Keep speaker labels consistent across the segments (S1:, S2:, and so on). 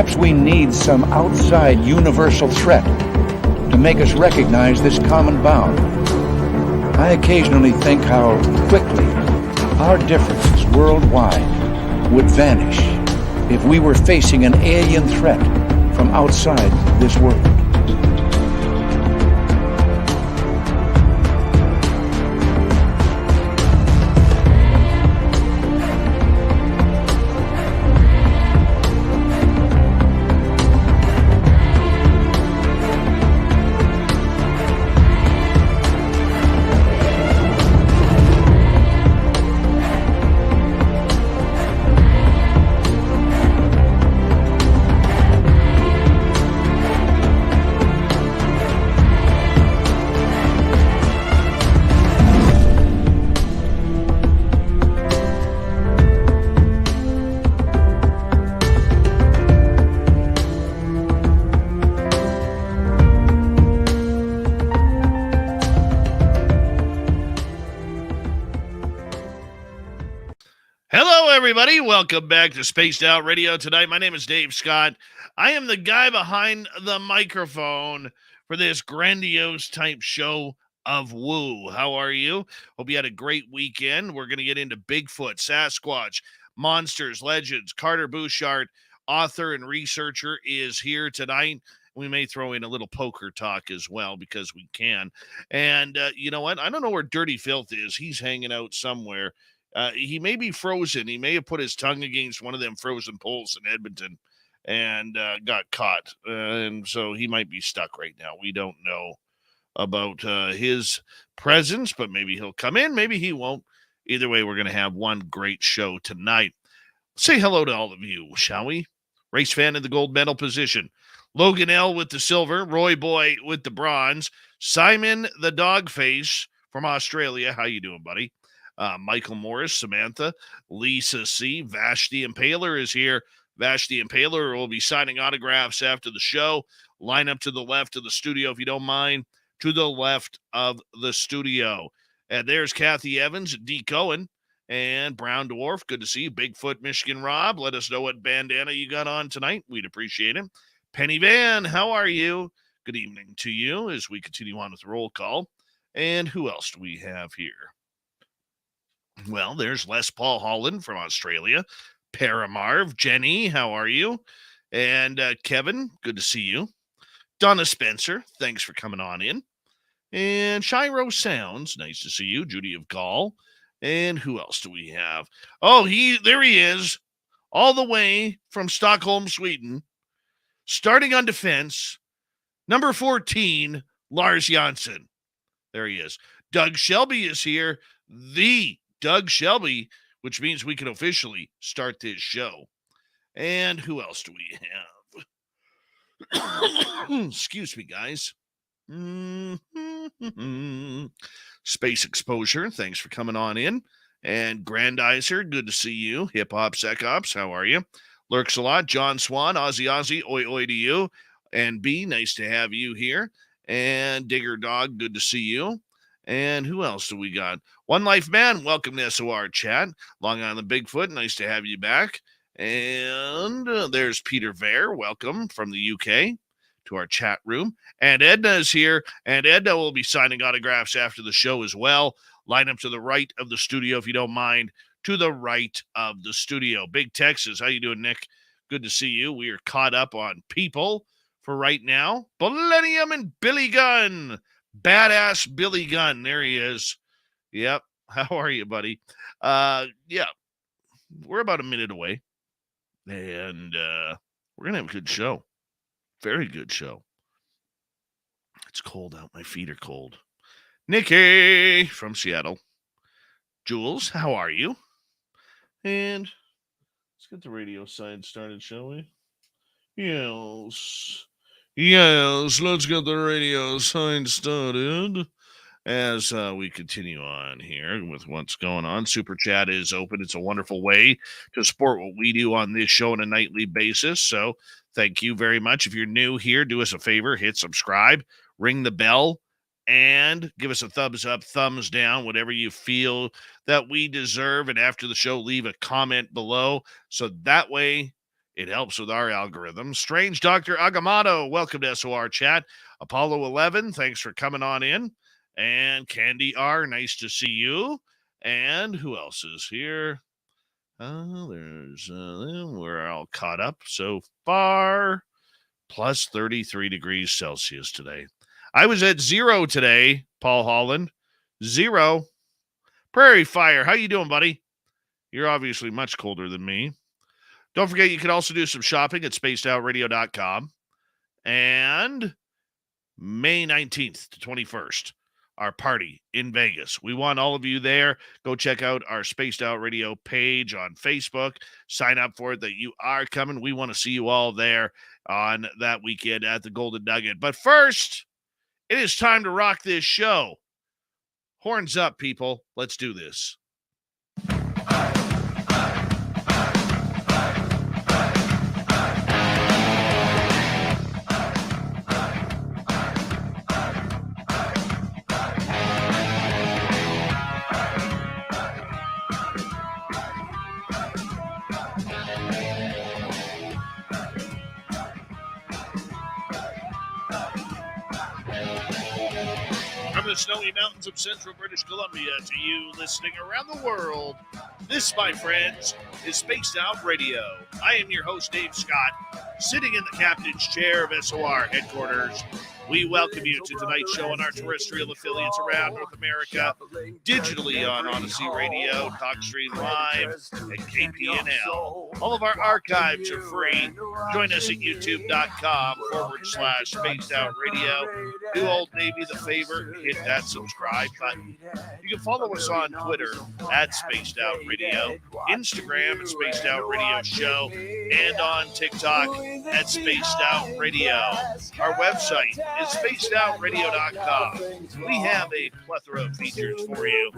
S1: Perhaps we need some outside universal threat to make us recognize this common bound. I occasionally think how quickly our differences worldwide would vanish if we were facing an alien threat from outside this world.
S2: Everybody, welcome back to Spaced Out Radio tonight. My name is Dave Scott. I am the guy behind the microphone for this grandiose type show of woo. How are you? Hope you had a great weekend. We're going to get into Bigfoot, Sasquatch, monsters, legends. Carter Buschardt, author and researcher, is here tonight. We may throw in a little poker talk as well because we can. And you know what? I don't know where Dirty Filth is. He's hanging out somewhere. He may be frozen. He may have put his tongue against one of them frozen poles in Edmonton and got caught. And so he might be stuck right now. We don't know about his presence, but maybe he'll come in. Maybe he won't. Either way, we're going to have one great show tonight. Say hello to all of you, shall we? Race fan in the gold medal position. Logan L. with the silver. Roy Boy with the bronze. Simon the Dogface from Australia. How you doing, buddy? Michael Morris, Samantha, Lisa C. Vashti Impaler is here. Vashti Impaler will be signing autographs after the show. Line up to the left of the studio, if you don't mind. To the left of the studio. And there's Kathy Evans, D. Cohen, and Brown Dwarf. Good to see you. Bigfoot, Michigan Rob. Let us know what bandana you got on tonight. We'd appreciate it. Penny Van, how are you? Good evening to you as we continue on with the roll call. And who else do we have here? Well, there's Les Paul Holland from Australia. Paramarv, Jenny, how are you? And Kevin, good to see you. Donna Spencer, thanks for coming on in. And Shiro Sounds, nice to see you. Judy of Gaul. And who else do we have? Oh, there he is, all the way from Stockholm, Sweden. Starting on defense, number 14, Lars Janssen. There he is. Doug Shelby is here. The Doug Shelby, which means we can officially start this show. And who else do we have? Excuse me, guys. Space Exposure, thanks for coming on in. And Grandizer, good to see you. Hip Hop Sec Ops, how are you? Lurks a lot. John Swan, Ozzy, oi oi to you. And B, nice to have you here. And Digger Dog, good to see you. And who else do we got? One Life Man, welcome to SOR Chat. Long Island Bigfoot, nice to have you back. And there's Peter Vare, welcome from the UK to our chat room. And Edna is here, and Edna will be signing autographs after the show as well. Line up to the right of the studio, if you don't mind, to the right of the studio. Big Texas, how you doing, Nick? Good to see you. We are caught up on people for right now. Millennium and Billy Gunn. Badass Billy Gunn. There he is. Yep. How are you, buddy? Yeah. We're about a minute away. And we're going to have a good show. Very good show. It's cold out. My feet are cold. Nikki from Seattle. Jules, how are you? And let's get the radio side started, shall we? Yes. Yes, let's get the radio side started as we continue on here with what's going on. Super Chat is open. It's a wonderful way to support what we do on this show on a nightly basis. So thank you very much. If you're new here, do us a favor, hit subscribe, ring the bell, and give us a thumbs up, thumbs down, whatever you feel that we deserve. And after the show, leave a comment below. So that way, It helps with our algorithm. Strange Dr. Agamotto, welcome to SOR Chat. Apollo 11, thanks for coming on in. And Candy R, nice to see you. And who else is here? We're all caught up so far. Plus 33 degrees Celsius today. I was at 0 today, Paul Holland. 0. Prairie Fire, how you doing, buddy? You're obviously much colder than me. Don't forget, you can also do some shopping at spacedoutradio.com. And May 19th to 21st, our party in Vegas. We want all of you there. Go check out our Spaced Out Radio page on Facebook. Sign up for it that you are coming. We want to see you all there on that weekend at the Golden Nugget. But first, it is time to rock this show. Horns up, people. Let's do this. From the snowy mountains of central British Columbia to you listening around the world, this, my friends, is Spaced Out Radio. I am your host, Dave Scott, sitting in the captain's chair of SOR headquarters. We welcome you to tonight's show on our terrestrial affiliates around North America, digitally on Odyssey Radio, TalkStream Live, and KPNL. All of our archives are free. Join us at youtube.com/Spaced Out Radio. Do old Navy the favor, hit that subscribe button. You can follow us on Twitter at Spaced Out Radio, Instagram at Spaced Out Radio Show, and on TikTok at Spaced Out Radio. Our website is spacedoutradio.com. We have a plethora of features for you.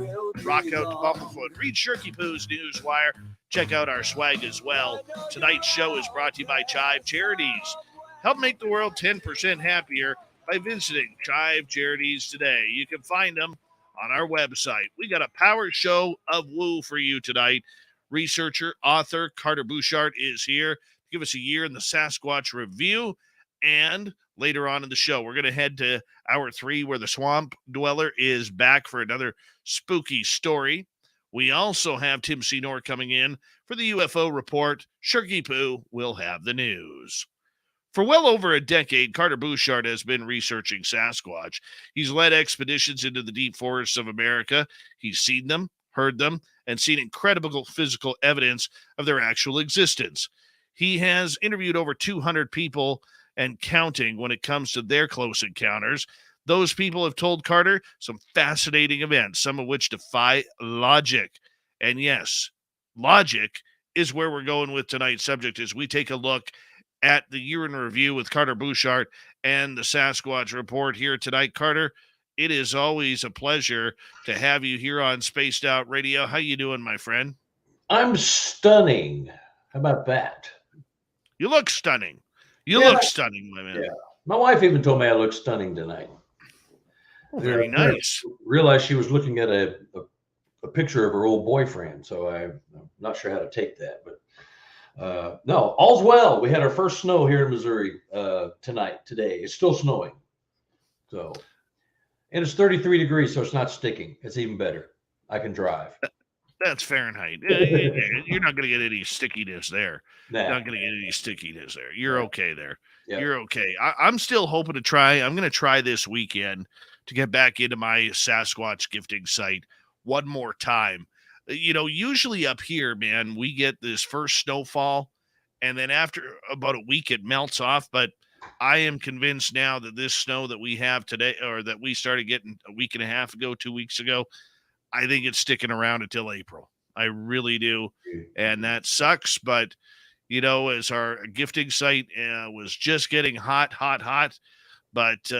S2: Rock out to Bumblefoot, read Shirky Poo's Newswire, check out our swag as well. Tonight's show is brought to you by Chive Charities. Help make the world 10% happier by visiting Chive Charities today. You can find them on our website. We got a power show of woo for you tonight. Researcher, author Carter Buschardt is here to give us a year in the Sasquatch review. And later on in the show, we're going to head to hour 3 where the Swamp Dweller is back for another spooky story. We also have Tim Senor coming in for the UFO report. Shirky Poo will have the news. For well over a decade, Carter Buschardt has been researching Sasquatch. He's led expeditions into the deep forests of America. He's seen them, heard them, and seen incredible physical evidence of their actual existence. He has interviewed over 200 people and counting when it comes to their close encounters. Those people have told Carter some fascinating events, some of which defy logic. And yes, logic is where we're going with tonight's subject as we take a look at the year in review with Carter Buschardt and the Sasquatch report here tonight. Carter, it is always a pleasure to have you here on Spaced Out Radio. How you doing, my friend?
S3: I'm stunning. How about that?
S2: You look stunning. You look stunning, my man.
S3: Yeah. My wife even told me I look stunning tonight.
S2: Oh, very nice.
S3: Realized she was looking at a picture of her old boyfriend, so I'm not sure how to take that. But no, all's well. We had our first snow here in Missouri today. It's still snowing. So, and it's 33 degrees, so it's not sticking. It's even better. I can drive.
S2: That's Fahrenheit. You're not going to get any stickiness there.
S3: Nah.
S2: You're not going to get any stickiness there. You're okay there.
S3: Yeah.
S2: You're okay. I'm still hoping to try. I'm going to try this weekend to get back into my Sasquatch gifting site one more time. You know, usually up here, man, we get this first snowfall, and then after about a week, it melts off. But I am convinced now that this snow that we have today, or that we started getting a week and a half ago, 2 weeks ago, I think it's sticking around until April. I really do. And that sucks. But, you know, as our gifting site was just getting hot. But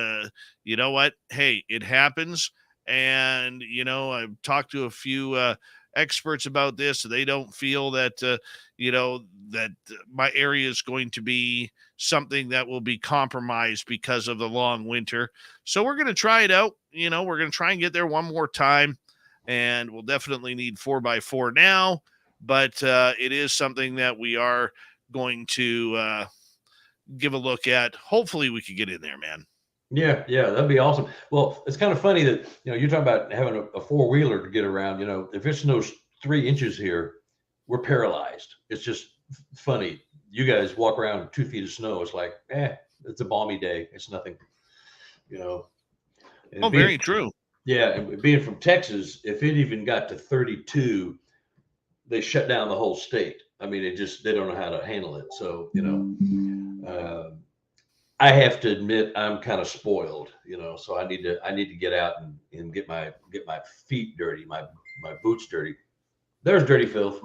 S2: you know what? Hey, it happens. And, you know, I've talked to a few experts about this. They don't feel that, you know, that my area is going to be something that will be compromised because of the long winter. So we're going to try it out. You know, we're going to try and get there one more time. And we'll definitely need 4x4 now, but it is something that we are going to give a look at. Hopefully we could get in there, man.
S3: Yeah, that'd be awesome. Well, it's kind of funny that, you're talking about having a four-wheeler to get around. If it snows 3 inches here, we're paralyzed. It's just funny. You guys walk around 2 feet of snow. It's like, it's a balmy day. It's nothing, And
S2: very true.
S3: Yeah, and being from Texas, if it even got to 32, they shut down the whole state. I mean, they don't know how to handle it. So, I have to admit I'm kind of spoiled, so I need to get out and get my feet dirty, my boots dirty. There's dirty filth.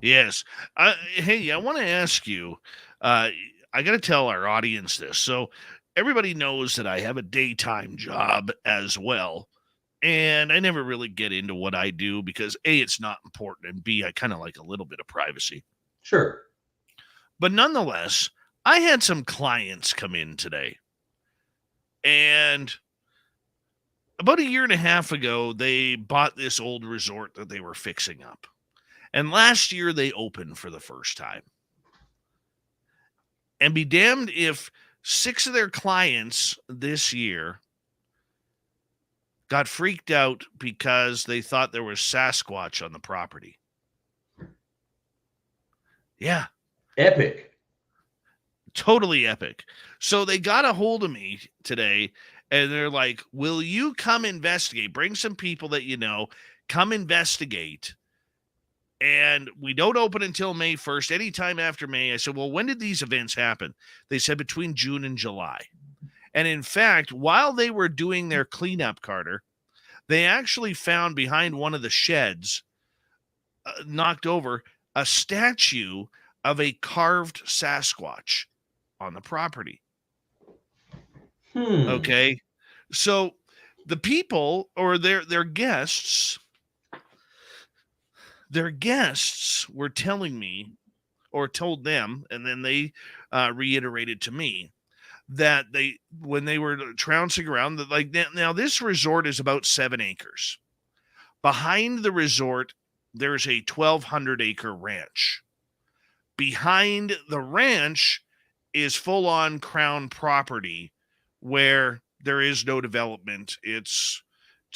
S2: Yes. Hey, I want to ask you, I got to tell our audience this. So everybody knows that I have a daytime job as well. And I never really get into what I do because A, it's not important, and B, I kind of like a little bit of privacy.
S3: Sure.
S2: But nonetheless, I had some clients come in today, and about 1.5 years ago, they bought this old resort that they were fixing up. And last year, they opened for the first time. And be damned if 6 of their clients this year got freaked out because they thought there was Sasquatch on the property. Yeah.
S3: Epic.
S2: Totally epic. So they got a hold of me today, and they're like, will you come investigate? Bring some people that you know. Come investigate. And we don't open until May 1st. Anytime after May. I said, well, when did these events happen? They said between June and July. And in fact, while they were doing their cleanup, Carter, they actually found behind one of the sheds, knocked over, a statue of a carved Sasquatch on the property. Okay. So the people, or their guests were telling me, or told them, and then they reiterated to me that when they were trouncing around, that now this resort is about 7 acres. Behind the resort, there's a 1,200-acre ranch. Behind the ranch is full-on Crown property where there is no development. It's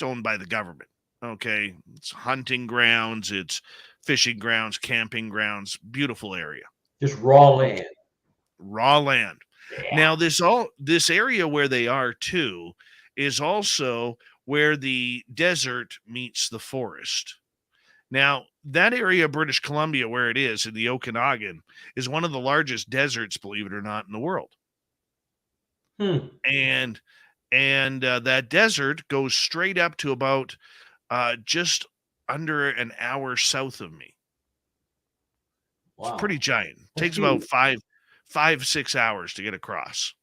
S2: owned by the government. Okay. It's hunting grounds. It's fishing grounds, camping grounds, beautiful area.
S3: Just raw land.
S2: Raw land.
S3: Yeah.
S2: Now this area where they are too is also where the desert meets the forest. Now, that area of British Columbia where it is in the Okanagan is one of the largest deserts, believe it or not, in the world. And that desert goes straight up to about just under an hour south of me. Wow. It's pretty giant. It takes about 5-6 hours to get across.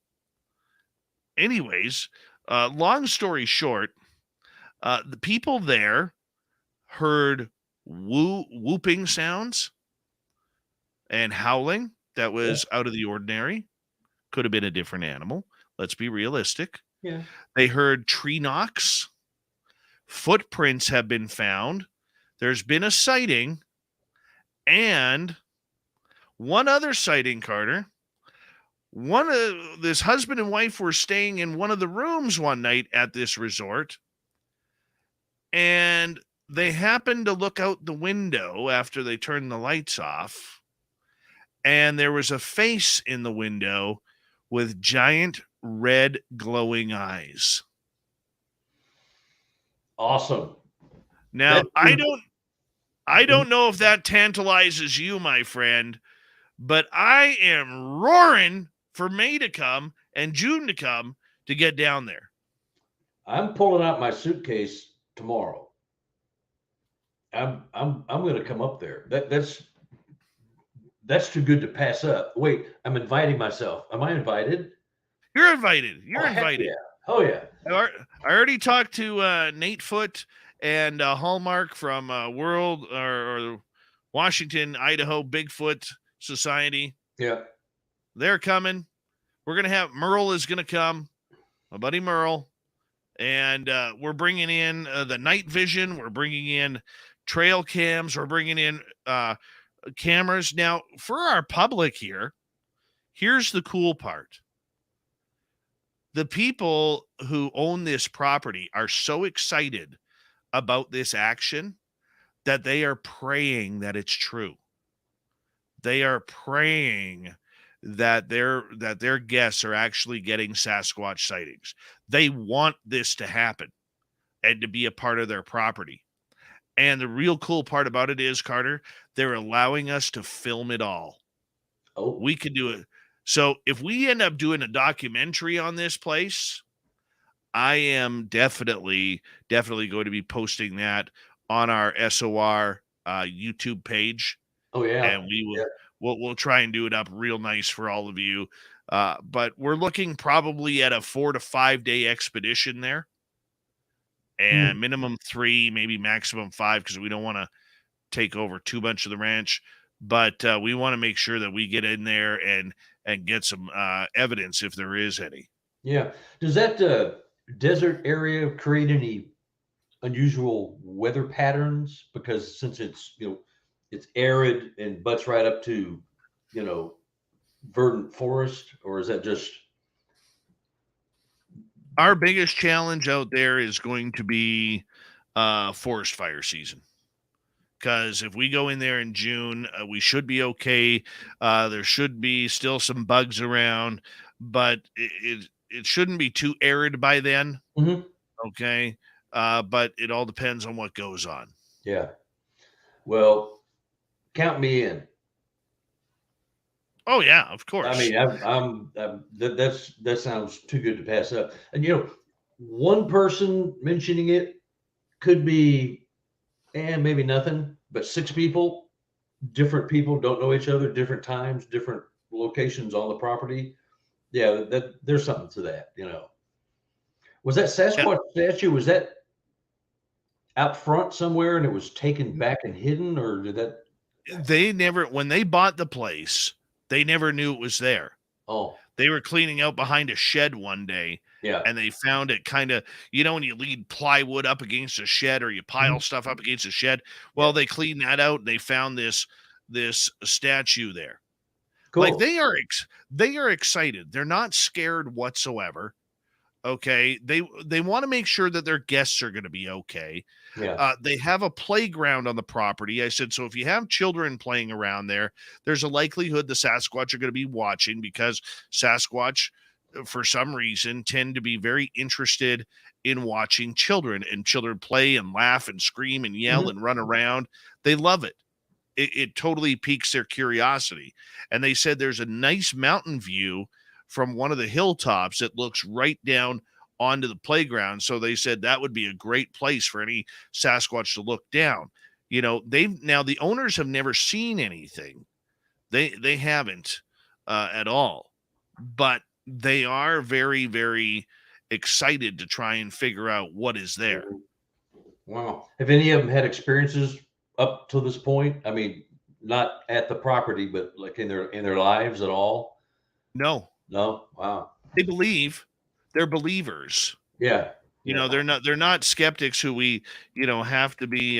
S2: Anyways, long story short, the people there heard whooping sounds and howling that was out of the ordinary. Could have been a different animal. Let's be realistic.
S3: Yeah.
S2: They heard tree knocks. Footprints have been found. There's been a sighting. And one other sighting, Carter. This husband and wife were staying in one of the rooms one night at this resort. And they happened to look out the window after they turned the lights off. And there was a face in the window with giant red glowing eyes.
S3: Awesome.
S2: Now, I don't know if that tantalizes you, my friend, but I am roaring for May to come and June to come to get down there.
S3: I'm pulling out my suitcase tomorrow. I'm going to come up there. That's too good to pass up. Wait, I'm inviting myself. Am I invited?
S2: You're invited. You're invited.
S3: Yeah. Oh yeah.
S2: I already talked to Nate Foote and Hallmark from World or Washington, Idaho Bigfoot Society.
S3: Yeah.
S2: They're coming. We're going to have Merle is going to come, my buddy Merle. And we're bringing in the night vision. We're bringing in trail cams. We're bringing in cameras. Now, for our public here, here's the cool part. The people who own this property are so excited about this action that they are praying that it's true. They are praying that their guests are actually getting Sasquatch sightings. They want this to happen and to be a part of their property. And the real cool part about it is, Carter, they're allowing us to film it all.
S3: Oh,
S2: We can do it. So if we end up doing a documentary on this place, I am definitely going to be posting that on our SOR YouTube page,
S3: oh yeah.
S2: and we'll try and do it up real nice for all of you. But we're looking probably at a 4 to 5 day expedition there, and minimum 3, maybe maximum 5, because we don't want to take over too much of the ranch. But we want to make sure that we get in there and get some evidence if there is any.
S3: Yeah. Does that desert area create any unusual weather patterns? Because since it's it's arid and butts right up to verdant forest, or is that just
S2: Our biggest challenge out there is going to be forest fire season. Because if we go in there in June, we should be okay. There should be still some bugs around, but it shouldn't be too arid by then. Okay. But it all depends on what goes on.
S3: Yeah. Well, count me in.
S2: Oh yeah, of course.
S3: I mean, that sounds too good to pass up. And one person mentioning it could be, maybe nothing, but 6 people, different people, don't know each other, different times, different locations on the property. Yeah, there's something to that. Was that Sasquatch statue? Was that out front somewhere and it was taken back and hidden, or did that?
S2: They never, when they bought the place, they never knew it was there.
S3: Oh,
S2: they were cleaning out behind a shed one day.
S3: yeah.
S2: And they found it kind of, when you lead plywood up against a shed or you pile stuff up against a shed. Well, they cleaned that out and they found this statue there.
S3: Cool.
S2: Like they are excited. They're not scared whatsoever. Okay. They want to make sure that their guests are going to be okay.
S3: Yeah.
S2: They have a playground on the property. I said, so if you have children playing around there, there's a likelihood the Sasquatch are going to be watching, because Sasquatch, for some reason, tend to be very interested in watching children, and children play and laugh and scream and yell and run around. They love it. It totally piques their curiosity. And they said there's a nice mountain view from one of the hilltops that looks right down onto the playground. So they said that would be a great place for any Sasquatch to look down. Now the owners have never seen anything. They haven't at all, but they are very, very excited to try and figure out what is there.
S3: Wow. Have any of them had experiences up to this point? I mean, not at the property, but like in their lives at all?
S2: No.
S3: Wow.
S2: They believe. They're believers.
S3: Yeah.
S2: They're not skeptics who we, have to be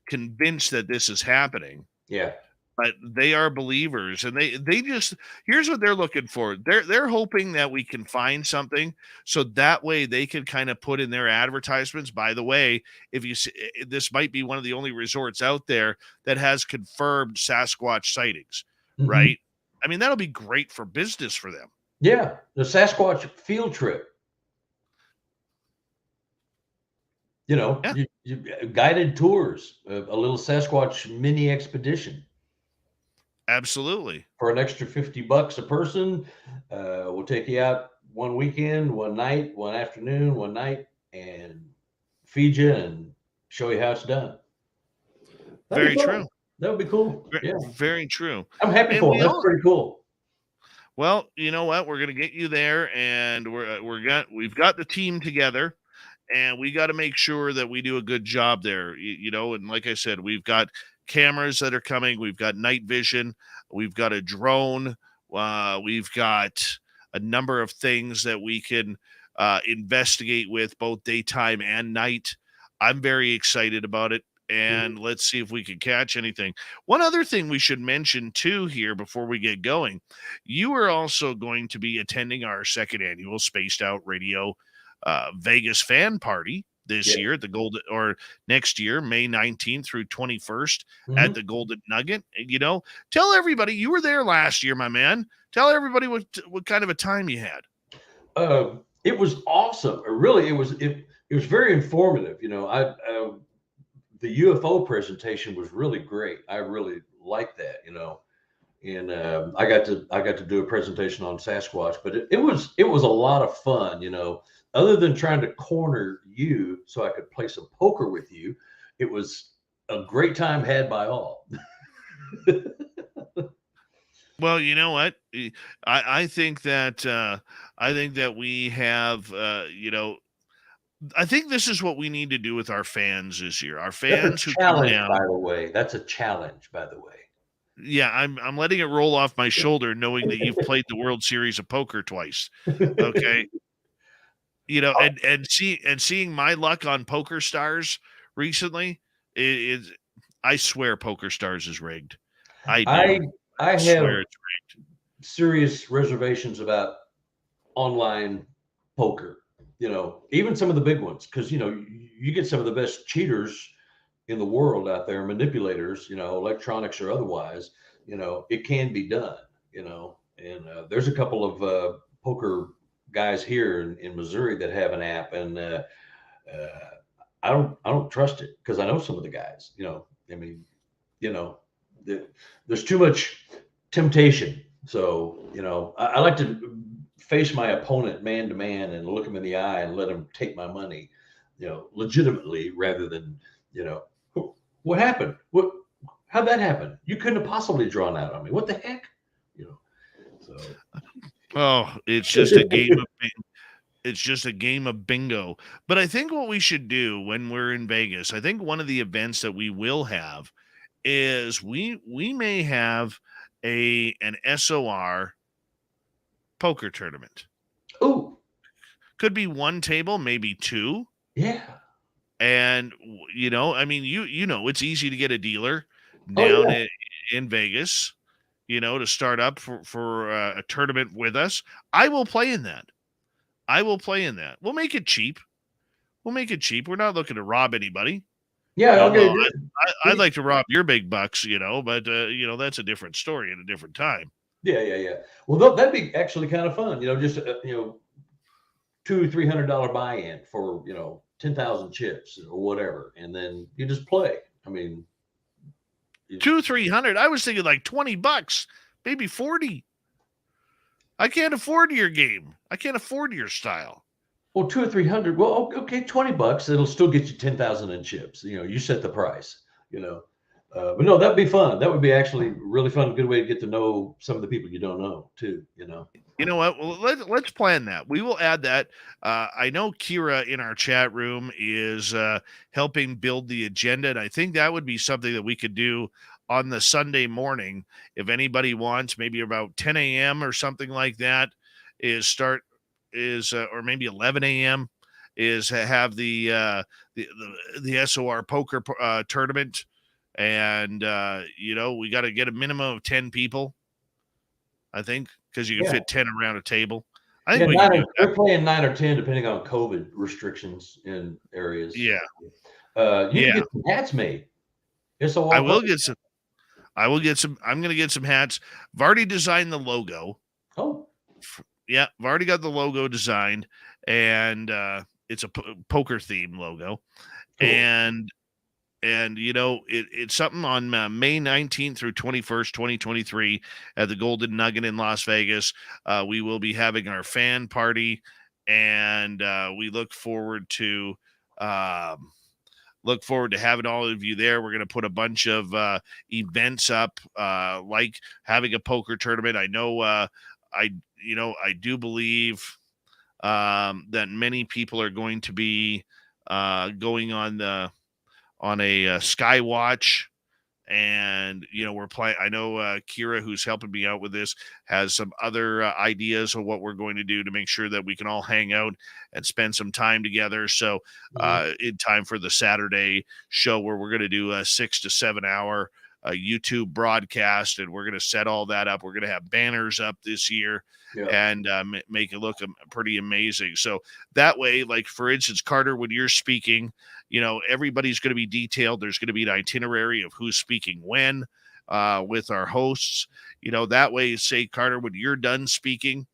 S2: convinced that this is happening.
S3: Yeah.
S2: But they are believers, and they just, here's what they're looking for. They're hoping that we can find something, so that way they can kind of put in their advertisements. By the way, if you see, this might be one of the only resorts out there that has confirmed Sasquatch sightings, right? I mean, that'll be great for business for them.
S3: Yeah, the Sasquatch field trip. You guided tours, a little Sasquatch mini expedition.
S2: Absolutely.
S3: For an extra $50 a person, we'll take you out one weekend, one night, one afternoon, one night, and feed you and show you how it's done.
S2: Very true.
S3: That would be cool. Yeah,
S2: very true.
S3: I'm happy for them. That's pretty cool.
S2: Well, you know what? We're going to get you there, and we've got the team together, and we got to make sure that we do a good job there. And like I said, we've got cameras that are coming. We've got night vision. We've got a drone. We've got a number of things that we can investigate with both daytime and night. I'm very excited about it. and let's see if we can catch anything. One other thing we should mention too here before we get going, you are also going to be attending our second annual Spaced Out Radio Vegas fan party this year at the Golden, or next year, May 19th through 21st at the Golden Nugget. Tell everybody, you were there last year, my man. Tell everybody what kind of a time you had.
S3: It was awesome. It was very informative. The UFO presentation was really great. I really liked that, and I got to do a presentation on Sasquatch, but it was a lot of fun, other than trying to corner you so I could play some poker with you. It was a great time had by all.
S2: Well, you know what? I think that we have, I think this is what we need to do with our fans this year. Our fans who come down.
S3: By the way, that's a challenge, by the way.
S2: Yeah, I'm letting it roll off my shoulder, knowing that you've played the World Series of Poker twice. Okay, and seeing my luck on Poker Stars recently is, I swear, Poker Stars is rigged. I
S3: have serious reservations about online poker. Even some of the big ones, because you get some of the best cheaters in the world out there, manipulators, electronics or otherwise. It can be done. And there's a couple of poker guys here in Missouri that have an app, and I don't trust it because I know some of the guys. There's too much temptation. So I like to face my opponent man to man and look him in the eye and let him take my money, legitimately, rather than, what happened? How'd that happen? You couldn't have possibly drawn out on me. What the heck? So.
S2: Oh, it's just a game of it's just a game of bingo. But I think what we should do when we're in Vegas, I think one of the events that we will have is we may have an SOR poker tournament.
S3: Oh,
S2: could be one table, maybe two.
S3: Yeah.
S2: And it's easy to get a dealer down in Vegas, to start up for a tournament with us. I will play in that. We'll make it cheap. We're not looking to rob anybody.
S3: Yeah,
S2: I'd like to rob your big bucks, but that's a different story at a different time.
S3: Yeah. Well, that'd be actually kind of fun. Just $200-$300 buy-in for 10,000 chips or whatever, and then you just play. I mean,
S2: $200-$300. I was thinking like $20, maybe 40. I can't afford your game. I can't afford your style.
S3: Well, $200 or $300. Well, okay, $20. It'll still get you 10,000 in chips. You set the price. But no, that'd be fun. That would be actually really fun. Good way to get to know some of the people you don't know too.
S2: You know what? Well, let's plan that. We will add that. I know Kira in our chat room is helping build the agenda, and I think that would be something that we could do on the Sunday morning. If anybody wants, maybe about 10 a.m. or something like that, or maybe 11 a.m. is have the SOR poker tournament. And, we got to get a minimum of 10 people, I think, because you can fit 10 around a table. I think
S3: we're playing 9 or 10, depending on COVID restrictions in areas.
S2: Yeah.
S3: You can get some hats made.
S2: I will get some. I'm going to get some hats. I've already designed the logo.
S3: Oh.
S2: Yeah, I've already got the logo designed, and it's a poker theme logo. Cool. And it's something on May 19th through 21st, 2023 at the Golden Nugget in Las Vegas. We will be having our fan party, and we look forward to having all of you there. We're going to put a bunch of events up, like having a poker tournament. I know I do believe that many people are going to be going on a Skywatch And, we're playing. I know Kira, who's helping me out with this, has some other ideas of what we're going to do to make sure that we can all hang out and spend some time together. So in time for the Saturday show, where we're going to do a 6 to 7 hour YouTube broadcast, and we're going to set all that up. We're going to have banners up this year and make it look pretty amazing. So that way, like, for instance, Carter, when you're speaking, everybody's going to be detailed. There's going to be an itinerary of who's speaking when with our hosts. That way, say, Carter, when you're done speaking,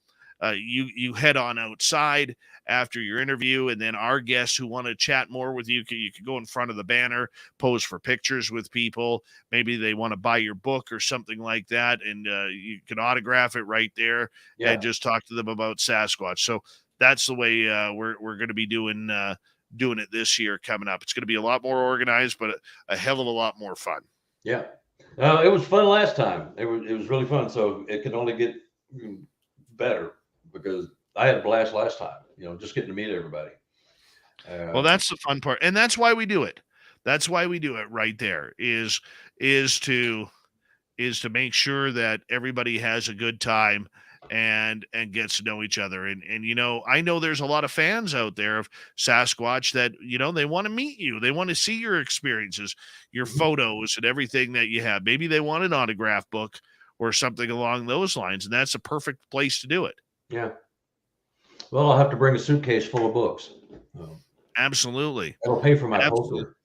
S2: you head on outside after your interview, and then our guests who want to chat more with you can go in front of the banner, pose for pictures with people. Maybe they want to buy your book or something like that, and you can autograph it right there and just talk to them about Sasquatch. So that's the way we're going to be doing it this year coming up. It's going to be a lot more organized, but a hell of a lot more fun.
S3: Yeah. It was fun last time. It was really fun. So it can only get better, because I had a blast last time, just getting to meet everybody.
S2: Well, that's the fun part. And that's why we do it. That's why we do it right there is to make sure that everybody has a good time and gets to know each other. And I know there's a lot of fans out there of Sasquatch that, they want to meet you. They want to see your experiences, your photos and everything that you have. Maybe they want an autograph book or something along those lines. And that's a perfect place to do it.
S3: Yeah. Well, I'll have to bring a suitcase full of books.
S2: Absolutely.
S3: That'll pay for my poster.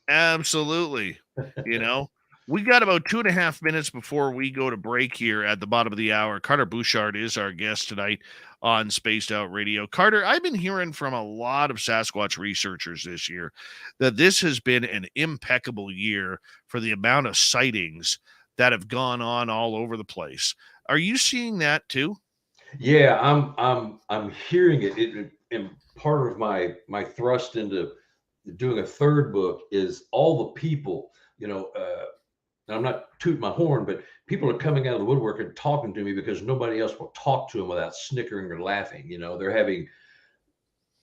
S2: Absolutely. We got about 2.5 minutes before we go to break here at the bottom of the hour. Carter Buschardt is our guest tonight on Spaced Out Radio. Carter, I've been hearing from a lot of Sasquatch researchers this year that this has been an impeccable year for the amount of sightings that have gone on all over the place. Are you seeing that too?
S3: Yeah, I'm hearing it. And part of my thrust into doing a third book is all the people, I'm not tooting my horn, but people are coming out of the woodwork and talking to me because nobody else will talk to them without snickering or laughing. They're having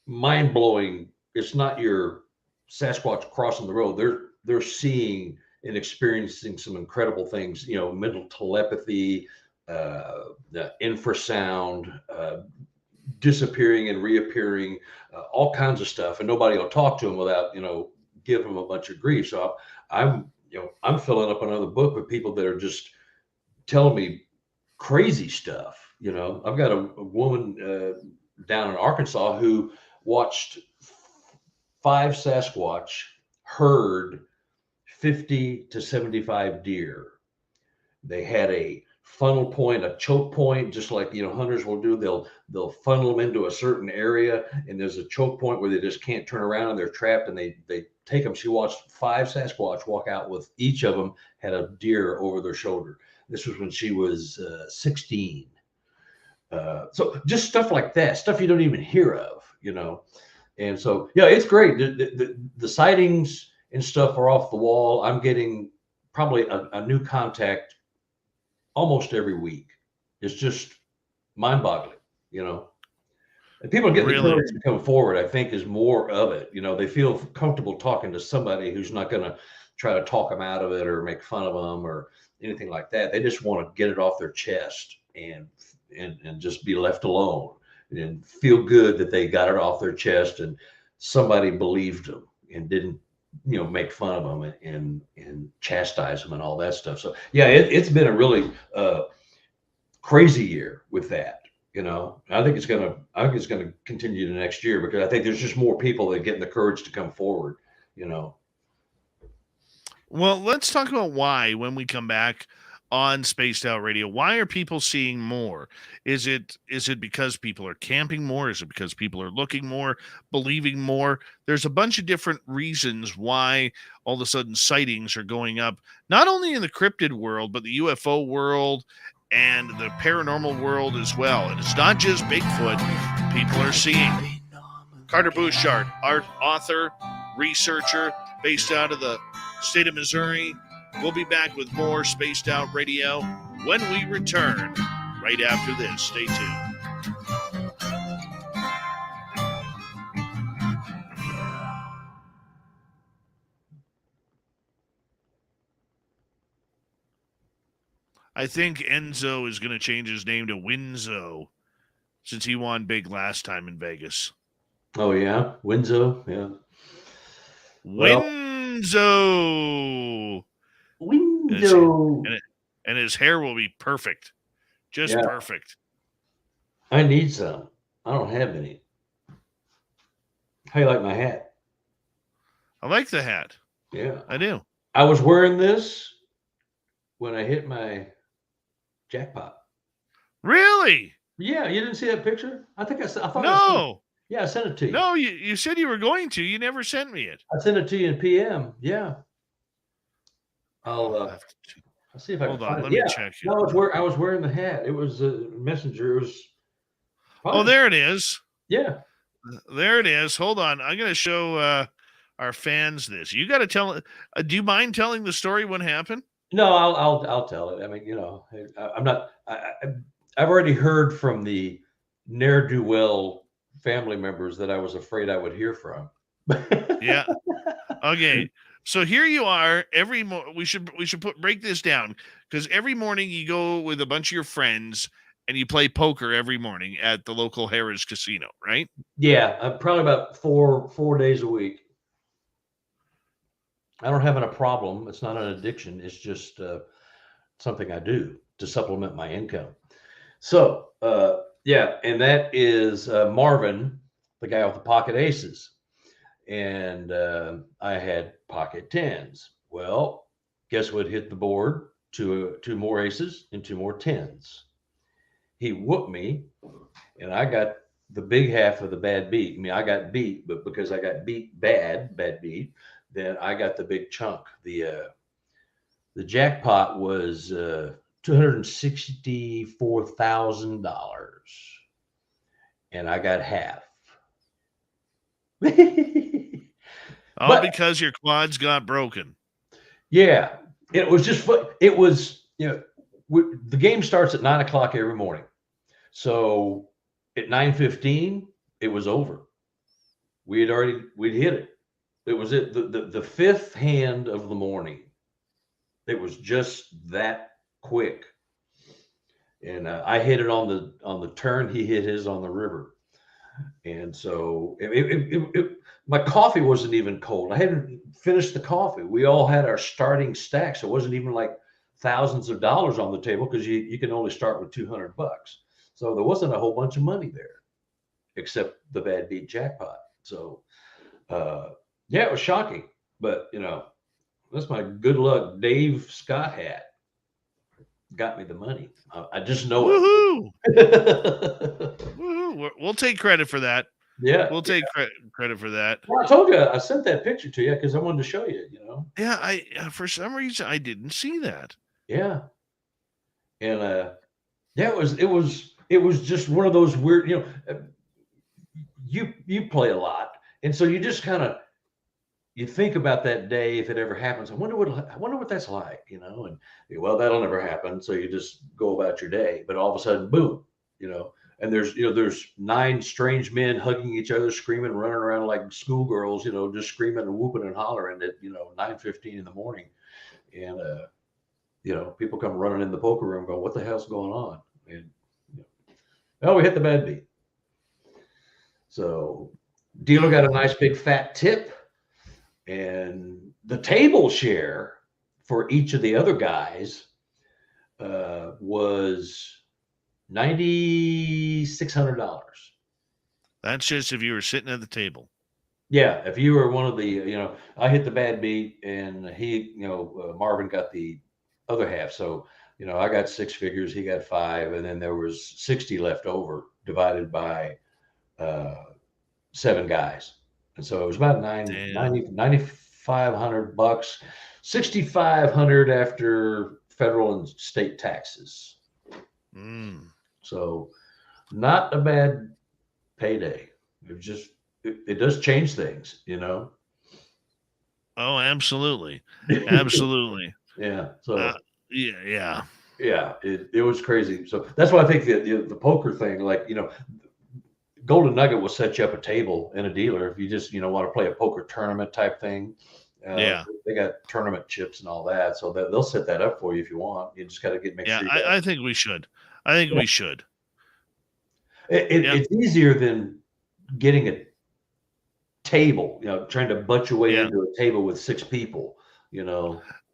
S3: mind-blowing. It's not your Sasquatch crossing the road. They're seeing and experiencing some incredible things, mental telepathy, the infrasound, disappearing and reappearing, all kinds of stuff, and nobody will talk to them without give them a bunch of grief. So I'm filling up another book with people that are just telling me crazy stuff. I've got a woman down in Arkansas who watched 5 Sasquatch, heard 50 to 75 deer. They had a funnel point, a choke point, just like hunters will do. They'll funnel them into a certain area, and there's a choke point where they just can't turn around and they're trapped, and they take them. She watched 5 Sasquatch walk out with each of them had a deer over their shoulder. This was when she was 16. So just stuff like that, stuff you don't even hear of, And so, yeah, it's great. The sightings and stuff are off the wall. I'm getting probably a new contact almost every week. It's just mind-boggling, And people are getting the courage to come forward, I think, is more of it. They feel comfortable talking to somebody who's not going to try to talk them out of it or make fun of them or anything like that. They just want to get it off their chest and just be left alone and feel good that they got it off their chest and somebody believed them and didn't make fun of them and chastise them and all that stuff. So yeah, it's been a really crazy year with that. I think it's gonna continue to next year because I think there's just more people that are getting the courage to come forward.
S2: Well, let's talk about why when we come back on Spaced Out Radio. Why are people seeing more? Is it because people are camping more? Is it because people are looking more, believing more? There's a bunch of different reasons why all of a sudden sightings are going up, not only in the cryptid world, but the UFO world and the paranormal world as well. And it's not just Bigfoot people are seeing. Carter Buschardt, art author, researcher, based out of the state of Missouri. We'll be back with more Spaced Out Radio when we return right after this. Stay tuned. I think Enzo is going to change his name to Winzo since he won big last time in Vegas.
S3: Oh yeah, Winzo. Yeah. Well,
S2: Winzo.
S3: Winzo.
S2: And his hair will be perfect. Just perfect.
S3: I need some. I don't have any. How you like my hat?
S2: I like the hat.
S3: Yeah.
S2: I do.
S3: I was wearing this when I hit my jackpot.
S2: Really?
S3: Yeah, you didn't see that picture? I thought
S2: No.
S3: I sent it to you.
S2: No, you said you were going to. You never sent me it.
S3: I sent it to you in PM. Yeah. I'll see if I can find it.
S2: Let me check it.
S3: No, I was wearing the hat. It was a messenger. It was.
S2: Oh, there it is.
S3: Yeah.
S2: There it is. Hold on. I'm going to show our fans this. You got to tell. Do you mind telling the story what happened?
S3: No, I'll tell it. I mean, I'm not. I've already heard from the ne'er-do-well family members that I was afraid I would hear from.
S2: Yeah. Okay. So here you are. We should break this down, because every morning you go with a bunch of your friends and you play poker every morning at the local Harrah's Casino, right?
S3: Yeah, probably about four days a week. I don't have a problem. It's not an addiction. It's just something I do to supplement my income. So, and that is Marvin, the guy with the pocket aces. And I had pocket tens. Well, guess what hit the board? Two more aces and two more tens. He whooped me, and I got the big half of the bad beat. I mean, I got beat, but because I got beat bad beat, then I got the big chunk. The jackpot was $264,000, and I got half.
S2: All because your quads got broken.
S3: Yeah, it was just fun. It was, the game starts at 9:00 every morning. So at 9:15, it was over. We'd hit it. It was the fifth hand of the morning. It was just that quick. And I hit it on the turn. He hit his on the river. And so my coffee wasn't even cold. I hadn't finished the coffee. We all had our starting stack. So it wasn't even like thousands of dollars on the table, because you can only start with $200. So there wasn't a whole bunch of money there, except the bad beat jackpot. So, it was shocking. But, that's my good luck Dave Scott hat. Got me the money. I just know
S2: Woohoo!
S3: it.
S2: Woohoo! We'll take credit for that.
S3: Yeah.
S2: We'll take credit for that.
S3: Well, I told you, I sent that picture to you because I wanted to show you,
S2: Yeah, I for some reason I didn't see that.
S3: Yeah. And it was just one of those weird, you play a lot, and so you just kind of you think about that day if it ever happens. I wonder what that's like, and well, that'll never happen. So you just go about your day, but all of a sudden, boom, and there's 9 strange men hugging each other, screaming, running around like schoolgirls, just screaming and whooping and hollering at 9:15 in the morning, and people come running in the poker room going, what the hell's going on? And we hit the bad beat. So dealer got a nice big fat tip, and the table share for each of the other guys was $9,600.
S2: That's just if you were sitting at the table.
S3: Yeah, if you were one of the, I hit the bad beat, and he, Marvin got the other half. So, I got 6 figures, he got 5, and then there was 60 left over, divided by 7 guys. And so it was about $9,500, $6,500 after federal and state taxes. So not a bad payday. It does change things,
S2: Oh, absolutely. Absolutely.
S3: Yeah. So
S2: yeah.
S3: It was crazy. So that's why I think the poker thing, like, Golden Nugget will set you up a table and a dealer if you just, want to play a poker tournament type thing.
S2: Yeah.
S3: They got tournament chips and all that, so they'll set that up for you if you want. You just got to make
S2: Yeah,
S3: sure.
S2: I think we should. I think we should.
S3: It's easier than getting a table, trying to butt your way into a table with 6 people,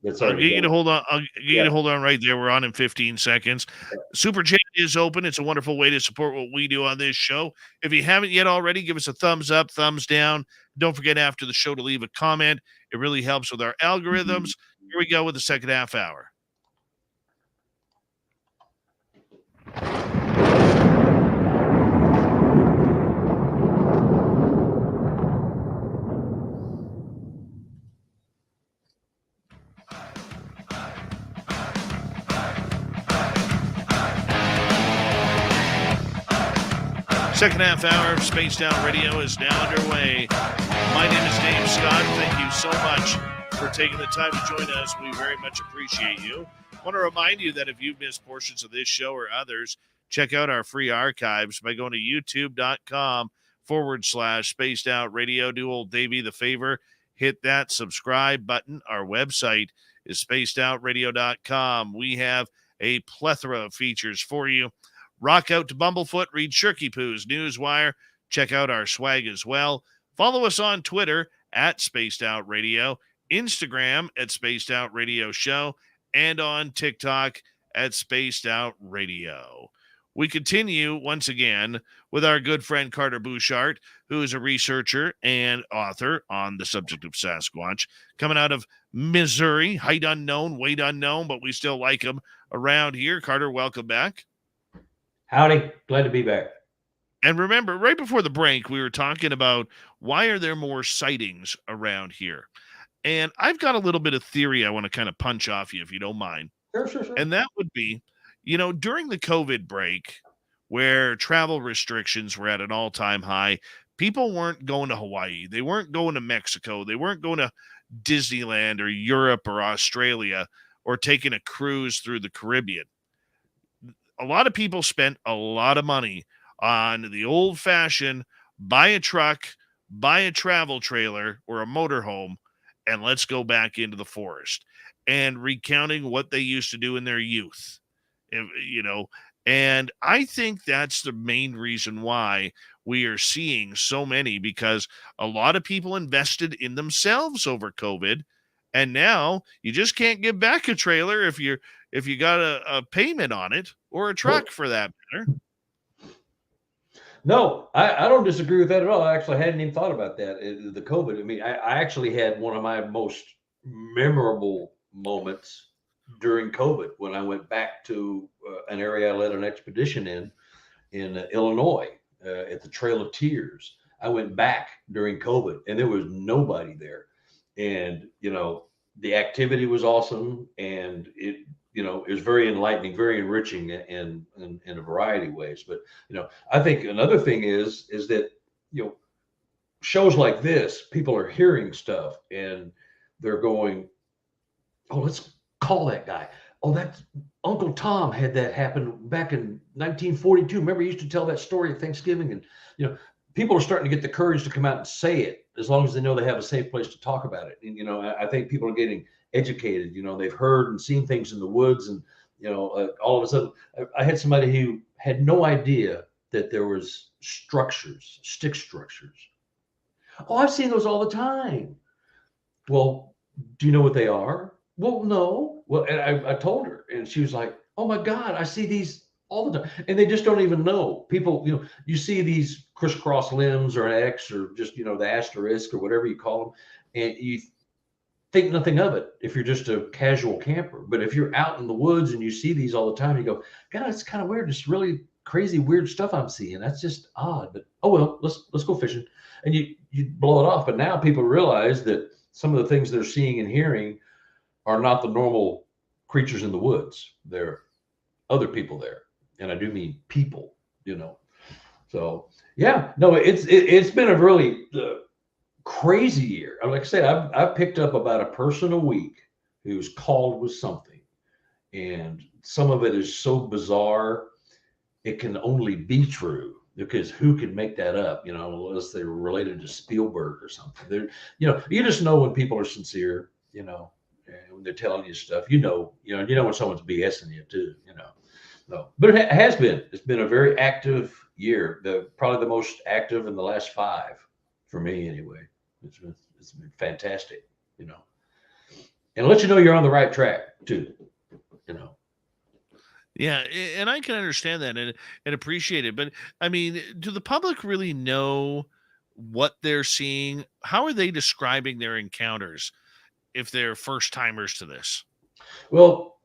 S3: that's
S2: I'll
S3: already
S2: get you to
S3: going.
S2: hold on. I'll get you to hold on right there. We're on in 15 seconds. Super Chat is open. It's a wonderful way to support what we do on this show. If you haven't yet already, give us a thumbs up, thumbs down. Don't forget after the show to leave a comment. It really helps with our algorithms. Here we go with the second half hour. Second half hour of Spaced Out Radio is now underway. My name is Dave Scott. Thank you so much for taking the time to join us. We very much appreciate you. I want to remind you that if you've missed portions of this show or others, check out our free archives by going to youtube.com/Spaced Out Radio. Do old Davey the favor, hit that subscribe button. Our website is spacedoutradio.com. We have a plethora of features for you. Rock out to Bumblefoot, read Shirky Poo's Newswire. Check out our swag as well. Follow us on Twitter at Spaced Out Radio, Instagram at Spaced Out Radio Show, and on TikTok at Spaced Out Radio. We continue once again with our good friend Carter Buschardt, who is a researcher and author on the subject of Sasquatch, coming out of Missouri, height unknown, weight unknown, but we still like him around here. Carter, welcome back.
S3: Howdy, glad to be back.
S2: And remember, right before the break, we were talking about why are there more sightings around here? And I've got a little bit of theory I want to kind of punch off you, if you don't mind.
S3: Sure.
S2: And that would be, during the COVID break, where travel restrictions were at an all-time high, people weren't going to Hawaii. They weren't going to Mexico. They weren't going to Disneyland or Europe or Australia or taking a cruise through the Caribbean. A lot of people spent a lot of money on the old-fashioned buy a truck, buy a travel trailer or a motorhome, and let's go back into the forest, and recounting what they used to do in their youth, and I think that's the main reason why we are seeing so many, because a lot of people invested in themselves over COVID, and now you just can't give back a trailer if you got a payment on it, or a truck for that matter.
S3: No, I don't disagree with that at all. I actually hadn't even thought about that. The COVID. I mean, I actually had one of my most memorable moments during COVID when I went back to an area I led an expedition in Illinois at the Trail of Tears. I went back during COVID and there was nobody there. And, the activity was awesome, and it was very enlightening, very enriching in a variety of ways. But, I think another thing is that, shows like this, people are hearing stuff and they're going, oh, let's call that guy. Oh, that's Uncle Tom had that happen back in 1942. Remember, he used to tell that story at Thanksgiving. And, people are starting to get the courage to come out and say it, as long as they know they have a safe place to talk about it. And, I think people are getting educated. They've heard and seen things in the woods, and, all of a sudden, I had somebody who had no idea that there was stick structures. Oh, I've seen those all the time. Well, do you know what they are? Well, no. Well, and I told her, and she was like, oh my God, I see these all the time. And they just don't even know. People, you see these crisscross limbs or an X or just, the asterisk or whatever you call them, and you think nothing of it if you're just a casual camper. But if you're out in the woods and you see these all the time, you go, God, it's kind of weird. It's really crazy, weird stuff I'm seeing. That's just odd. But oh well, let's go fishing. And you blow it off. But now people realize that some of the things they're seeing and hearing are not the normal creatures in the woods. There are other people there. And I do mean people, So yeah, no, it's been a really crazy year. Like I said, I've picked up about a person a week who's called with something, and some of it is so bizarre it can only be true. because who could make that up, unless they're related to Spielberg or something. You just know when people are sincere, and when they're telling you stuff, you know when someone's BSing you too, No, but it's been a very active year, probably the most active in the last 5 for me anyway. It's been fantastic, and let you know you're on the right track too,
S2: Yeah, and I can understand that and appreciate it. But I mean, do the public really know what they're seeing? How are they describing their encounters if they're first timers to this?
S3: Well,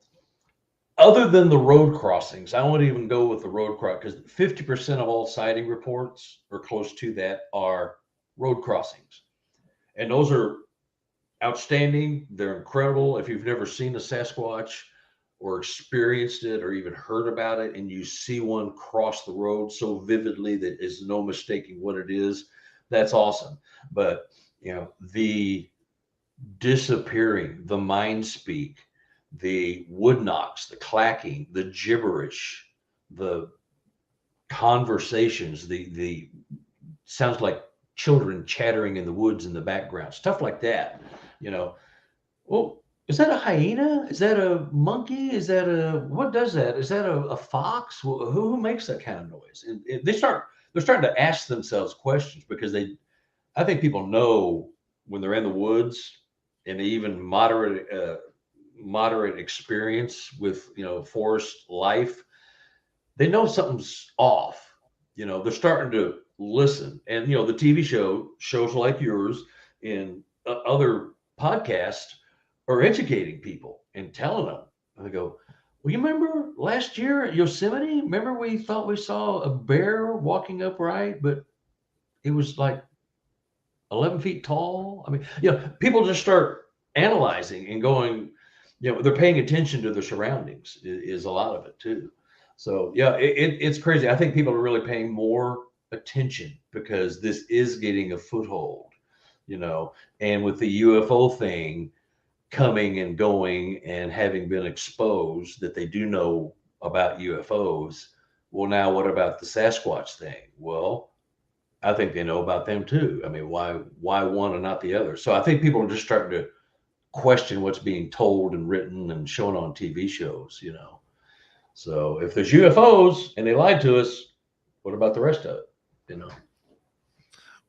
S3: other than the road crossings, I won't even go with the road cross because 50% of all sighting reports or close to that are road crossings. And those are outstanding. They're incredible. If you've never seen a Sasquatch or experienced it or even heard about it, and you see one cross the road so vividly that is no mistaking what it is, that's awesome. But, the disappearing, the mind speak, the wood knocks, the clacking, the gibberish, the conversations, the sounds like children chattering in the woods in the background, stuff like that. Well, is that a hyena? Is that a monkey? Is that what does that? Is that a fox? Who makes that kind of noise? And they're starting to ask themselves questions because I think people know when they're in the woods, and even moderate experience with forest life, they know something's off. They're starting to listen, and the TV shows like yours and other podcasts are educating people and telling them. And they go, well, you remember last year at Yosemite? Remember we thought we saw a bear walking upright, but it was like 11 feet tall. I mean, people just start analyzing and going, they're paying attention to their surroundings is a lot of it too. So yeah, it's crazy. I think people are really paying more attention because this is getting a foothold, and with the UFO thing coming and going and having been exposed that they do know about UFOs. Well, now what about the Sasquatch thing? Well, I think they know about them too. I mean, why one and not the other? So I think people are just starting to question what's being told and written and shown on TV shows, So if there's UFOs and they lied to us, what about the rest of it?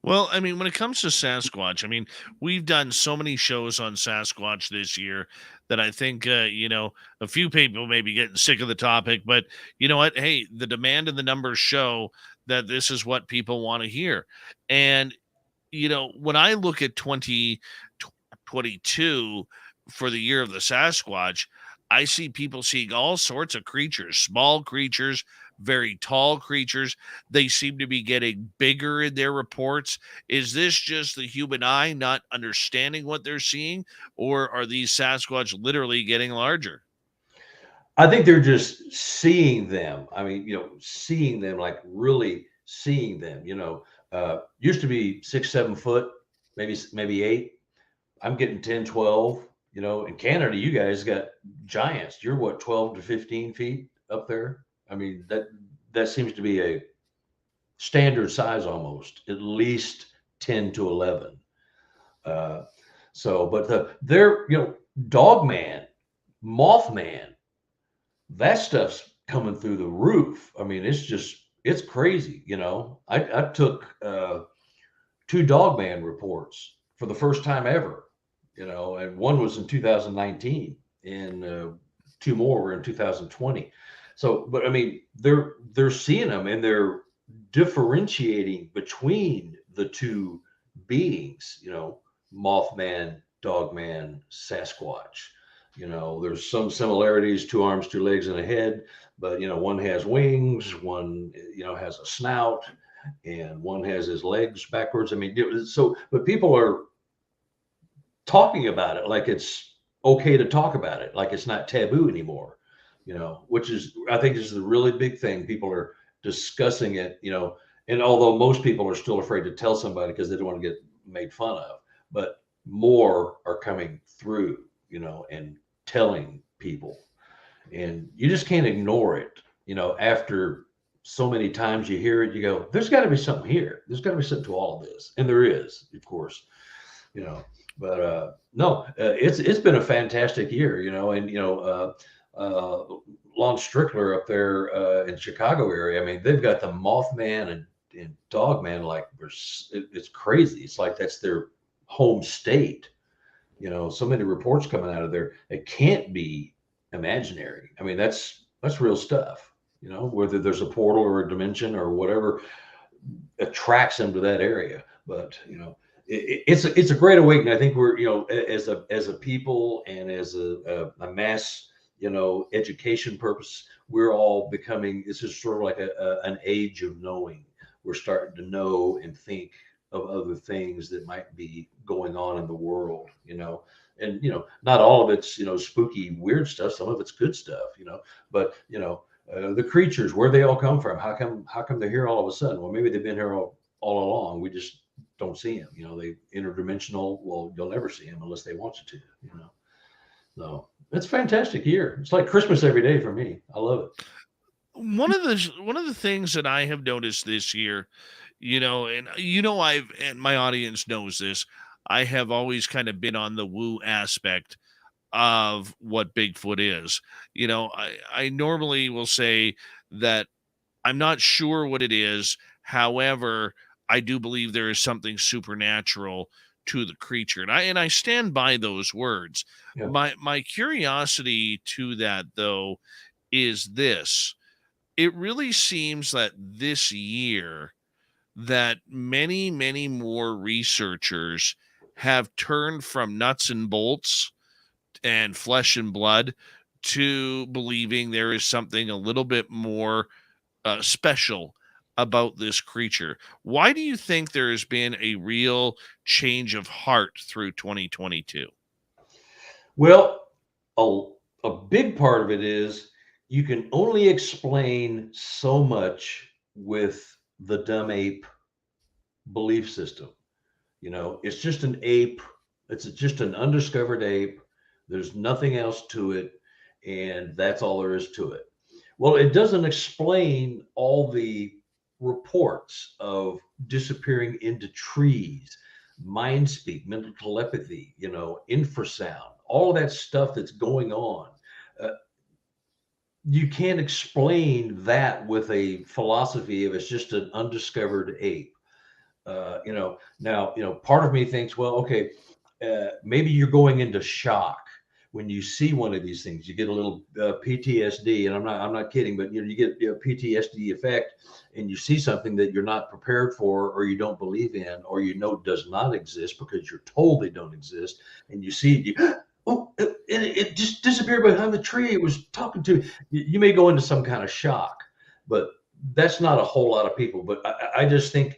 S2: Well, I mean, when it comes to Sasquatch, I mean, we've done so many shows on Sasquatch this year that I think, a few people may be getting sick of the topic, but you know what? Hey, the demand and the numbers show that this is what people want to hear. And, when I look at 2022 for the year of the Sasquatch, I see people seeing all sorts of creatures, small creatures, very tall creatures. They seem to be getting bigger in their reports. Is this just the human eye not understanding what they're seeing, or are these Sasquatch literally getting larger?
S3: I think they're just seeing them. I mean, seeing them, like really seeing them, used to be 6, 7 foot, maybe 8. I'm getting 10, 12, in Canada, you guys got giants. You're what, 12 to 15 feet up there? I mean, that seems to be a standard size almost, at least 10 to 11. But they're, Dogman, Mothman, that stuff's coming through the roof. I mean, it's crazy. I took 2 Dogman reports for the first time ever, and one was in 2019 and 2 more were in 2020. So, but I mean, they're seeing them and they're differentiating between the 2 beings, Mothman, Dogman, Sasquatch. There's some similarities: 2 arms, 2 legs, and a head. But one has wings, one has a snout, and one has his legs backwards. I mean, but people are talking about it like it's okay to talk about it, like it's not taboo anymore. Which I think is the really big thing. People are discussing it, and although most people are still afraid to tell somebody because they don't want to get made fun of, but more are coming through, and telling people, and you just can't ignore it, after so many times you hear it, you go, there's got to be something here. There's got to be something to all of this. And there is, of course, you know, but no, it's been a fantastic year, you know, and, Lon Strickler up there in Chicago area. I mean, they've got the Mothman and Dogman, like it's crazy. It's like that's their home state. You know, so many reports coming out of there. It can't be imaginary. I mean, that's real stuff. You know, whether there's a portal or a dimension or whatever attracts them to that area. But you know, it's a great awakening. I think we're, you know, as a people and as a mass, you know, education purpose, we're all becoming. This is sort of like an age of knowing. We're starting to know and think of other things that might be going on in the world, you know. And you know, not all of it's, you know, spooky weird stuff. Some of it's good stuff, you know. But you know, the creatures, where they all come from, how come they're here all of a sudden? Well, maybe they've been here all along. We just don't see them, you know. They interdimensional. Well, you'll never see them unless they want you to, you know. So it's a fantastic year. It's like Christmas every day for me. I love it.
S2: One of the things that I have noticed this year, you know, and you know, and my audience knows this, I have always kind of been on the woo aspect of what Bigfoot is. You know, I normally will say that I'm not sure what it is. However, I do believe there is something supernatural to the creature. And I stand by those words.
S3: Yeah.
S2: My curiosity to that, though, is this. It really seems that this year that many, many more researchers have turned from nuts and bolts and flesh and blood to believing there is something a little bit more special about this creature. Why do you think there has been a real change of heart through 2022?
S3: Well, a big part of it is you can only explain so much with the dumb ape belief system. You know, it's just an ape. It's just an undiscovered ape. There's nothing else to it. And that's all there is to it. Well, it doesn't explain all the reports of disappearing into trees, mind speak, mental telepathy, you know, infrasound, all of that stuff that's going on. You can't explain that with a philosophy of it's just an undiscovered ape. You know, now, you know, part of me thinks, well, okay, maybe you're going into shock when you see one of these things. You get a little PTSD, and I'm not kidding, but you know, you get a PTSD effect, and you see something that you're not prepared for, or you don't believe in, or you know does not exist because you're told they don't exist, and you see it, you, oh, it just disappeared behind the tree. It was talking to you. You may go into some kind of shock, but that's not a whole lot of people. But I just think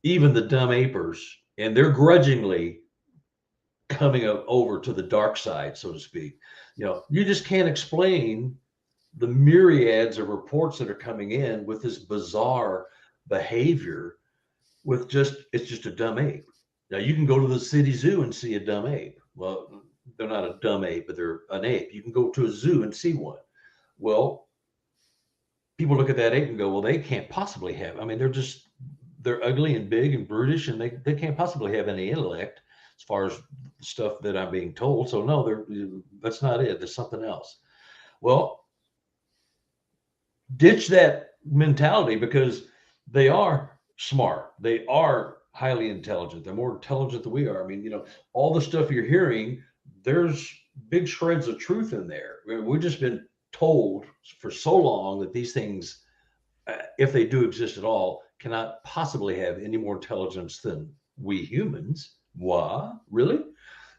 S3: even the dumb apers, and they're grudgingly coming over to the dark side, so to speak. You know, you just can't explain the myriads of reports that are coming in with this bizarre behavior with it's just a dumb ape. Now you can go to the city zoo and see a dumb ape. Well, they're not a dumb ape, but they're an ape. You can go to a zoo and see one. Well, people look at that ape and go, well, they can't possibly have, I mean, they're ugly and big and brutish, and they can't possibly have any intellect as far as stuff that I'm being told. So no, that's not it. There's something else. Well, ditch that mentality, because they are smart. They are highly intelligent. They're more intelligent than we are. I mean, you know, all the stuff you're hearing, there's big shreds of truth in there. We've just been told for so long that these things, if they do exist at all, cannot possibly have any more intelligence than we humans. What? Really?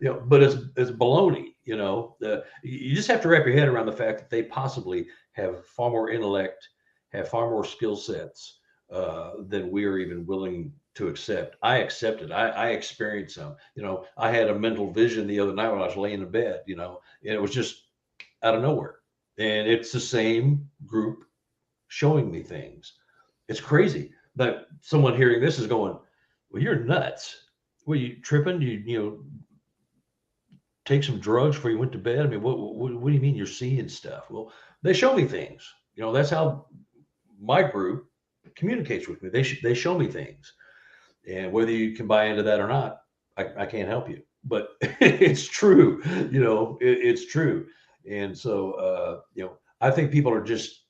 S3: You know, but it's baloney. You know, you just have to wrap your head around the fact that they possibly have far more intellect, have far more skill sets than we are even willing to accept. I accept it. I experienced some. You know, I had a mental vision the other night when I was laying in bed. You know, and it was just out of nowhere, and it's the same group showing me things. It's crazy that someone hearing this is going, well, you're nuts. Were you tripping? You know, take some drugs before you went to bed? I mean, what do you mean you're seeing stuff? Well, they show me things. You know, that's how my group communicates with me. They show me things, and whether you can buy into that or not, I can't help you. But it's true, it's true. And so, I think people are just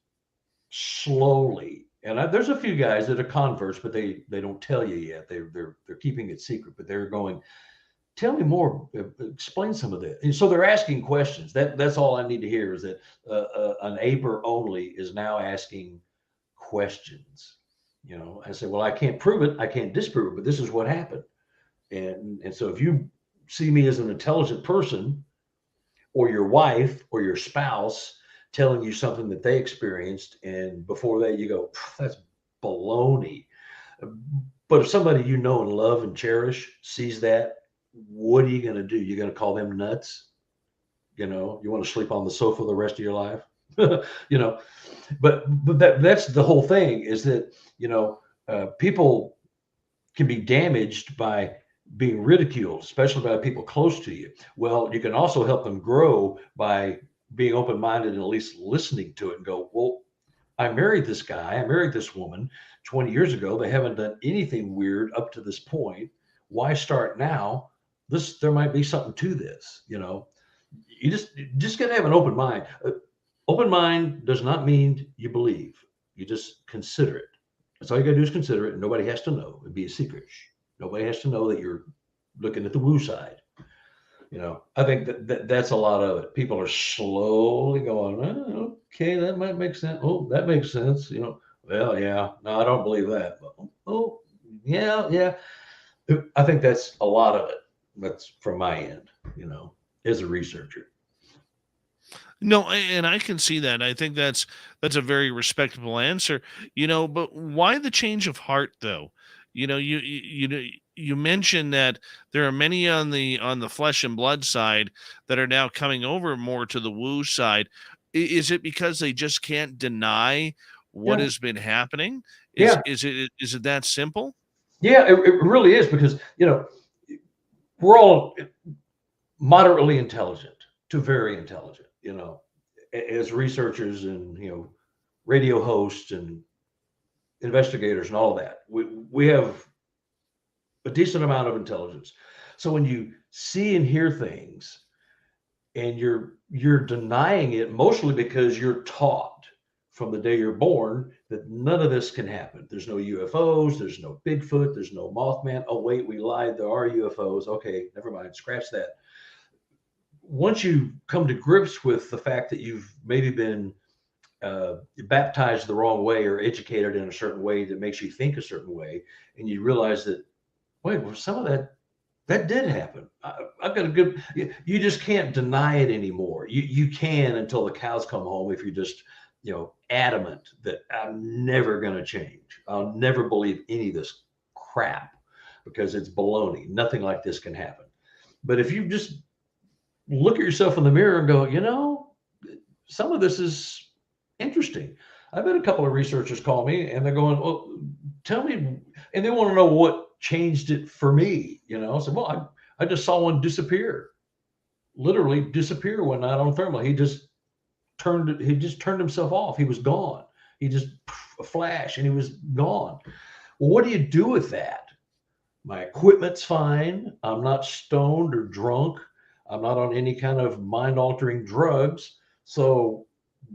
S3: slowly, and there's a few guys that are converts, but they don't tell you yet. They're keeping it secret, but they're going, tell me more, explain some of that. And so they're asking questions. That's all I need to hear is that an aber only is now asking questions. I say, well, I can't prove it, I can't disprove it, but this is what happened. And so if you see me as an intelligent person, or your wife or your spouse telling you something that they experienced, and before that you go, that's baloney. But if somebody you know and love and cherish sees that, what are you going to do? You're going to call them nuts? You want to sleep on the sofa the rest of your life? But that's the whole thing, is that, people can be damaged by being ridiculed, especially by people close to you. Well, you can also help them grow by being open-minded and at least listening to it and go, well, I married this guy, I married this woman 20 years ago. They haven't done anything weird up to this point. Why start now? There might be something to this. You just got to have an open mind. Open mind does not mean you believe. You just consider it. That's all you got to do is consider it. And nobody has to know. It'd be a secret. Nobody has to know that you're looking at the woo side. I think that's a lot of it. People are slowly going, oh, okay, that might make sense. Oh, that makes sense. Well, yeah, no, I don't believe that. But, oh, yeah. I think that's a lot of it. That's from my end, as a researcher.
S2: No, and I can see that. I think that's a very respectable answer. But why the change of heart, though? You mentioned that there are many on the flesh and blood side that are now coming over more to the woo side. Is it because they just can't deny what has been happening? Is it that simple?
S3: Yeah, it really is, because we're all moderately intelligent to very intelligent, as researchers and radio hosts and investigators and all of that. We have a decent amount of intelligence. So when you see and hear things and you're denying it, mostly because you're taught from the day you're born that none of this can happen. There's no UFOs, there's no Bigfoot, there's no Mothman. Oh wait, we lied, there are UFOs. Okay, never mind, scratch that. Once you come to grips with the fact that you've maybe been baptized the wrong way or educated in a certain way that makes you think a certain way, and you realize that, wait, well, some of that did happen. I've got a good, you just can't deny it anymore. You can until the cows come home, if you're just, adamant that I'm never going to change. I'll never believe any of this crap because it's baloney. Nothing like this can happen. But if you just look at yourself in the mirror and go, some of this is interesting. I've had a couple of researchers call me and they're going, well, tell me, and they want to know what changed it for me. So, well, I just saw one disappear, literally disappear one night on thermal. He just turned himself off. He was gone. He just a flash and he was gone. Well, what do you do with that? My equipment's fine. I'm not stoned or drunk. I'm not on any kind of mind-altering drugs. So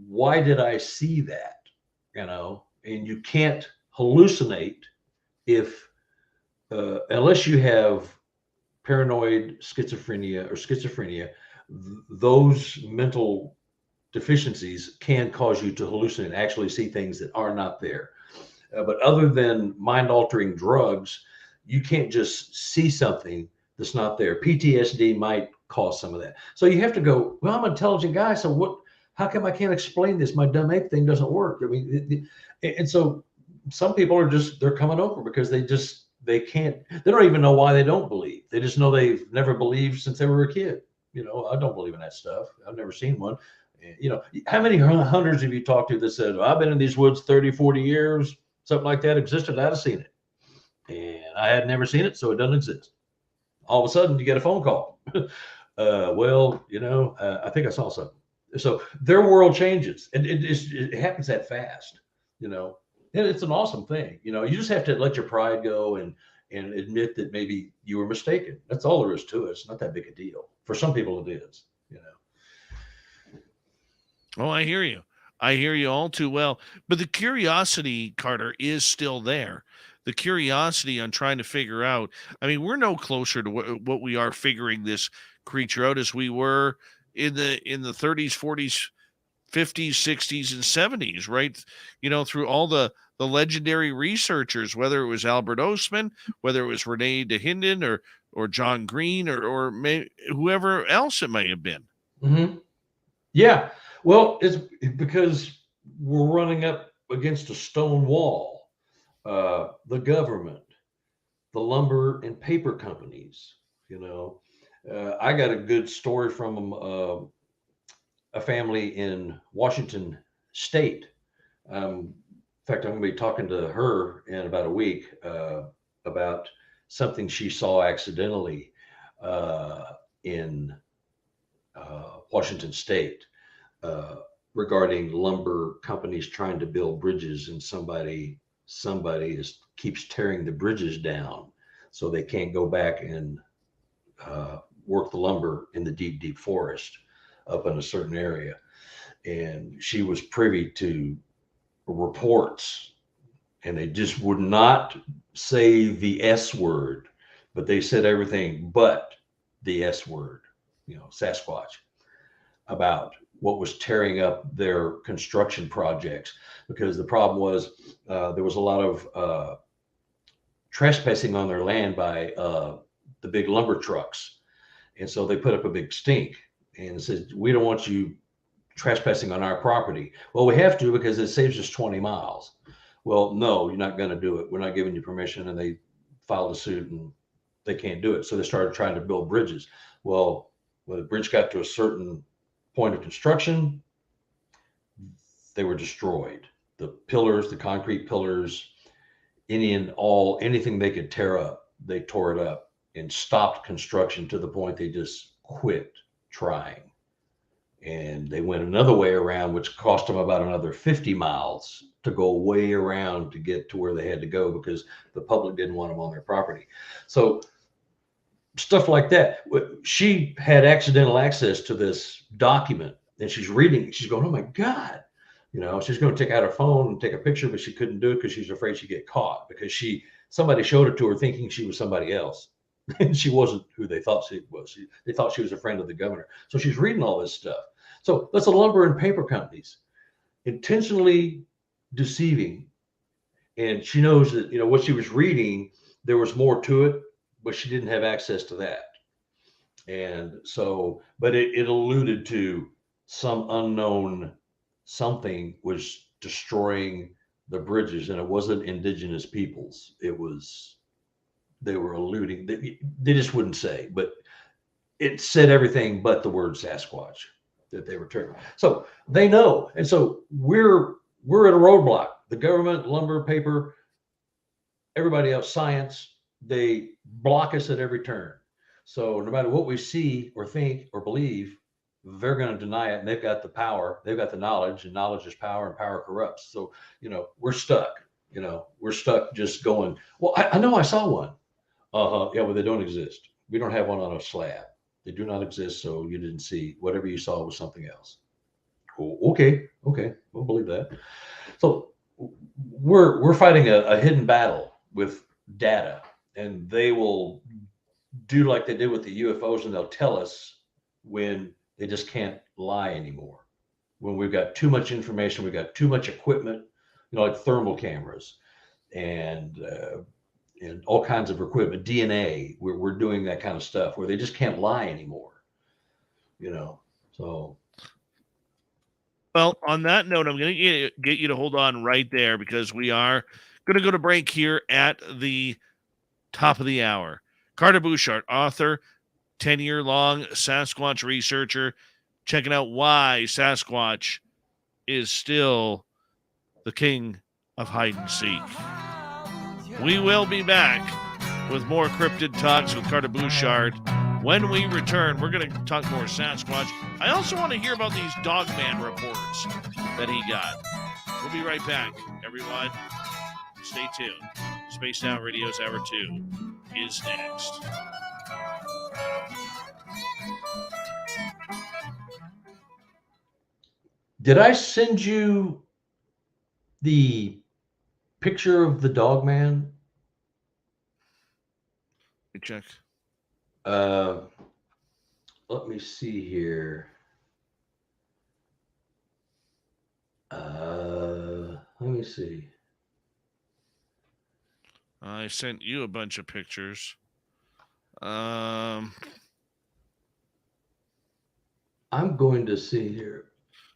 S3: why did I see that? And you can't hallucinate if, unless you have paranoid schizophrenia, those mental deficiencies can cause you to hallucinate, actually see things that are not there. But other than mind-altering drugs, you can't just see something that's not there. PTSD might cause some of that. So you have to go, well, I'm an intelligent guy, so how come I can't explain this? My dumb ape thing doesn't work. And so some people are they're coming over because they don't even know why they don't believe. They just know they've never believed since they were a kid. I don't believe in that stuff. I've never seen one. How many hunters have you talked to that said, I've been in these woods 30, 40 years, something like that existed, I'd have seen it. And I had never seen it, so it doesn't exist. All of a sudden, you get a phone call. I think I saw something. So their world changes, and it happens that fast. And it's an awesome thing. You know, you just have to let your pride go and admit that maybe you were mistaken. That's all there is to it. It's not that big a deal. For some people it is, you know.
S2: Oh, I hear you. I hear you all too well. But the curiosity, Carter, is still there. The curiosity on trying to figure out. I mean, we're no closer to what we are figuring this creature out as we were in the 30s, 40s, 50s, 60s, and 70s, right? You know, through all the legendary researchers, whether it was Albert Ostman, whether it was Rene Dahinden or John Green or whoever else it may have been.
S3: Mm-hmm. Yeah. Well, it's because we're running up against a stone wall. The government, the lumber and paper companies, you know. I got a good story from a family in Washington State. In fact, I'm going to be talking to her in about a week about something she saw accidentally in Washington State regarding lumber companies trying to build bridges, and somebody keeps tearing the bridges down, so they can't go back and work the lumber in the deep forest up in a certain area. And she was privy to reports, and they just would not say the S word, but they said everything but the S word, you know, Sasquatch, about what was tearing up their construction projects. Because the problem was there was a lot of trespassing on their land by the big lumber trucks. And so they put up a big stink and said, we don't want you trespassing on our property. Well, we have to because it saves us 20 miles. Well, no, you're not going to do it. We're not giving you permission. And they filed a suit and they can't do it. So they started trying to build bridges. Well, when the bridge got to a certain point of construction, they were destroyed. The pillars, the concrete pillars, anything they could tear up, they tore it up and stopped construction to the point they just quit trying. And they went another way around, which cost them about another 50 miles to go way around to get to where they had to go because the public didn't want them on their property. So stuff like that. She had accidental access to this document and she's reading, she's going, oh my God. You know, she's going to take out her phone and take a picture, but she couldn't do it because she's afraid she'd get caught because somebody showed it to her thinking she was somebody else. And she wasn't who they thought she was. They thought she was a friend of the governor. So she's reading all this stuff. So that's the lumber and paper companies intentionally deceiving. And she knows that, you know, what she was reading, there was more to it, but she didn't have access to that. And so, but it alluded to some unknown something was destroying the bridges, and it wasn't indigenous peoples. It was, they were alluding, they just wouldn't say, but it said everything but the word Sasquatch that they were turning. So they know. And so we're at a roadblock. The government, lumber, paper, everybody else, science, they block us at every turn. So no matter what we see or think or believe, they're going to deny it. And they've got the power, they've got the knowledge, and knowledge is power, and power corrupts. So, you know, we're stuck, just going, well, I know I saw one. Yeah, well, they don't exist. We don't have one on a slab. They do not exist. So you didn't see, whatever you saw was something else. Oh, okay. We'll believe that. So we're fighting a hidden battle with data, and they will do like they did with the UFOs, and they'll tell us when they just can't lie anymore. When we've got too much information, we've got too much equipment, like thermal cameras and all kinds of equipment, DNA, we're doing that kind of stuff where they just can't lie anymore, so.
S2: Well, on that note, I'm going to get you to hold on right there because we are going to go to break here at the top of the hour. Carter Buschardt, author, 10-year-long Sasquatch researcher, checking out why Sasquatch is still the king of hide and seek. We will be back with more cryptid talks with Carter Buschardt. When we return, we're going to talk more Sasquatch. I also want to hear about these Dogman reports that he got. We'll be right back, everyone. Stay tuned. Spaced Out Radio's Hour 2 is next.
S3: Did I send you the picture of the dog man?
S2: Check.
S3: Let me see here. Let me see.
S2: I sent you a bunch of pictures. I'm
S3: going to see here.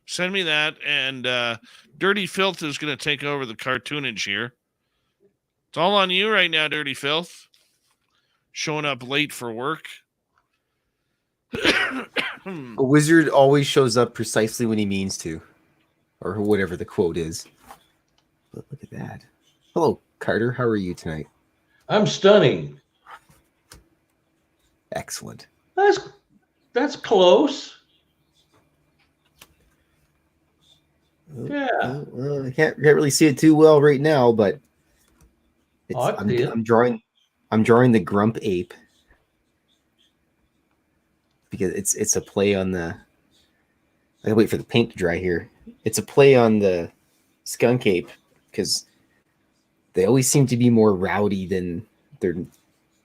S2: Send me that, and Dirty Filth is going to take over the cartoonage here. It's all on you right now, Dirty Filth. Showing up late for work.
S4: A wizard always shows up precisely when he means to, or whatever the quote is. But look at that. Hello, Carter. How are you tonight?
S3: I'm stunning.
S4: Excellent.
S3: That's close. Yeah.
S4: Well, I can't really see it too well right now, but I'm drawing the grump ape because it's a play on the. I gotta wait for the paint to dry here. It's a play on the skunk ape because they always seem to be more rowdy than their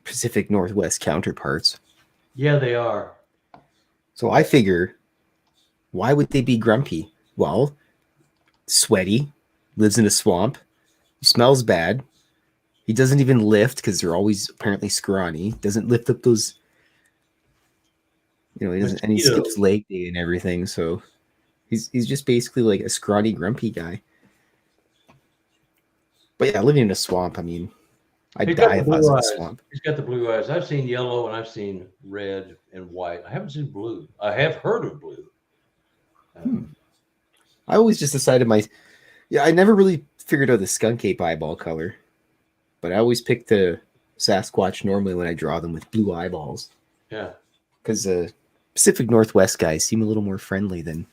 S4: Pacific Northwest counterparts.
S3: Yeah, they are.
S4: So I figure, why would they be grumpy? Well, sweaty, lives in a swamp, he smells bad. He doesn't even lift because they're always apparently scrawny. Doesn't lift up those, he doesn't, and he skips leg day and everything. So he's just basically like a scrawny, grumpy guy. But yeah, living in a swamp. I mean, I'd die if I was in a swamp.
S3: He's got the blue eyes. I've seen yellow and I've seen red and white. I haven't seen blue. I have heard of blue.
S4: I always just decided I never really figured out the skunk ape eyeball color, but I always pick the Sasquatch normally when I draw them with blue eyeballs.
S3: Yeah.
S4: Because the Pacific Northwest guys seem a little more friendly than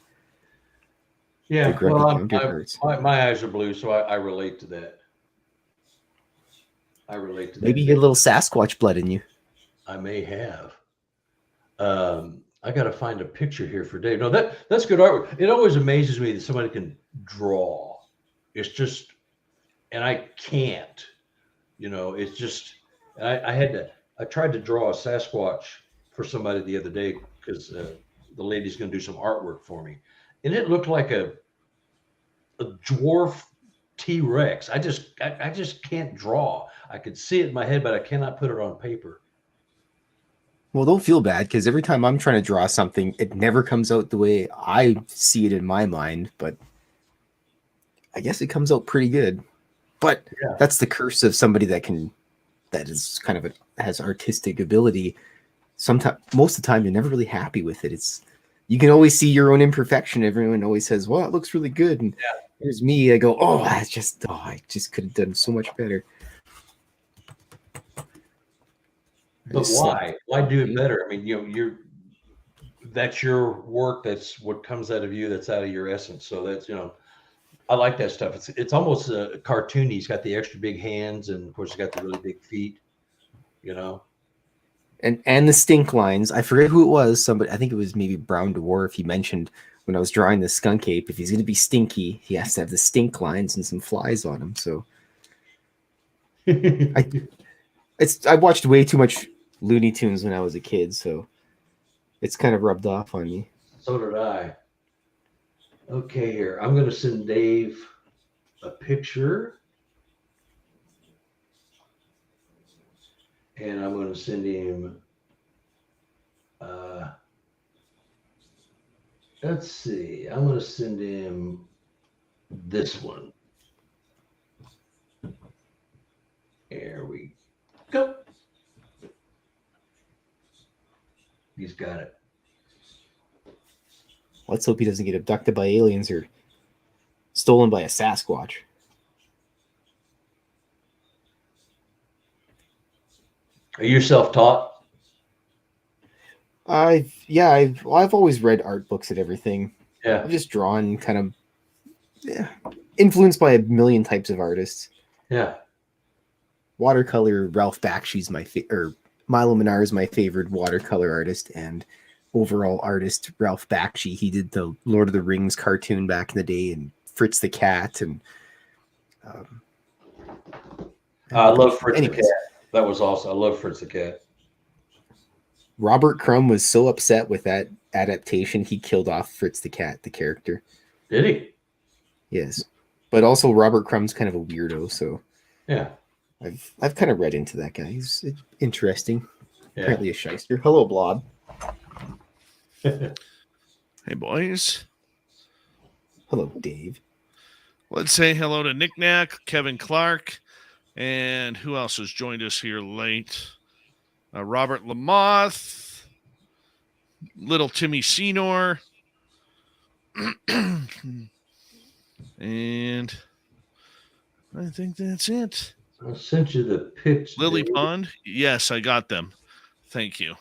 S3: the
S4: grumpy counterparts.
S3: My eyes are blue, so I relate to that.
S4: Maybe you get a little Sasquatch blood in you.
S3: I may have. I got to find a picture here for Dave. No, that's good artwork. It always amazes me that somebody can draw. It's just, and I can't. It's just. I tried to draw a Sasquatch for somebody the other day because the lady's going to do some artwork for me, and it looked like a dwarf T-Rex. I just can't draw. I could see it in my head, but I cannot put it on paper.
S4: Well, don't feel bad because every time I'm trying to draw something, it never comes out the way I see it in my mind. But I guess it comes out pretty good. But that's the curse of somebody that is kind of has artistic ability. Most of the time, you're never really happy with it. You can always see your own imperfection. Everyone always says, "Well, it looks really good." And here's me. I go, I just could have done so much better.
S3: But why? Why do it better? I mean, that's your work. That's what comes out of you. That's out of your essence. So that's, I like that stuff. It's almost cartoony. He's got the extra big hands, and of course, he's got the really big feet.
S4: And the stink lines. I forget who it was. Somebody, I think it was maybe Brown Dwarf. He mentioned when I was drawing the skunk ape, if he's going to be stinky, he has to have the stink lines and some flies on him. So I watched way too much Looney Tunes when I was a kid, so it's kind of rubbed off on me.
S3: So did I. Okay, here. I'm going to send Dave a picture. And I'm going to send him, let's see. I'm going to send him this one. There we go. He's got it.
S4: Let's hope he doesn't get abducted by aliens or stolen by a Sasquatch.
S3: Are you self-taught?
S4: I've always read art books and everything. Yeah. I've just drawn kind of influenced by a million types of artists.
S3: Yeah.
S4: Watercolor Ralph Bakshi's or Milo Mannar is my favorite watercolor artist, and overall artist Ralph Bakshi. He did the Lord of the Rings cartoon back in the day, and Fritz the Cat, and
S3: I love Fritz the
S4: anyways.
S3: Cat. That was awesome. I love Fritz the Cat.
S4: Robert Crumb was so upset with that adaptation, he killed off Fritz the Cat, the character.
S3: Did he?
S4: Yes. But also Robert Crumb's kind of a weirdo, so
S3: Yeah.
S4: I've kind of read into that guy. He's interesting.
S3: Yeah.
S4: Apparently a shyster. Hello, Blob.
S2: Hey, boys.
S4: Hello, Dave.
S2: Let's say hello to Nick Knack, Kevin Clark, and who else has joined us here late? Robert Lamoth, little Timmy Senor, and I think that's it.
S3: I sent you the pics.
S2: Lily
S3: Dave.
S2: Pond. Yes, I got them. Thank you.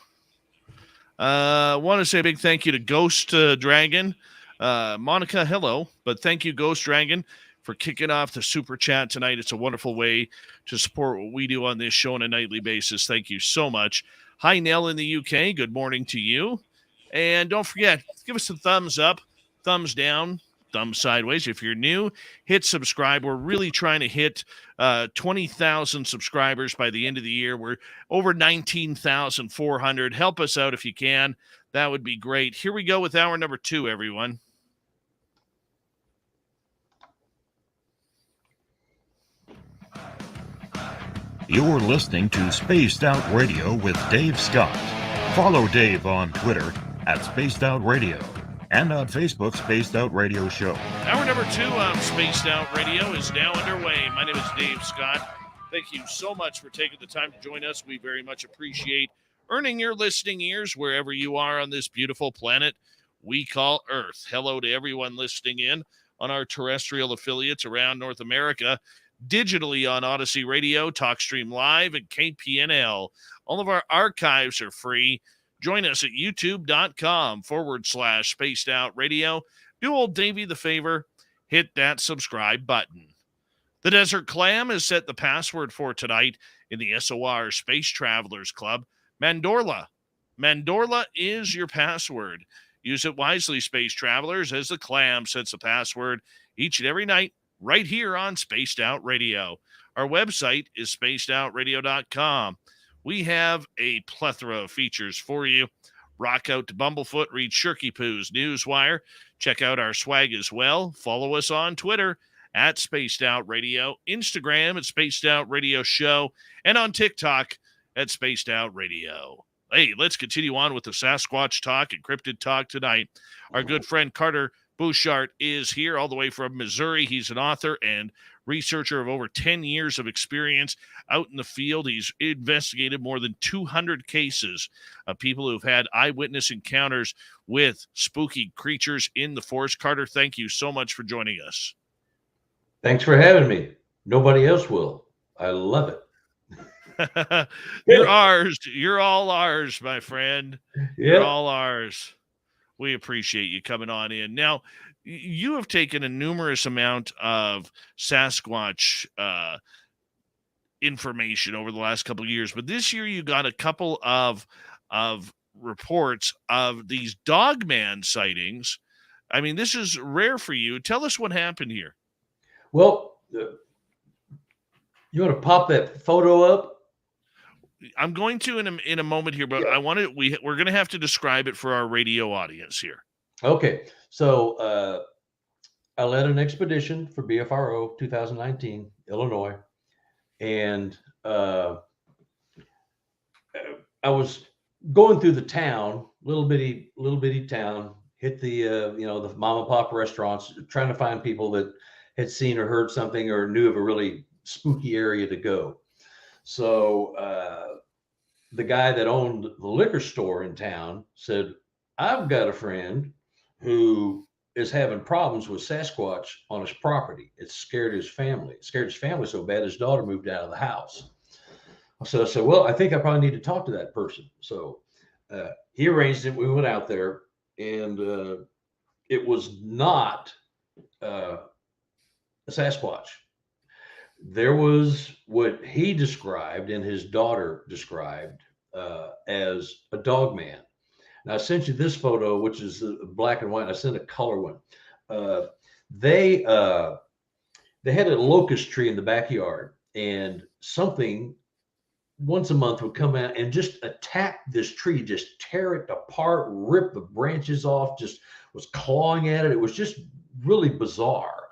S2: Want to say a big thank you to Ghost Dragon. Monica, hello. But thank you, Ghost Dragon, for kicking off the super chat tonight. It's a wonderful way to support what we do on this show on a nightly basis. Thank you so much. Hi, Nell in the UK. Good morning to you. And don't forget, give us a thumbs up, thumbs down, thumb sideways. If you're new, hit subscribe. We're really trying to hit 20,000 subscribers by the end of the year. We're over 19,400. Help us out if you can. That would be great. Here we go with hour number 2, everyone.
S5: You're listening to Spaced Out Radio with Dave Scott. Follow Dave on Twitter at Spaced Out Radio and on Facebook, Spaced Out Radio Show.
S2: Hour number 2 of Spaced Out Radio is now underway. My name is Dave Scott. Thank you so much for taking the time to join us. We very much appreciate earning your listening ears wherever you are on this beautiful planet we call Earth. Hello to everyone listening in on our terrestrial affiliates around North America, digitally on Odyssey Radio, TalkStream Live, and KPNL. All of our archives are free. Join us at youtube.com/Spaced Out Radio. Do old Davey the favor, hit that subscribe button. The Desert Clam has set the password for tonight in the SOR Space Travelers Club. Mandorla. Mandorla is your password. Use it wisely, Space Travelers, as the Clam sets the password each and every night right here on Spaced Out Radio. Our website is spacedoutradio.com. We have a plethora of features for you. Rock out to Bumblefoot, read Shirky Poo's Newswire. Check out our swag as well. Follow us on Twitter at Spaced Out Radio, Instagram at Spaced Out Radio Show, and on TikTok at Spaced Out Radio. Hey, let's continue on with the Sasquatch talk and cryptid talk tonight. Our good friend Carter Buschardt is here all the way from Missouri. He's an author and researcher of over 10 years of experience out in the field. He's investigated more than 200 cases of people who've had eyewitness encounters with spooky creatures in the forest. Carter, thank you so much for joining us.
S3: Thanks for having me. Nobody else will. I love it.
S2: You're ours. You're all ours, my friend. You're all ours. We appreciate you coming on in. Now, you have taken a numerous amount of Sasquatch information over the last couple of years, but this year you got a couple of reports of these dogman sightings. I mean, this is rare for you. Tell us what happened here.
S3: Well, you want to pop that photo up?
S2: I'm going to in a moment here, but I want to. We're going to have to describe it for our radio audience here.
S3: Okay, so I led an expedition for BFRO 2019, Illinois, and I was going through the town, little bitty town. Hit the the mom and pop restaurants, trying to find people that had seen or heard something or knew of a really spooky area to go. So the guy that owned the liquor store in town said, I've got a friend who is having problems with Sasquatch on his property. It scared his family. It scared his family so bad his daughter moved out of the house. So I said, well, I think I probably need to talk to that person. So he arranged it. We went out there, and it was not a Sasquatch. there was what he described and his daughter described as a dog man. Now I sent you this photo, which is black and white. I sent a color one. Uh, they they had a locust tree in the backyard, and something once a month would come out and just attack this tree, just tear it apart, rip the branches off, just was clawing at it. It was just really bizarre.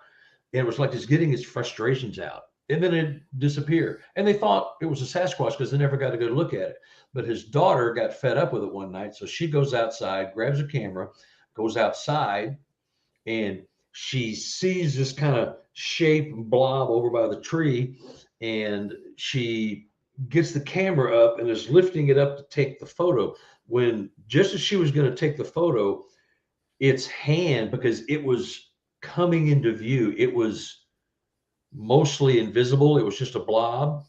S3: And it was like just getting his frustrations out. And then it disappeared. And they thought it was a Sasquatch because they never got a good look at it. But his daughter got fed up with it one night. So she goes outside, grabs a camera, goes outside, and she sees this kind of shape blob over by the tree. And she gets the camera up and is lifting it up to take the photo. When just as she was going to take the photo, its hand, because it was coming into view, it was mostly invisible. It was just a blob.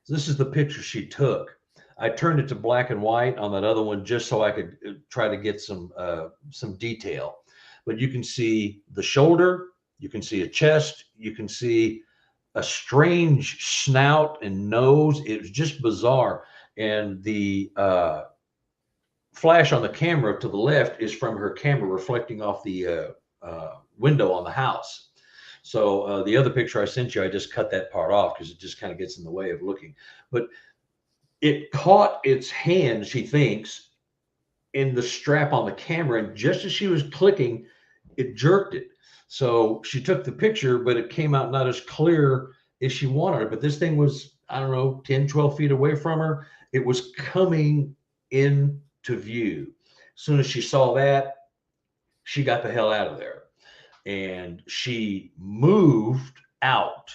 S3: This is the picture she took. I turned it to black and white on that other one just so I could try to get some detail. But you can see the shoulder, you can see a chest, you can see a strange snout and nose. It was just bizarre. And the flash on the camera to the left is from her camera reflecting off the window on the house. So the other picture I sent you, I just cut that part off because it just kind of gets in the way of looking. But it caught its hand, she thinks, in the strap on the camera. And just as she was clicking, it jerked it. So she took the picture, but it came out not as clear as she wanted it. But this thing was, I don't know, 10, 12 feet away from her. It was coming into view. As soon as she saw that, she got the hell out of there. And she moved out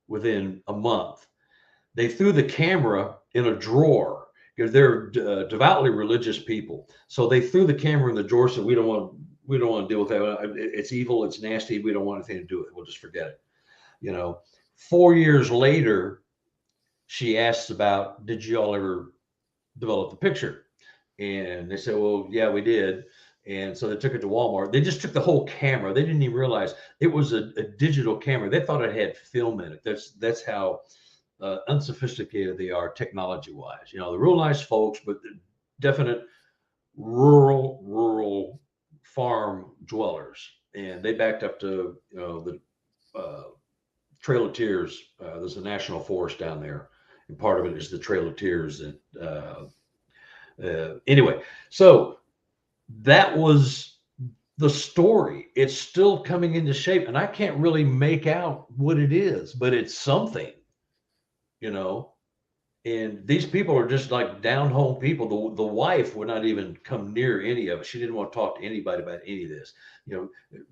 S3: within a month. They threw the camera in a drawer because they're devoutly religious people. So they threw the camera in the drawer. So we don't want to deal with that. It's evil. It's nasty. We don't want anything to do with it. We'll just forget it. You know, 4 years later, she asks about, did you all ever develop the picture? And they said, well, yeah, we did. And so they took it to Walmart. They just took the whole camera. They didn't even realize it was a digital camera. They thought it had film in it. That's how unsophisticated they are technology-wise. You know, they're real nice folks, but definite rural farm dwellers. And they backed up to, you know, the Trail of Tears. There's a national forest down there, and part of it is the Trail of Tears. And anyway, so that was the story. It's still coming into shape, and I can't really make out what it is, but it's something, you know. And these people are just like down home people. The wife would not even come near any of it. She didn't want to talk to anybody about any of this. You know,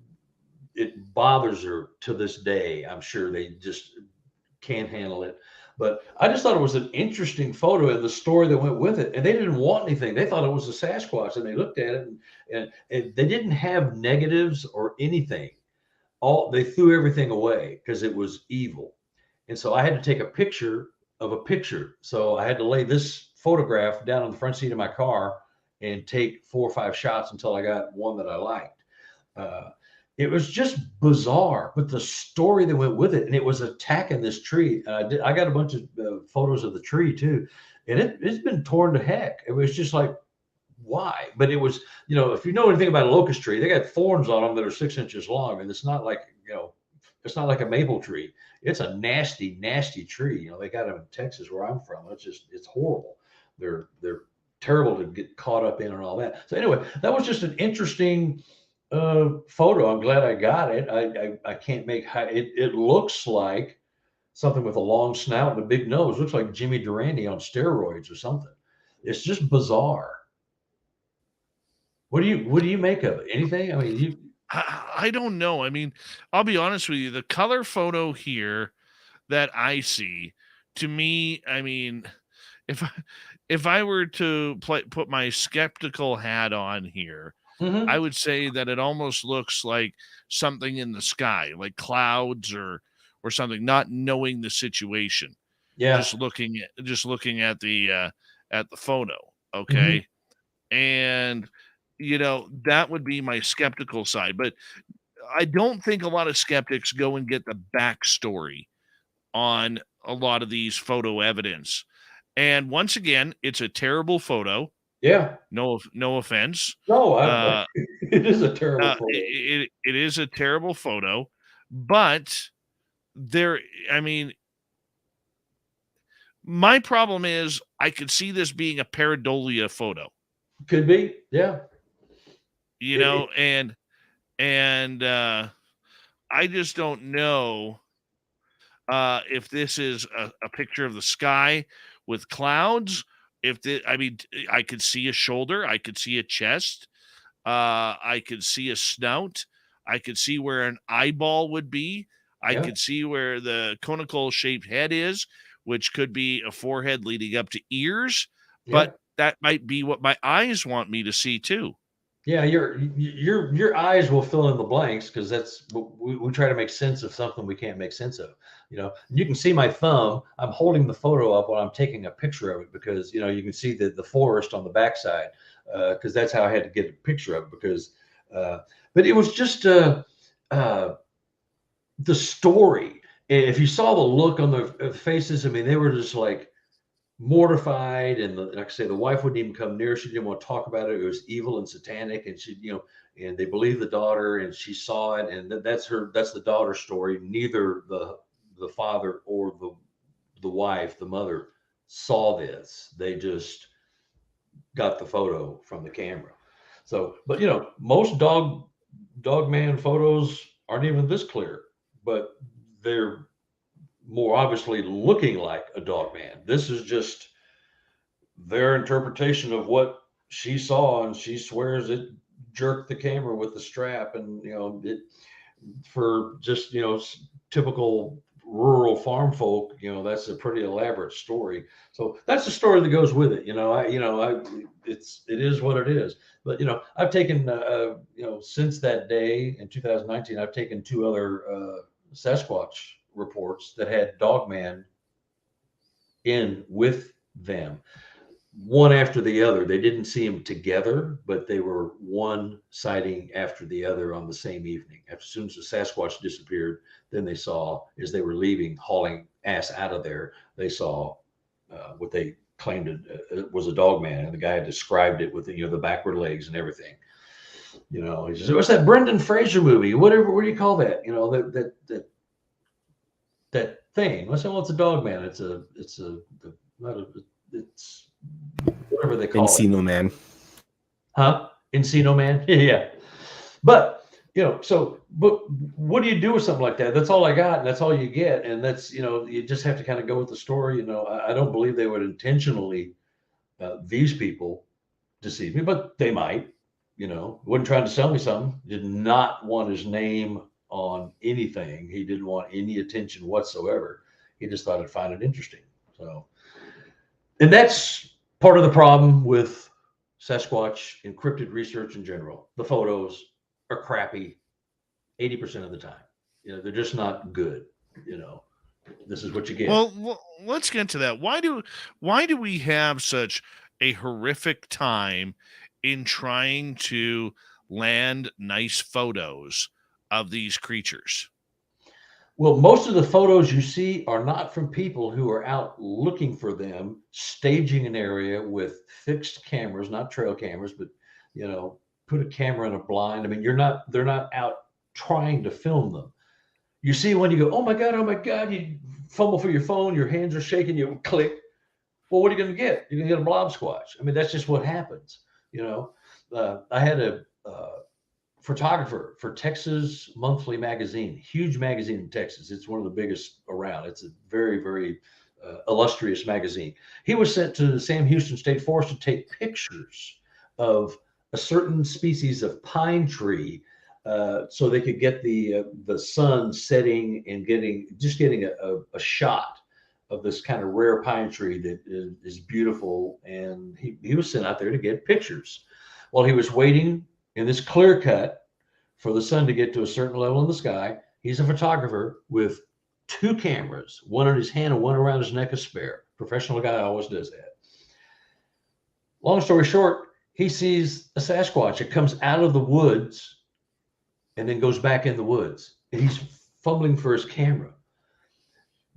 S3: it bothers her to this day. I'm sure they just can't handle it. But I just thought it was an interesting photo and the story that went with it. And they didn't want anything. They thought it was a Sasquatch, and they looked at it and they didn't have negatives or anything. They threw everything away because it was evil. And so I had to take a picture of a picture. So I had to lay this photograph down on the front seat of my car and take 4 or 5 shots until I got one that I liked. It was just bizarre, but the story that went with it, and it was attacking this tree. I got a bunch of photos of the tree too, and it's been torn to heck. It was just like, why? But it was, you know, if you know anything about a locust tree, they got thorns on them that are 6 inches long, and it's not like, you know, it's not like a maple tree. It's a nasty, nasty tree. You know, they got them in Texas where I'm from. It's horrible. They're terrible to get caught up in and all that. So anyway, that was just an interesting photo. I'm glad I got it. I can't make it looks like something with a long snout and a big nose. It looks like Jimmy Durante on steroids or something. It's just bizarre. What do you make of it? Anything? I mean,
S2: I don't know. I mean, I'll be honest with you. The color photo here that I see, to me, I mean, if I were to put my skeptical hat on here,
S3: mm-hmm.
S2: I would say that it almost looks like something in the sky, like clouds or something, not knowing the situation.
S3: Yeah.
S2: Just looking at the photo. Okay. Mm-hmm. And you know, that would be my skeptical side, but I don't think a lot of skeptics go and get the backstory on a lot of these photo evidence. And once again, it's a terrible photo.
S3: Yeah.
S2: No offense.
S3: No,
S2: Uh,
S3: it is a terrible photo.
S2: it is a terrible photo, but I mean, my problem is I could see this being a pareidolia photo.
S3: Could be, yeah.
S2: You know, and I just don't know if this is a picture of the sky with clouds. I could see a shoulder, I could see a chest, I could see a snout, I could see where an eyeball would be, I could see where the conical shaped head is, which could be a forehead leading up to ears, but that might be what my eyes want me to see too.
S3: Yeah, your eyes will fill in the blanks because that's we try to make sense of something we can't make sense of. You know, you can see my thumb. I'm holding the photo up while I'm taking a picture of it because you know you can see the forest on the backside because that's how I had to get a picture of it because. But it was just the story. If you saw the look on their faces, I mean, they were just like mortified, and like I say, the wife wouldn't even come near. She didn't want to talk about it. It was evil and satanic, and she, you know, and they believed the daughter, and she saw it, and that's the daughter's story. Neither the father or the wife, the mother, saw this. They just got the photo from the camera. So, but you know, most dog man photos aren't even this clear, but they're more obviously looking like a dog man. This is just their interpretation of what she saw, and she swears it jerked the camera with the strap, and you know, it for just, you know, typical rural farm folk, you know, that's a pretty elaborate story. So that's the story that goes with it. It is what it is. But, you know, I've taken, you know, since that day in 2019, I've taken 2 other Sasquatch reports that had Dogman in with them, one after the other. They didn't see them together, but they were one sighting after the other on the same evening. As soon as the Sasquatch disappeared, then they saw, as they were leaving, hauling ass out of there, they saw what they claimed it was a Dogman, and the guy had described it with the, you know, the backward legs and everything. You know, he says, "What's that Brendan Fraser movie? Whatever, what do you call that? You know, that thing." I said, "Well, it's a Dogman. It's whatever they call
S4: Encino
S3: it."
S4: Man.
S3: Huh? Encino Man? Yeah. But, you know, but what do you do with something like that? That's all I got, and that's all you get. And that's, you know, you just have to kind of go with the story. You know, I don't believe they would intentionally, these people, deceive me, but they might. You know, wasn't trying to sell me something. Did not want his name on anything. He didn't want any attention whatsoever. He just thought I'd find it interesting. So, and that's part of the problem with Sasquatch encrypted research in general. The photos are crappy 80% of the time. You know, they're just not good. You know, this is what you get.
S2: Well, let's get into that. Why do we have such a horrific time in trying to land nice photos of these creatures?
S3: Well, most of the photos you see are not from people who are out looking for them, staging an area with fixed cameras, not trail cameras, but, you know, put a camera in a blind. I mean, they're not out trying to film them. You see when you go, oh my God, you fumble for your phone, your hands are shaking, you click. Well, what are you going to get? You're going to get a blob squatch. I mean, that's just what happens. You know, I had a photographer for Texas Monthly magazine, huge magazine in Texas. It's one of the biggest around. It's a very, very illustrious magazine. He was sent to the Sam Houston State Forest to take pictures of a certain species of pine tree, so they could get the sun setting and getting a shot of this kind of rare pine tree that is beautiful. And he was sent out there to get pictures. While he was waiting in this clear cut for the sun to get to a certain level in the sky, he's a photographer with 2 cameras, one in his hand and one around his neck, a spare. Professional guy always does that. Long story short, he sees a Sasquatch. It comes out of the woods and then goes back in the woods. And he's fumbling for his camera.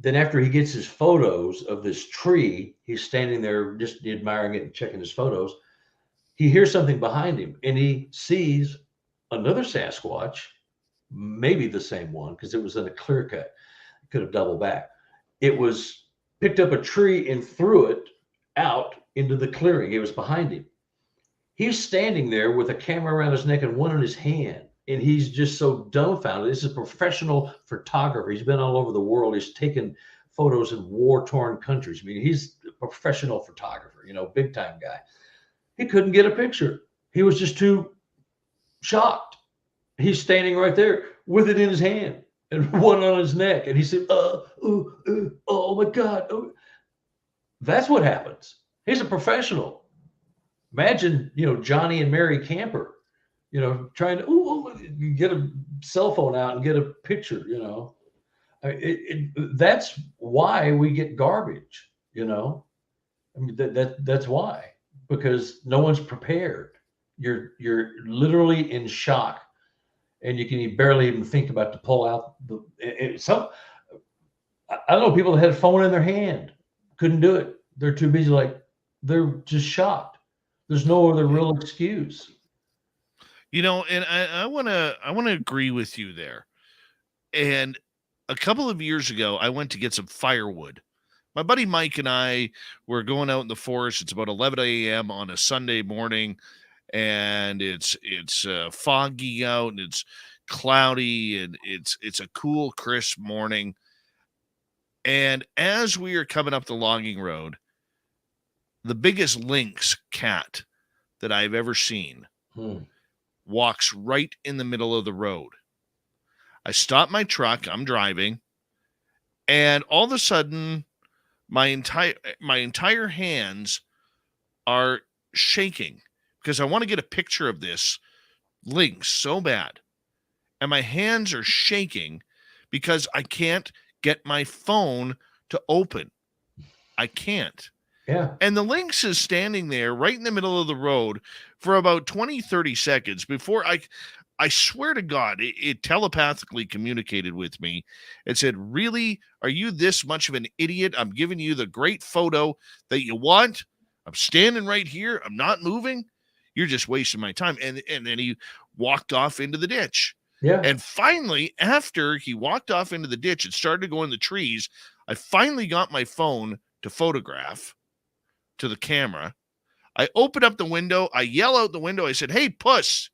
S3: Then after he gets his photos of this tree, he's standing there just admiring it and checking his photos. He hears something behind him and he sees another Sasquatch, maybe the same one, because it was in a clear cut. Could have doubled back. It was picked up a tree and threw it out into the clearing. It was behind him. He's standing there with a camera around his neck and one in his hand. And he's just so dumbfounded. This is a professional photographer. He's been all over the world. He's taken photos in war-torn countries. I mean, he's a professional photographer, you know, big time guy. He couldn't get a picture. He was just too shocked. He's standing right there with it in his hand and one on his neck. And he said, oh my God. Oh. That's what happens. He's a professional. Imagine, you know, Johnny and Mary Camper, you know, trying to get a cell phone out and get a picture, you know. That's why we get garbage, you know. I mean, that's why, because no one's prepared. You're literally in shock, and you can barely even think about to pull out I don't know, people that had a phone in their hand couldn't do it. They're too busy, like they're just shocked. There's no other real excuse.
S2: You know, and I want to agree with you there. And a couple of years ago, I went to get some firewood. My buddy Mike and I were going out in the forest. It's about 11 a.m. on a Sunday morning, and it's foggy out, and it's cloudy, and it's a cool, crisp morning. And as we are coming up the logging road, the biggest lynx cat that I've ever seen walks right in the middle of the road. I stop my truck, I'm driving, and all of a sudden my entire hands are shaking because I want to get a picture of this lynx so bad. And my hands are shaking because I can't get my phone to open. I can't.
S3: Yeah.
S2: And the lynx is standing there right in the middle of the road for about 20, 30 seconds before I swear to God, it telepathically communicated with me. It said, really, are you this much of an idiot? I'm giving you the great photo that you want. I'm standing right here. I'm not moving. You're just wasting my time. And then he walked off into the ditch.
S3: Yeah.
S2: And finally, after he walked off into the ditch and started to go in the trees, I finally got my phone to photograph to the camera. I open up the window. I yell out the window. I said, hey, puss,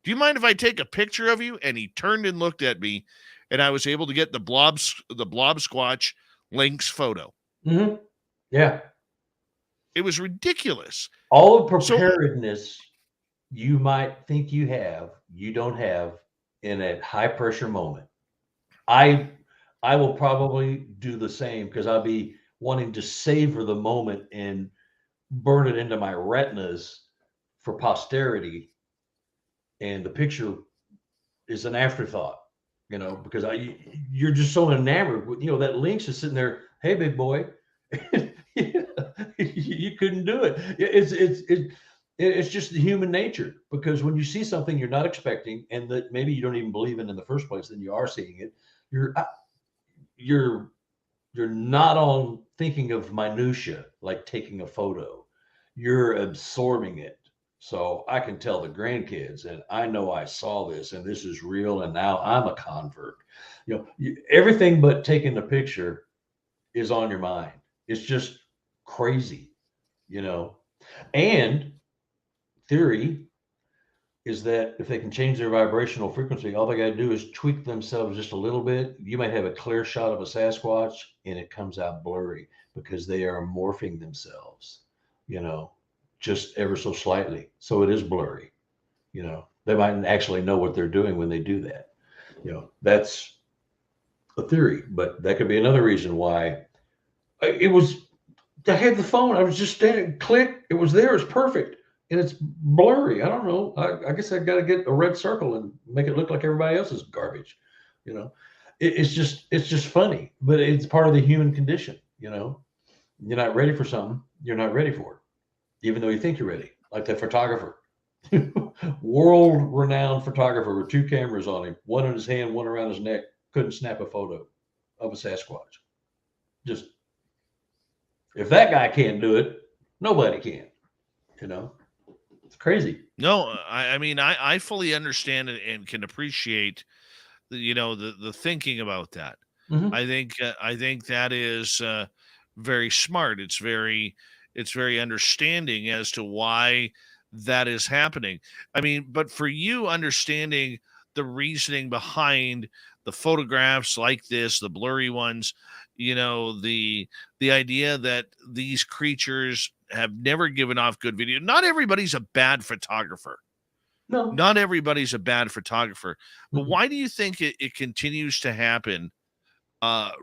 S2: do you mind if I take a picture of you? And he turned and looked at me, and I was able to get the blob squatch lynx photo.
S3: Mm-hmm. Yeah.
S2: It was ridiculous.
S3: All the preparedness you might think you have, you don't have in a high pressure moment. I will probably do the same because I'll be wanting to savor the moment and burn it into my retinas for posterity. And the picture is an afterthought, you know, because you're just so enamored with, you know, that lynx is sitting there. Hey, big boy, you couldn't do it. It's just the human nature, because when you see something you're not expecting and that maybe you don't even believe in the first place, then you are seeing it. You're not on thinking of minutia, like taking a photo. You're absorbing it. So I can tell the grandkids, and I know I saw this, and this is real, and now I'm a convert. You know, everything but taking the picture is on your mind. It's just crazy, you know. And theory is that if they can change their vibrational frequency, all they got to do is tweak themselves just a little bit. You might have a clear shot of a Sasquatch, and it comes out blurry because they are morphing themselves, you know, just ever so slightly. So it is blurry, you know. They might actually know what they're doing when they do that. You know, that's a theory, but that could be another reason why I had the phone. I was just standing, click, it was there, it's perfect. And it's blurry. I don't know. I guess I got to get a red circle and make it look like everybody else's garbage. You know, it's just funny, but it's part of the human condition. You know, you're not ready for something, you're not ready for it, even though you think you're ready. Like that photographer, world-renowned photographer with two cameras on him, one in his hand, one around his neck, couldn't snap a photo of a Sasquatch. just, if that guy can't do it, nobody can. It's crazy.
S2: No, I mean, I fully understand and can appreciate the thinking about that.
S3: Mhm.
S2: I think that is very smart. It's very understanding as to why that is happening. I mean, but for you understanding the reasoning behind the photographs like this, the blurry ones, the idea that these creatures have never given off good video. Not everybody's a bad photographer.
S3: No.
S2: Not everybody's a bad photographer. But
S3: Mhm.
S2: why do you think it continues to happen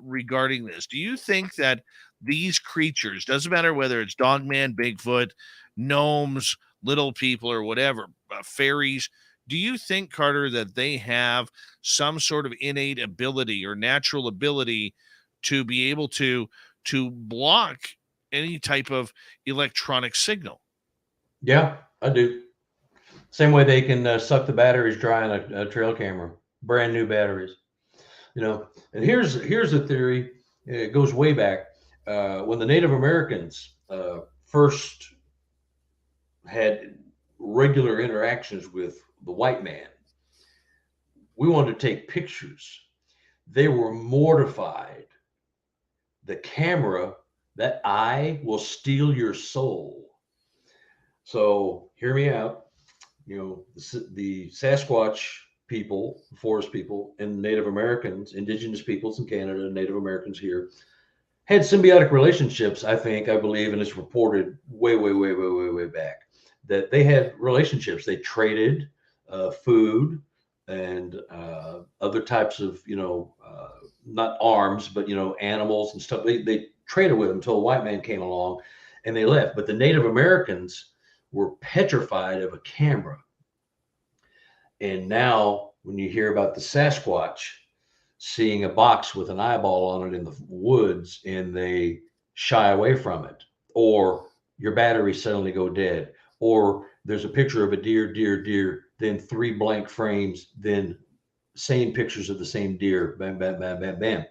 S2: regarding this? Do you think that these creatures, doesn't matter whether it's Dogman, Bigfoot, gnomes, little people, or whatever, fairies, do you think, Carter, that they have some sort of innate ability or natural ability to be able to block any type of electronic signal?
S3: Yeah, I do. Same way they can suck the batteries dry on a trail camera, brand new batteries. And here's a theory. It goes way back when the Native Americans first had regular interactions with the white man. We wanted to take pictures. They were mortified. The camera, that eye will steal your soul. So hear me out. The Sasquatch people, forest people, and Native Americans, indigenous peoples in Canada, Native Americans here, had symbiotic relationships. I believe, and it's reported way back that they had relationships. They traded food and other types of, not arms, but animals and stuff. They traded with them until a white man came along, and they left. But the Native Americans were petrified of a camera. And now when you hear about the Sasquatch seeing a box with an eyeball on it in the woods, and they shy away from it, or your batteries suddenly go dead, or there's a picture of a deer, then 3 blank frames, then same pictures of the same deer, bam, bam, bam, bam, bam.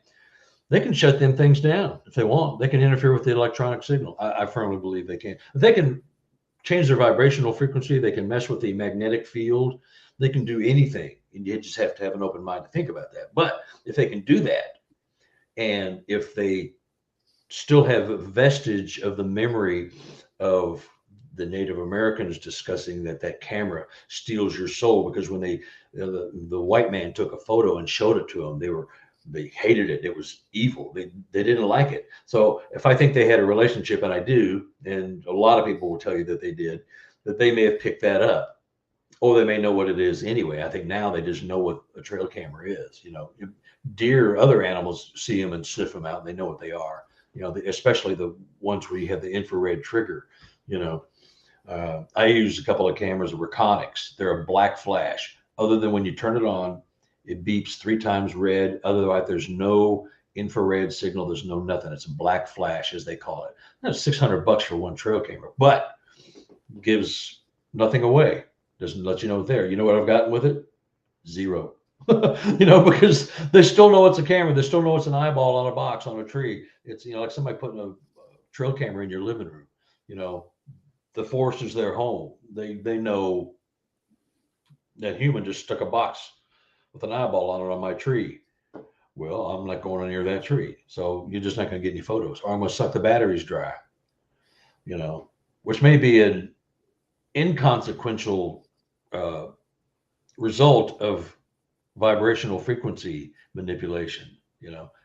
S3: They can shut them things down if they want. They can interfere with the electronic signal. I firmly believe they can. If they can change their vibrational frequency, they can mess with the magnetic field, they can do anything. And you just have to have an open mind to think about that. But if they can do that, and if they still have a vestige of the memory of the Native Americans discussing that camera steals your soul, because when the white man took a photo and showed it to them, they hated it. It was evil. They didn't like it. So if I think they had a relationship, and I do, and a lot of people will tell you that they did, that they may have picked that up, or they may know what it is anyway. I think now they just know what a trail camera is. Deer, other animals see them and sniff them out, and they know what they are. Especially the ones where you have the infrared trigger. I used a couple of cameras that were Conics. They're a black flash. Other than when you turn it on, it beeps 3 times red. Otherwise, there's no infrared signal. There's no nothing. It's a black flash, as they call it. That's $600 for one trail camera, but gives nothing away. Doesn't let you know it's there. You know what I've gotten with it? 0. Because they still know it's a camera. They still know it's an eyeball on a box on a tree. It's, like somebody putting a trail camera in your living room. The forest is their home. They know that human just stuck a box with an eyeball on it on my tree. Well, I'm not going near that tree. So you're just not going to get any photos, or I'm going to suck the batteries dry, which may be an inconsequential result of vibrational frequency manipulation.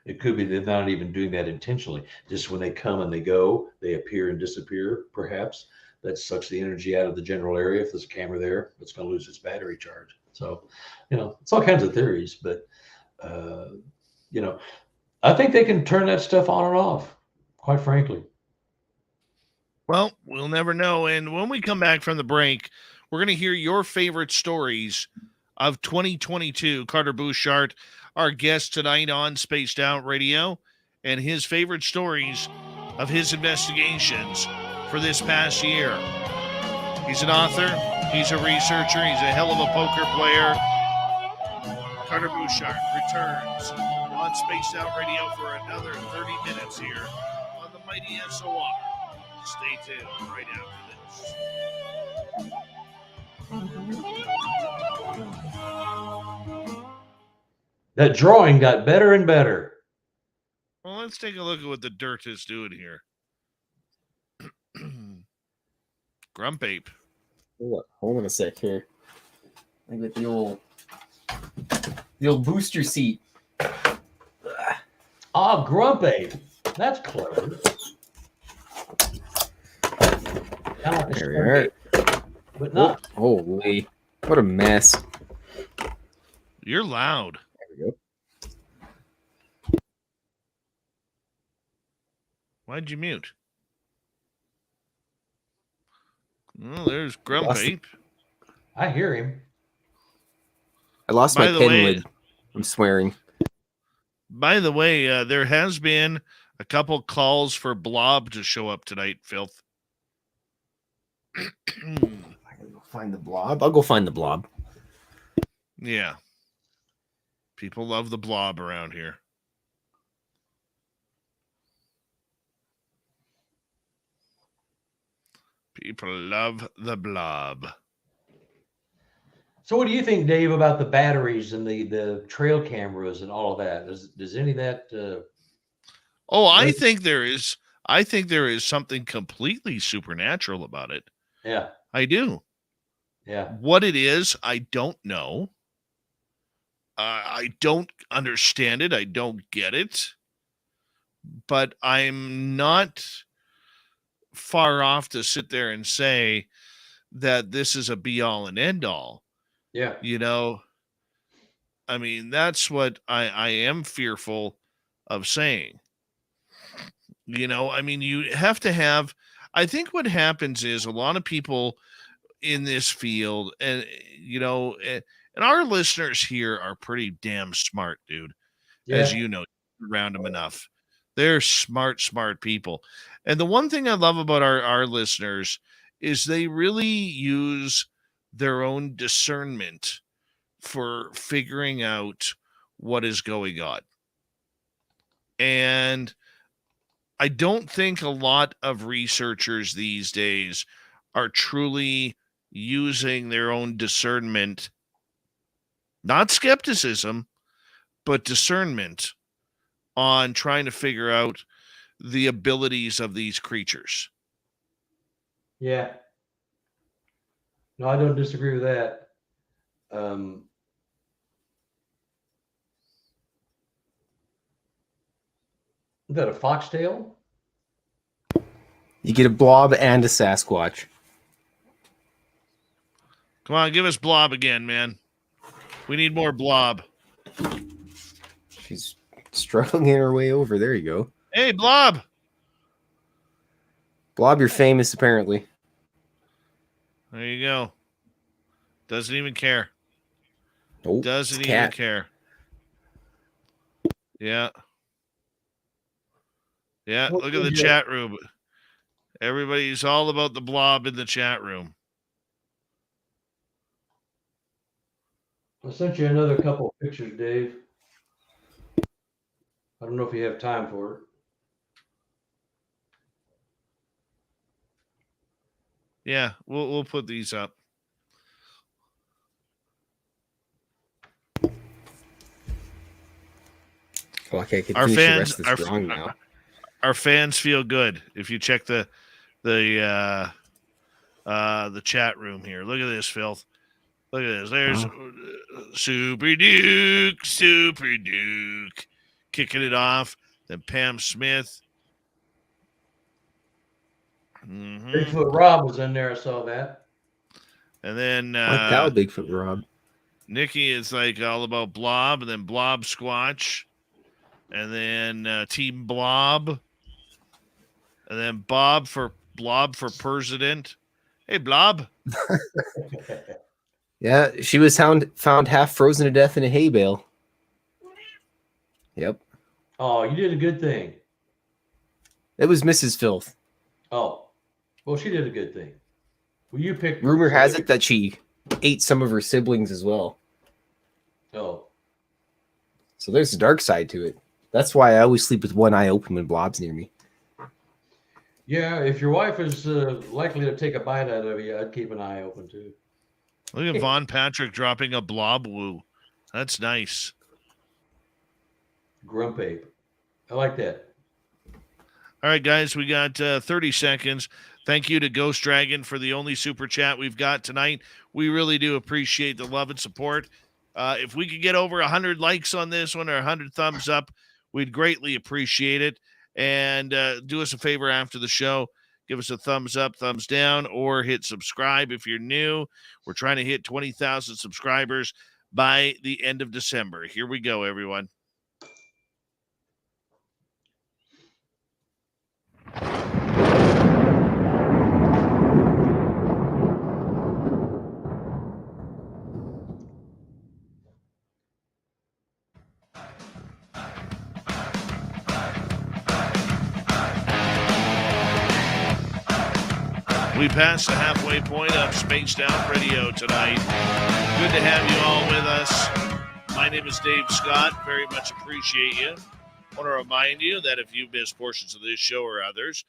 S3: It could be they're not even doing that intentionally. Just when they come and they go, they appear and disappear, perhaps. That sucks the energy out of the general area. If there's a camera there, it's going to lose its battery charge. So, it's all kinds of theories, but, I think they can turn that stuff on and off, quite frankly.
S2: Well, we'll never know. And when we come back from the break, we're going to hear your favorite stories of 2022. Carter Buschardt, our guest tonight on Spaced Out Radio, and his favorite stories of his investigations for this past year. He's an author. He's a researcher. He's a hell of a poker player. Carter Buschardt returns on Spaced Out Radio for another 30 minutes here on the mighty SOR. Stay tuned right after this.
S3: That drawing got better and better.
S2: Well, let's take a look at what the dirt is doing here. Grump Ape.
S4: Hold on a sec here. I got the old booster seat.
S3: Ah, Grump Ape. That's clever. Kind of like a
S4: There we
S3: Skunk
S4: are.
S3: Ape, but not.
S4: Holy, what a mess.
S2: You're loud.
S4: There we go.
S2: Why'd you mute? Well, there's Grump
S4: Lost it.
S2: Ape.
S3: I hear him.
S4: I lost
S2: By
S4: my
S2: the
S4: pen
S2: way-
S4: lid. I'm swearing.
S2: By the way, there has been a couple calls for Blob to show up tonight, Filth.
S4: I gotta go find the blob. I'll go find the blob.
S2: Yeah. People love the Blob around here. People love the Blob.
S3: So, what do you think, Dave, about the batteries and the trail cameras and all of that? Does any of that?
S2: Oh, I
S3: Right.
S2: think there is. I think there is something completely supernatural about it.
S3: Yeah,
S2: I do.
S3: yeah,
S2: What it is, I don't know. I don't understand it. I don't get it. But I'm not far off to sit there and say that this is a be all and end all.
S3: yeah.
S2: You know, I mean, that's what I am fearful of saying. You know, I mean, you have to have, I think what happens is a lot of people in this field, and, you know, and our listeners here are pretty damn smart, dude.
S3: Yeah.
S2: As you know, you're around them enough. They're smart people. And the one thing I love about our listeners is they really use their own discernment for figuring out what is going on. And I don't think a lot of researchers these days are truly using their own discernment, not skepticism, but discernment on trying to figure out the abilities of these creatures.
S3: Yeah. No, I don't disagree with that. Is that a foxtail?
S4: You get a blob and a Sasquatch.
S2: Come on, give us Blob again, man. We need more Blob.
S4: She's struggling her way over. There you go.
S2: Hey, Blob.
S4: Blob, you're famous apparently.
S2: There you go. Doesn't even care.
S4: Nope.
S2: Doesn't
S4: it's
S2: even
S4: cat.
S2: care. Yeah. Yeah,
S3: What
S2: look at the
S3: is it?
S2: chat room. Everybody's all about the Blob in the chat room.
S3: I sent you another couple of pictures, Dave. I don't know if you have time for it.
S2: Yeah, we'll put these up.
S4: Oh, okay, I can
S2: Our
S4: finish the rest
S2: fans,
S4: of this drawing now.
S2: our fans feel good if you check the chat room here. Look at this, Filth. Look at this. There's Super Duke, kicking it off. Then Pam Smith. Mhm.
S3: Bigfoot Rob was in there. I saw that.
S2: And then
S4: Like cow Bigfoot Rob.
S2: Nikki is like all about Blob, and then Blob Squatch, and then Team Blob, and then Blob for president. Hey, Blob.
S4: Yeah, she was found half frozen to death in a hay bale. Yep.
S3: Oh, you did a good thing.
S4: It was Mrs. Filth.
S3: Oh, well, she did a good thing. Well, you picked.
S4: Rumor has it that she ate some of her siblings as well.
S3: Oh,
S4: So there's a dark side to it. That's why I always sleep with one eye open when Blob's near me.
S3: Yeah, if your wife is likely to take a bite out of you, I'd keep an eye open too.
S2: Look at Von Patrick dropping a blob woo. That's nice.
S3: Grump ape. I like that.
S2: All right, guys, we got 30 seconds. Thank you to Ghost Dragon for the only super chat we've got tonight. We really do appreciate the love and support. If we could get over 100 likes on this one or 100 thumbs up, we'd greatly appreciate it. And do us a favor after the show. Give us a thumbs up, thumbs down, or hit subscribe if you're new. We're trying to hit 20,000 subscribers by the end of December. Here we go, everyone. We passed the halfway point of Spaced Out Radio tonight. Good to have you all with us. My name is Dave Scott. Very much appreciate you. I want to remind you that if you've missed portions of this show or others,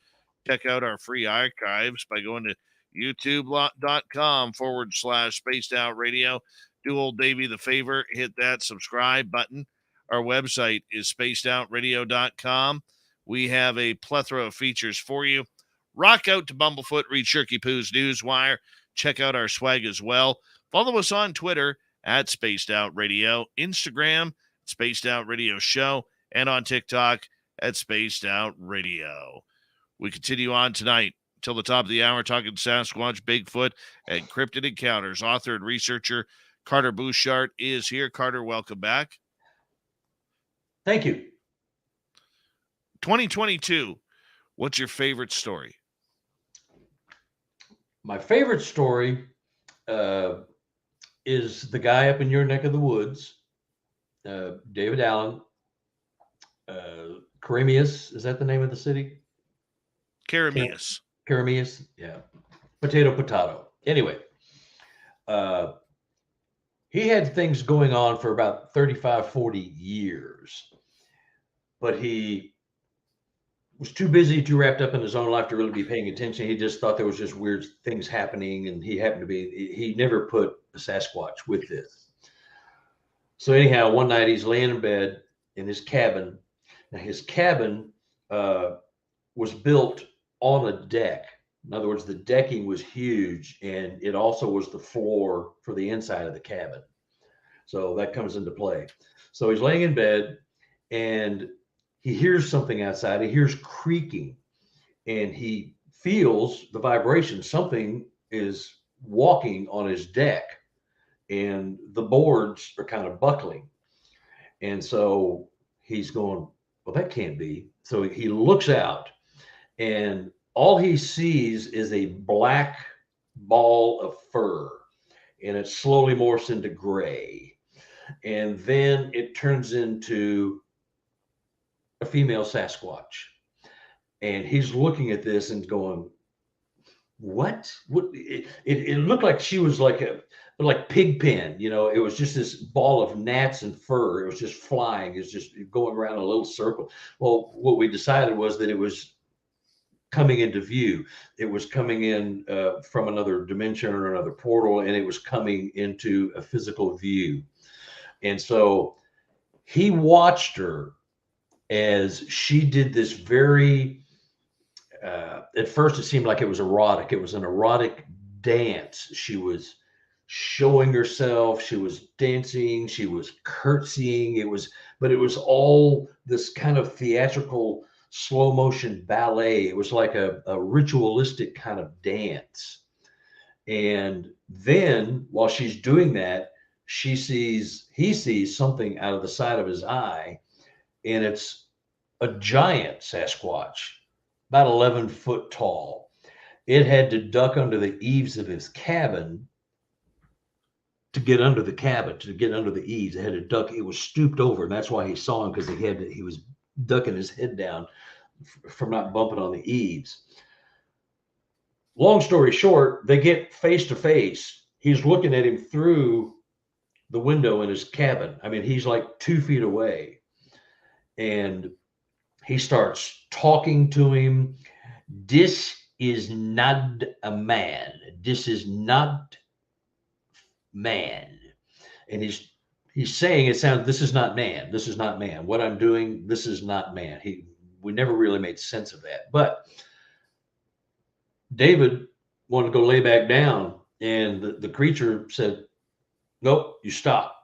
S2: check out our free archives by going to youtube.com/Spaced Out Radio. Do old Davey the favor, hit that subscribe button. Our website is spacedoutradio.com. We have a plethora of features for you. Rock out to Bumblefoot, read Shirky Poo's Newswire. Check out our swag as well. Follow us on Twitter at Spaced Out Radio, Instagram, Spaced Out Radio Show, and on TikTok at Spaced Out Radio. We continue on tonight till the top of the hour talking Sasquatch, Bigfoot, and cryptid encounters. Author and researcher Carter Buschardt is here. Carter, welcome back.
S3: Thank you.
S2: 2022, what's your favorite story?
S3: My favorite story is the guy up in your neck of the woods, David Allen. Karamius, is that the name of the city?
S2: Karamius.
S3: Karamius, yeah. Potato. Anyway, he had things going on for about 35, 40 years, but he was too busy, too wrapped up in his own life to really be paying attention. He just thought there was just weird things happening, and he never put a Sasquatch with this. So anyhow, one night he's laying in bed in his cabin. Now his cabin was built on a deck. In other words, the decking was huge, and it also was the floor for the inside of the cabin. So that comes into play. So he's laying in bed, and he hears something outside. He hears creaking, and he feels the vibration. Something is walking on his deck, and the boards are kind of buckling. And so he's going, well, that can't be. So he looks out, and all he sees is a black ball of fur, and it slowly morphs into gray. And then it turns into a female Sasquatch. And he's looking at this and going, what? It looked like she was like Pigpen, it was just this ball of gnats and fur. It was just flying. It's just going around a little circle. Well, what we decided was that it was coming into view. It was coming in from another dimension or another portal, and it was coming into a physical view. And so he watched her as she did this very, at first it seemed like it was erotic. It was an erotic dance. She was showing herself. She was dancing. She was curtsying. But it was all this kind of theatrical slow motion ballet. It was like a ritualistic kind of dance. And then while she's doing that, he sees something out of the side of his eye, and it's a giant Sasquatch, about 11 foot tall. It had to duck under the eaves of his cabin to get under the cabin, to get under the eaves. It had to duck. It was stooped over, and that's why he saw him, because he was ducking his head down from not bumping on the eaves. Long story short, they get face to face. He's looking at him through the window in his cabin. I mean, he's like 2 feet away, and he starts talking to him. This is not a man. This is not man. And he's saying, it sounds, this is not man. This is not man. What I'm doing, this is not man. We never really made sense of that. But David wanted to go lay back down, and the creature said, nope, you stop.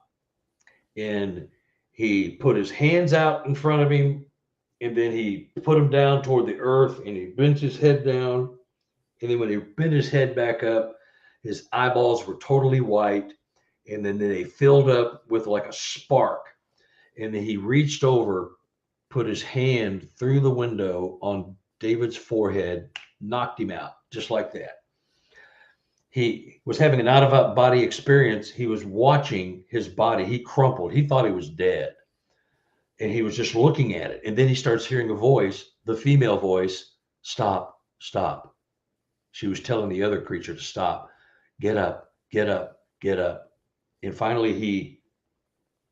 S3: And he put his hands out in front of him, and then he put him down toward the earth, and he bent his head down. And then when he bent his head back up, his eyeballs were totally white. And then they filled up with like a spark. And then he reached over, put his hand through the window on David's forehead, knocked him out just like that. He was having an out-of-body experience. He was watching his body. He crumpled. He thought he was dead. And he was just looking at it. And then he starts hearing a voice, the female voice, stop, stop. She was telling the other creature to stop, get up, get up, get up. And finally he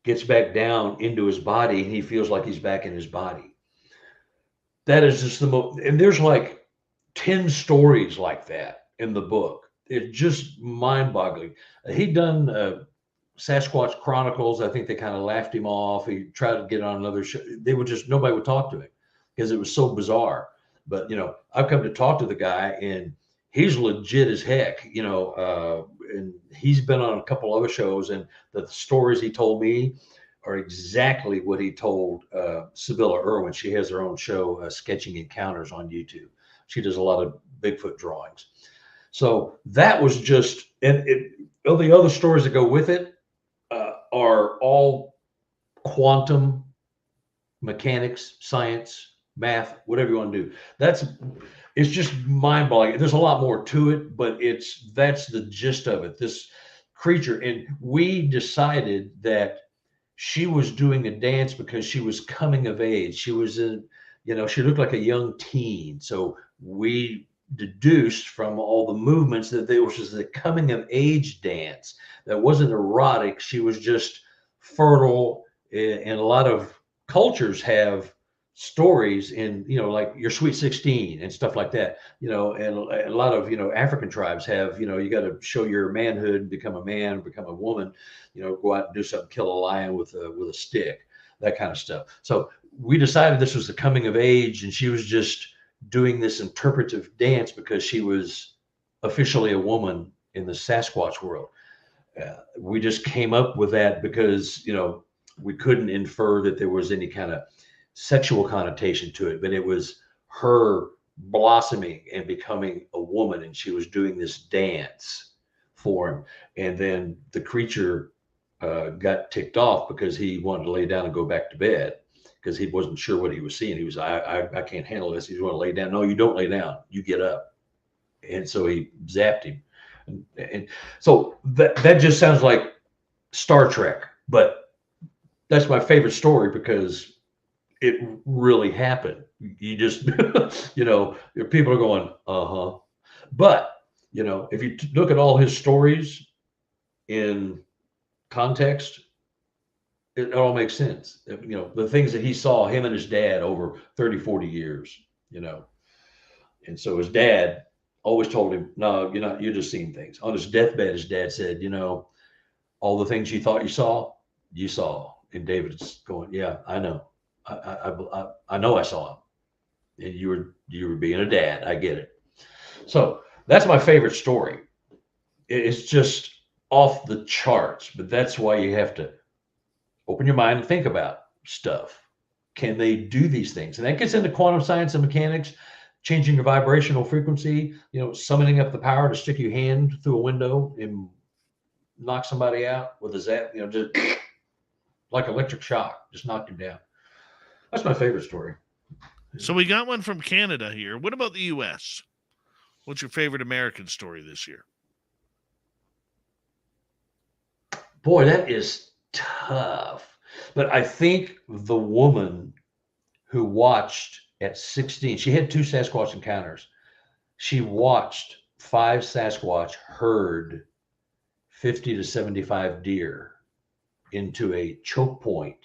S3: gets back down into his body, and he feels like he's back in his body. That is just the most, and there's like 10 stories like that in the book. It's just mind-boggling. He'd done Sasquatch Chronicles. I think they kind of laughed him off. He tried to get on another show. Nobody would talk to him because it was so bizarre. But, I've come to talk to the guy, and he's legit as heck, and he's been on a couple other shows, and the stories he told me are exactly what he told Sibylla Irwin. She has her own show, Sketching Encounters, on YouTube. She does a lot of Bigfoot drawings. So that was just, and the other stories that go with it are all quantum mechanics, science, math, whatever you want to do. It's just mind-blowing. There's a lot more to it, but that's the gist of it. This creature, and we decided that she was doing a dance because she was coming of age. She was she looked like a young teen. So we deduced from all the movements that there was just a coming of age dance that wasn't erotic. She was just fertile, and a lot of cultures have stories in, like your Sweet 16 and stuff like that, and a lot of, African tribes have, you got to show your manhood, become a man, become a woman, go out and do something, kill a lion with a stick, that kind of stuff. So we decided this was the coming of age, and she was just doing this interpretive dance because she was officially a woman in the Sasquatch world. We just came up with that because, we couldn't infer that there was any kind of sexual connotation to it, but it was her blossoming and becoming a woman, and she was doing this dance for him. And then the creature got ticked off because he wanted to lay down and go back to bed because he wasn't sure what he was seeing. He was, I can't handle this. He's going to lay down. No, you don't lay down. You get up. And so he zapped him. And so that just sounds like Star Trek, but that's my favorite story because it really happened. You just, people are going, uh-huh. But, if you look at all his stories in context, it all makes sense. The things that he saw, him and his dad, over 30, 40 years, and so his dad always told him, no, you're just seeing things. On his deathbed, his dad said, all the things you thought you saw. And David's going, yeah, I know. I know I saw him, and you were being a dad. I get it. So that's my favorite story. It's just off the charts, but that's why you have to open your mind and think about stuff. Can they do these things? And that gets into quantum science and mechanics, changing your vibrational frequency, summoning up the power to stick your hand through a window and knock somebody out with a zap, just like electric shock, just knocked him down. That's my favorite story.
S2: So we got one from Canada here. What about the U.S.? What's your favorite American story this year?
S3: Boy, that is tough. But I think the woman who watched at 16, she had 2 Sasquatch encounters. She watched 5 Sasquatch herd 50 to 75 deer into a choke point,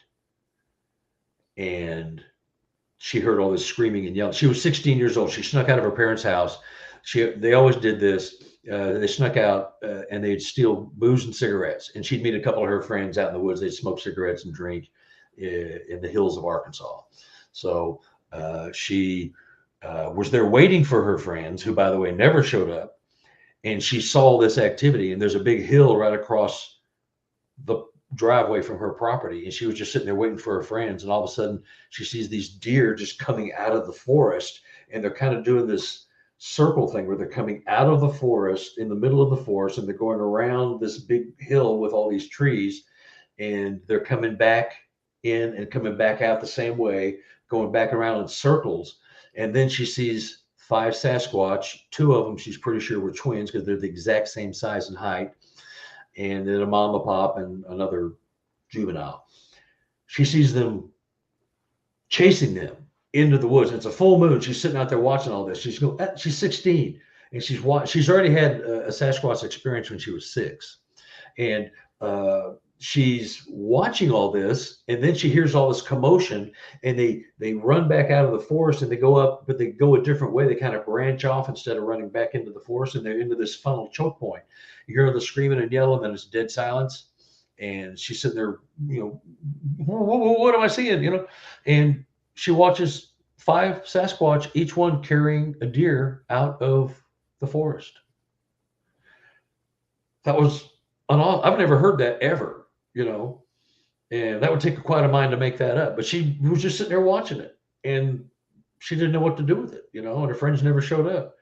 S3: and she heard all this screaming and yelling. She was 16 years old. She snuck out of her parents' house. They always did this. They snuck out and they'd steal booze and cigarettes. And she'd meet a couple of her friends out in the woods. They'd smoke cigarettes and drink in the hills of Arkansas. So she was there waiting for her friends, who, by the way, never showed up. And she saw this activity. And there's a big hill right across the driveway from her property, and she was just sitting there waiting for her friends, and all of a sudden she sees these deer just coming out of the forest, and they're kind of doing this circle thing where they're coming out of the forest, in the middle of the forest, and they're going around this big hill with all these trees, and they're coming back in and coming back out the same way, going back around in circles. And then she sees 5 Sasquatch. 2 of them she's pretty sure were twins because they're the exact same size and height, and then a mama pop and another juvenile. She sees them chasing them into the woods. It's a full moon. She's sitting out there watching all this. She's 16, and she's already had a Sasquatch experience when she was 6, and she's watching all this, and then she hears all this commotion, and they run back out of the forest, and they go up, but they go a different way. They kind of branch off instead of running back into the forest, and they're into this funnel choke point. You hear the screaming and yelling, and then it's dead silence. And she's sitting there, what am I seeing? And she watches 5 Sasquatch, each one carrying a deer out of the forest. That was I've never heard that ever, and that would take quite a mind to make that up. But she was just sitting there watching it, and she didn't know what to do with it, and her friends never showed up,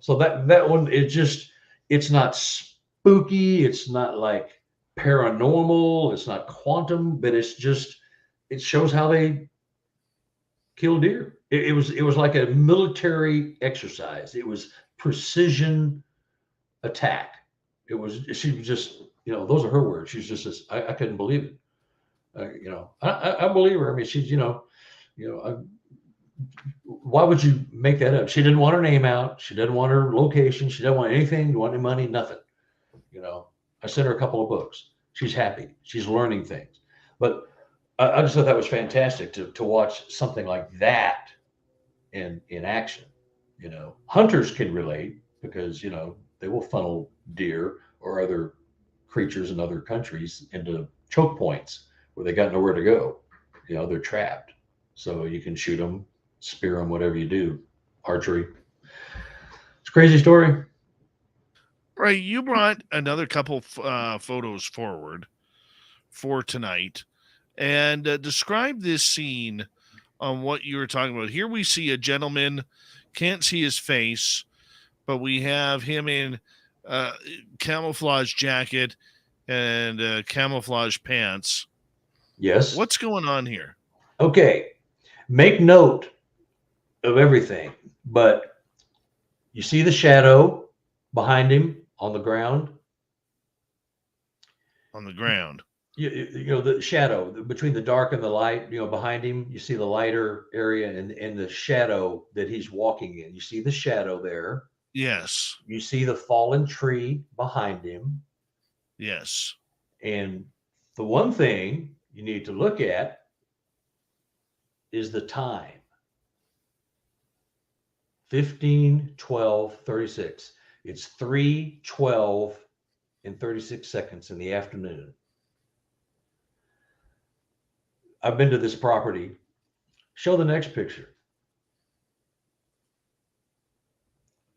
S3: So that one, it's not spooky. It's not like paranormal. It's not quantum, but it shows how they kill deer. It was like a military exercise. It was precision attack. She was just, those are her words. She's just, I couldn't believe it. I believe her. I mean, she's, why would you make that up? She didn't want her name out. She didn't want her location. She didn't want anything. Didn't want any money, nothing. I sent her a couple of books. She's happy. She's learning things. But I just thought that was fantastic to watch something like that in action. Hunters can relate because, they will funnel deer or other creatures in other countries into choke points where they got nowhere to go. They're trapped. So you can shoot them, spear them, whatever you do. Archery. It's a crazy story.
S2: Right. You brought another couple photos forward for tonight, and describe this scene on what you were talking about. Here we see a gentleman, can't see his face, but we have him in camouflage jacket and camouflage pants.
S3: Yes.
S2: What's going on here?
S3: Okay. Make note of everything, but you see the shadow behind him on the ground?
S2: On the ground.
S3: The shadow between the dark and the light, behind him, you see the lighter area and the shadow that he's walking in. You see the shadow there.
S2: Yes.
S3: You see the fallen tree behind him.
S2: Yes.
S3: And the one thing you need to look at is the time. 15:12:36. It's 3:12 and 36 seconds in the afternoon. I've been to this property. Show the next picture.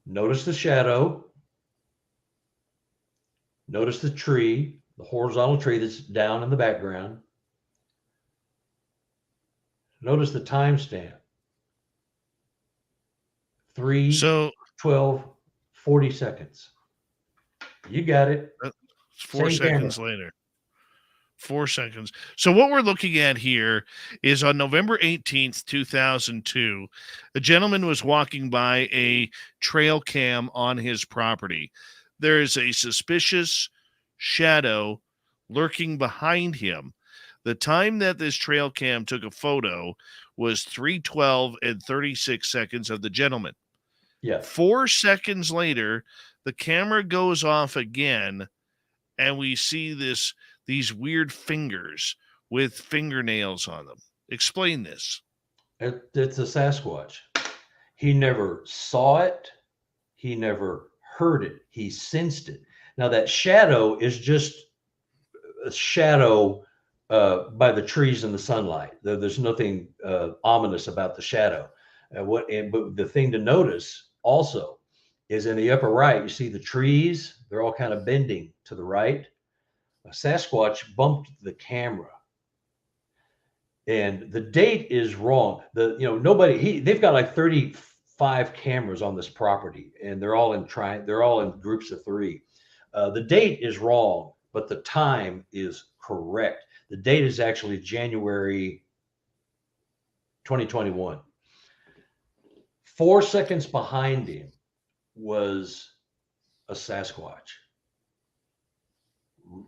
S3: Notice the shadow. Notice the tree, the horizontal tree that's down in the background. Notice the timestamp. 3:12:40 seconds. You got it.
S2: 4
S3: Same
S2: seconds
S3: camera.
S2: later. 4 seconds. So what we're looking at here is on November 18th, 2002, a gentleman was walking by a trail cam on his property. There is a suspicious shadow lurking behind him. The time that this trail cam took a photo was 3:12 and 36 seconds of the gentleman.
S3: Yeah.
S2: 4 seconds later, the camera goes off again, and we see this these weird fingers with fingernails on them. Explain this.
S3: It's a Sasquatch. He never saw it. He never heard it. He sensed it. Now that shadow is just a shadow by the trees and the sunlight. There's nothing ominous about the shadow. But the thing to notice also is in the upper right, you see the trees, they're all kind of bending to the right. A Sasquatch bumped the camera. And the date is wrong. They've got like 35 cameras on this property, and they're all in groups of 3. The date is wrong, but the time is correct. The date is actually January 2021. 4 seconds behind him was a Sasquatch.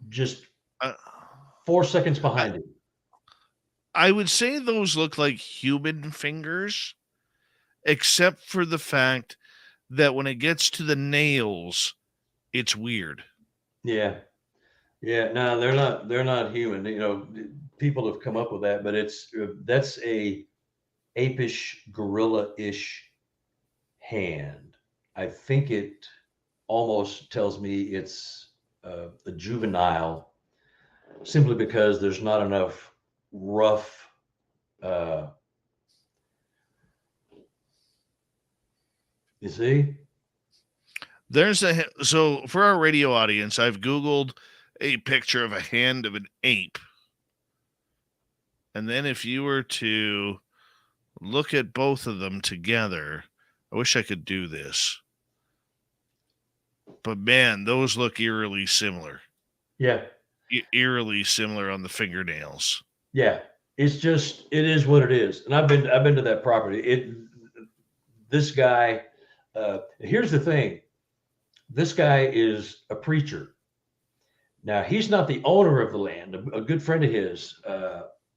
S3: Just 4 seconds behind him.
S2: I would say those look like human fingers, except for the fact that when it gets to the nails, it's weird.
S3: Yeah. No, they're not human. People have come up with that, but that's a apish, gorilla-ish hand. I think it almost tells me it's a juvenile, simply because there's not enough rough you see.
S2: So for our radio audience, I've Googled a picture of a hand of an ape, and then if you were to look at both of them together, I wish I could do this, but man, those look eerily similar.
S3: Yeah.
S2: Eerily similar on the fingernails.
S3: Yeah, it is what it is. And I've been to that property. This guy, here's the thing. This guy is a preacher. Now, he's not the owner of the land. A good friend of his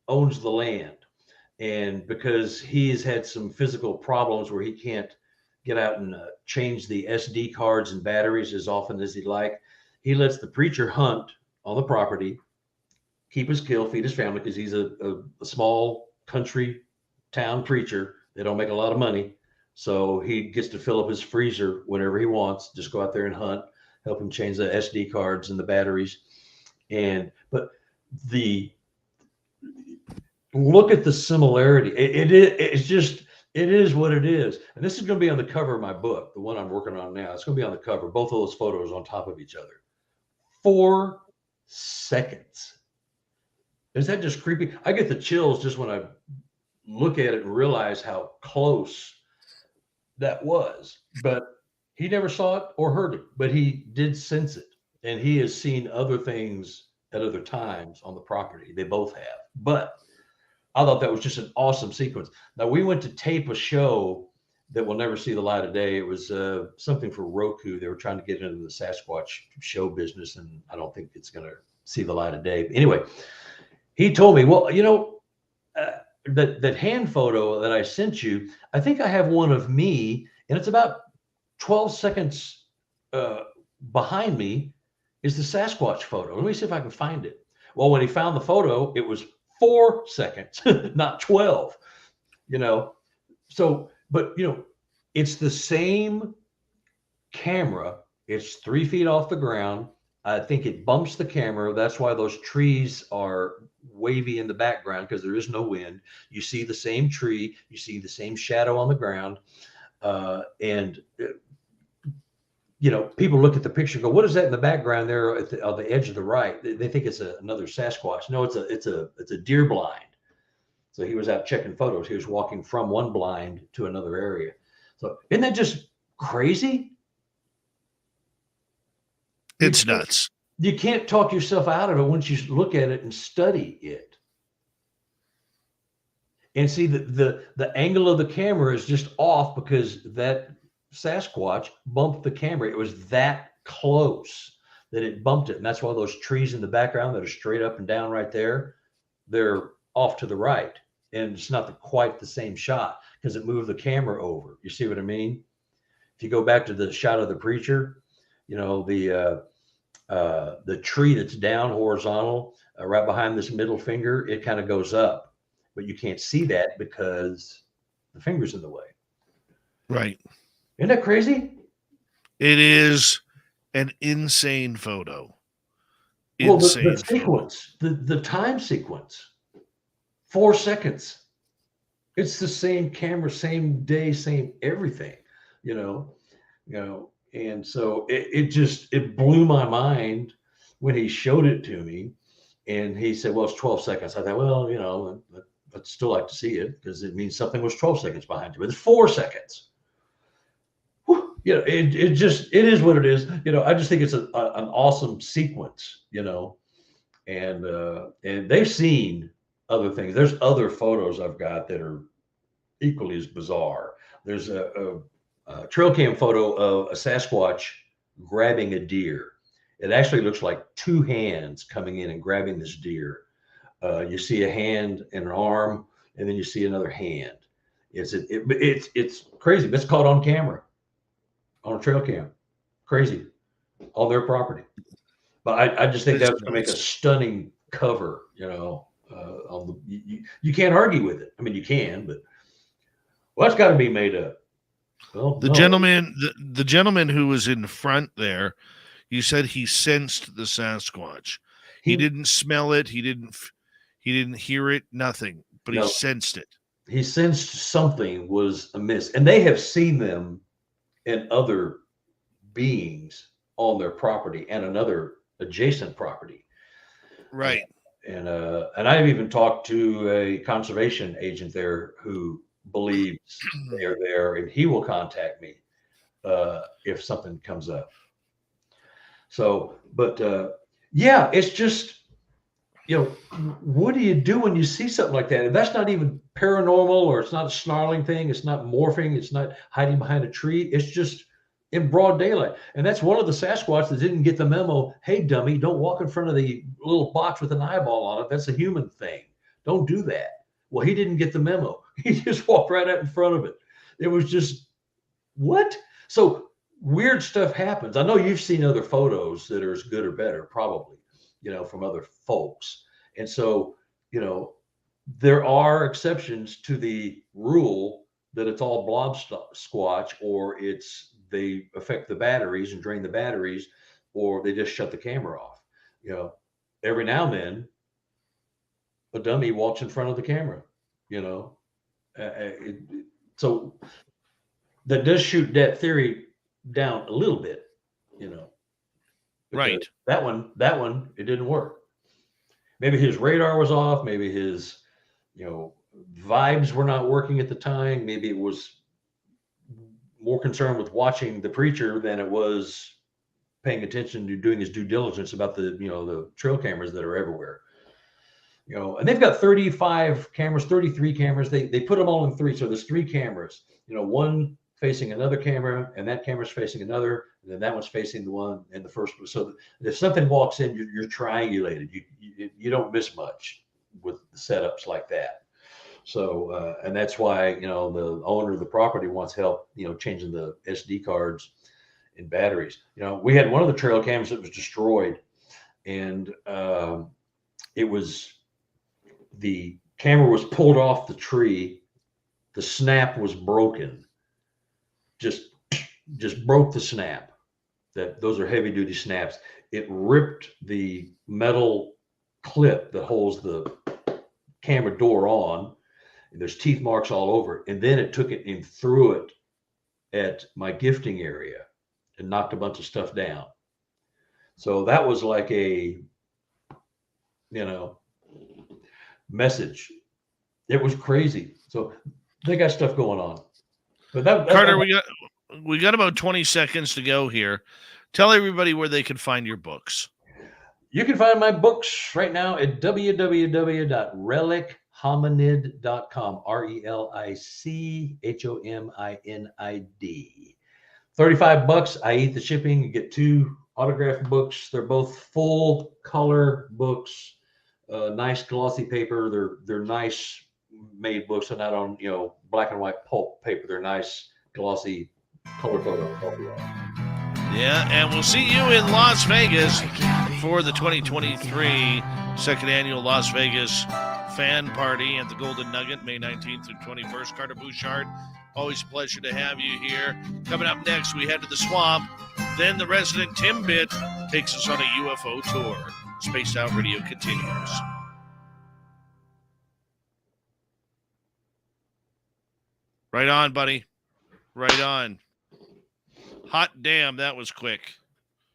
S3: owns the land. And because he's had some physical problems where he can't get out and change the SD cards and batteries as often as he'd like, he lets the preacher hunt on the property, keep his kill, feed his family, because he's a small country town preacher. They don't make a lot of money. So he gets to fill up his freezer whenever he wants, just go out there and hunt, help him change the SD cards and the batteries. But look at the similarity. It is what it is. And this is going to be on the cover of my book, the one I'm working on now. It's going to be on the cover, both of those photos on top of each other. 4 seconds. Is that just creepy? I get the chills just when I look at it and realize how close that was. But he never saw it or heard it, but he did sense it. And he has seen other things at other times on the property. They both have. But I thought that was just an awesome sequence. Now, we went to tape a show that will never see the light of day. It was something for Roku. They were trying to get into the Sasquatch show business, and I don't think it's going to see the light of day. But anyway, he told me, well, that hand photo that I sent you, I think I have one of me, and it's about 12 seconds behind me is the Sasquatch photo. Let me see if I can find it. Well, when he found the photo, it was 4 seconds, not 12, So, but, it's the same camera. It's 3 feet off the ground. I think it bumps the camera. That's why those trees are wavy in the background, because there is no wind. You see the same tree. You see the same shadow on the ground. People look at the picture and go, what is that in the background there on the edge of the right? They think it's another Sasquatch. No, it's a deer blind. So he was out checking photos. He was walking from one blind to another area. So isn't that just crazy?
S2: It's nuts.
S3: You can't talk yourself out of it once you look at it and study it. And see the angle of the camera is just off because that Sasquatch bumped the camera. It was that close that it bumped it. And that's why those trees in the background that are straight up and down right there, they're off to the right. And it's not quite the same shot because it moved the camera over. You see what I mean? If you go back to the shot of the preacher, The tree that's down horizontal, right behind this middle finger, it kind of goes up, but you can't see that because the finger's in the way.
S2: Right.
S3: Isn't that crazy?
S2: It is an insane photo.
S3: Well,
S2: Insane
S3: the sequence, the time sequence, 4 seconds. It's the same camera, same day, same everything, you know, and so it blew my mind when he showed it to me, and he said, "Well, it's 12 seconds." I thought, well, I'd still like to see it because it means something was 12 seconds behind you, but it's 4 seconds. Whew. It is what it is. I just think it's an awesome sequence, and they've seen other things. There's other photos I've got that are equally as bizarre. There's a trail cam photo of a Sasquatch grabbing a deer. It actually looks like two hands coming in and grabbing this deer. You see a hand and an arm, and then you see another hand. It's crazy. But it's caught on camera, on a trail cam. Crazy, on their property. But I just think that's going to make a stunning cover. You can't argue with it. I mean, you can, but it's got to be made up. Well,
S2: the gentleman who was in front there, you said he sensed the Sasquatch. He didn't smell it. He didn't hear it. Nothing. But he sensed it.
S3: He sensed something was amiss, and they have seen them and other beings on their property and another adjacent property.
S2: Right.
S3: And I've even talked to a conservation agent there who believes they are there, and he will contact me if something comes up. So, but it's just, what do you do when you see something like that? And that's not even paranormal, or it's not a snarling thing. It's not morphing. It's not hiding behind a tree. It's just in broad daylight. And that's one of the Sasquatch that didn't get the memo. Hey, dummy, don't walk in front of the little box with an eyeball on it. That's a human thing. Don't do that. Well, he didn't get the memo. He just walked right out in front of it. It was just, what? So weird stuff happens. I know you've seen other photos that are as good or better, probably, from other folks. And so, there are exceptions to the rule that it's all blob squatch, or they affect the batteries and drain the batteries, or they just shut the camera off. Every now and then, a dummy walks in front of the camera, so that does shoot that theory down a little bit,
S2: Right.
S3: That one, it didn't work. Maybe his radar was off. Maybe his, vibes were not working at the time. Maybe it was more concerned with watching the preacher than it was paying attention to doing his due diligence about the trail cameras that are everywhere. And they've got 35 cameras, 33 cameras. They put them all in three. So there's three cameras, one facing another camera, and that camera's facing another, and then that one's facing the one and the first one. So if something walks in, you're triangulated. You don't miss much with the setups like that. So, and that's why, the owner of the property wants help, changing the SD cards and batteries. We had one of the trail cams that was destroyed, and the camera was pulled off the tree. The snap was broken. Just broke the snap. Those are heavy duty snaps. It ripped the metal clip that holds the camera door on. There's teeth marks all over it. And then it took it and threw it at my gifting area and knocked a bunch of stuff down. So that was like a, message. It was crazy. So they got stuff going on. But
S2: Carter, we got about 20 seconds to go here. Tell everybody where they can find your books.
S3: You can find my books right now at www.relichominid.com. RELICHOMINID. $35. I eat the shipping. You get 2 autographed books. They're both full color books. Nice glossy paper. They're nice made books. They're not on black and white pulp paper. They're nice glossy color photos.
S2: Yeah, and we'll see you in Las Vegas for the 2023 second annual Las Vegas fan party at the Golden Nugget, May 19th through 21st. Carter Buschardt, always a pleasure to have you here. Coming up next, we head to the swamp. Then the resident Timbit takes us on a UFO tour. Spaced Out Radio continues. Right on, buddy. Right on. Hot damn, that was quick.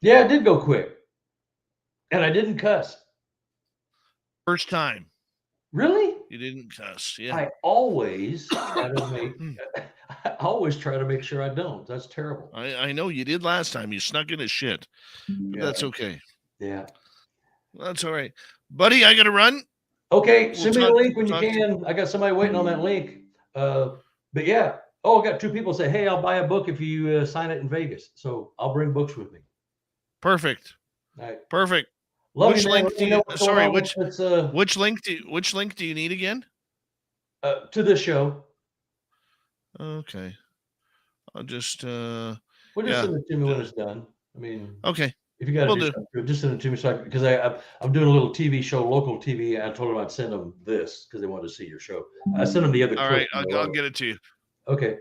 S3: Yeah, it did go quick. And I didn't cuss.
S2: First time.
S3: Really?
S2: You didn't cuss. Yeah.
S3: I always try to make sure I don't. That's terrible.
S2: I know you did last time. You snuck in his shit. But
S3: Yeah.
S2: that's okay.
S3: Yeah.
S2: That's all right. Buddy, I got to run.
S3: Okay,
S2: We'll
S3: send me the
S2: talk-
S3: link when you
S2: talk
S3: can. I got somebody waiting on that link. But yeah. Oh, I got 2 people say, hey, I'll buy a book if you sign it in Vegas. So I'll bring books with me.
S2: Perfect.
S3: All right.
S2: Perfect.
S3: Love
S2: Which
S3: you, man.
S2: link
S3: Let
S2: do
S3: me
S2: you-
S3: know what's
S2: sorry,
S3: going on.
S2: Which link do you need again?
S3: To this show.
S2: Okay. I'll just
S3: Well, just
S2: yeah.
S3: send it to me when it's done. I mean,
S2: Okay.
S3: if you got
S2: Will
S3: to do
S2: do.
S3: something, just send it to me because I'm doing a little TV show, local TV. I told them I'd send them this because they wanted to see your show. I sent them the other
S2: All
S3: clip.
S2: right, I'll get it to you.
S3: Okay.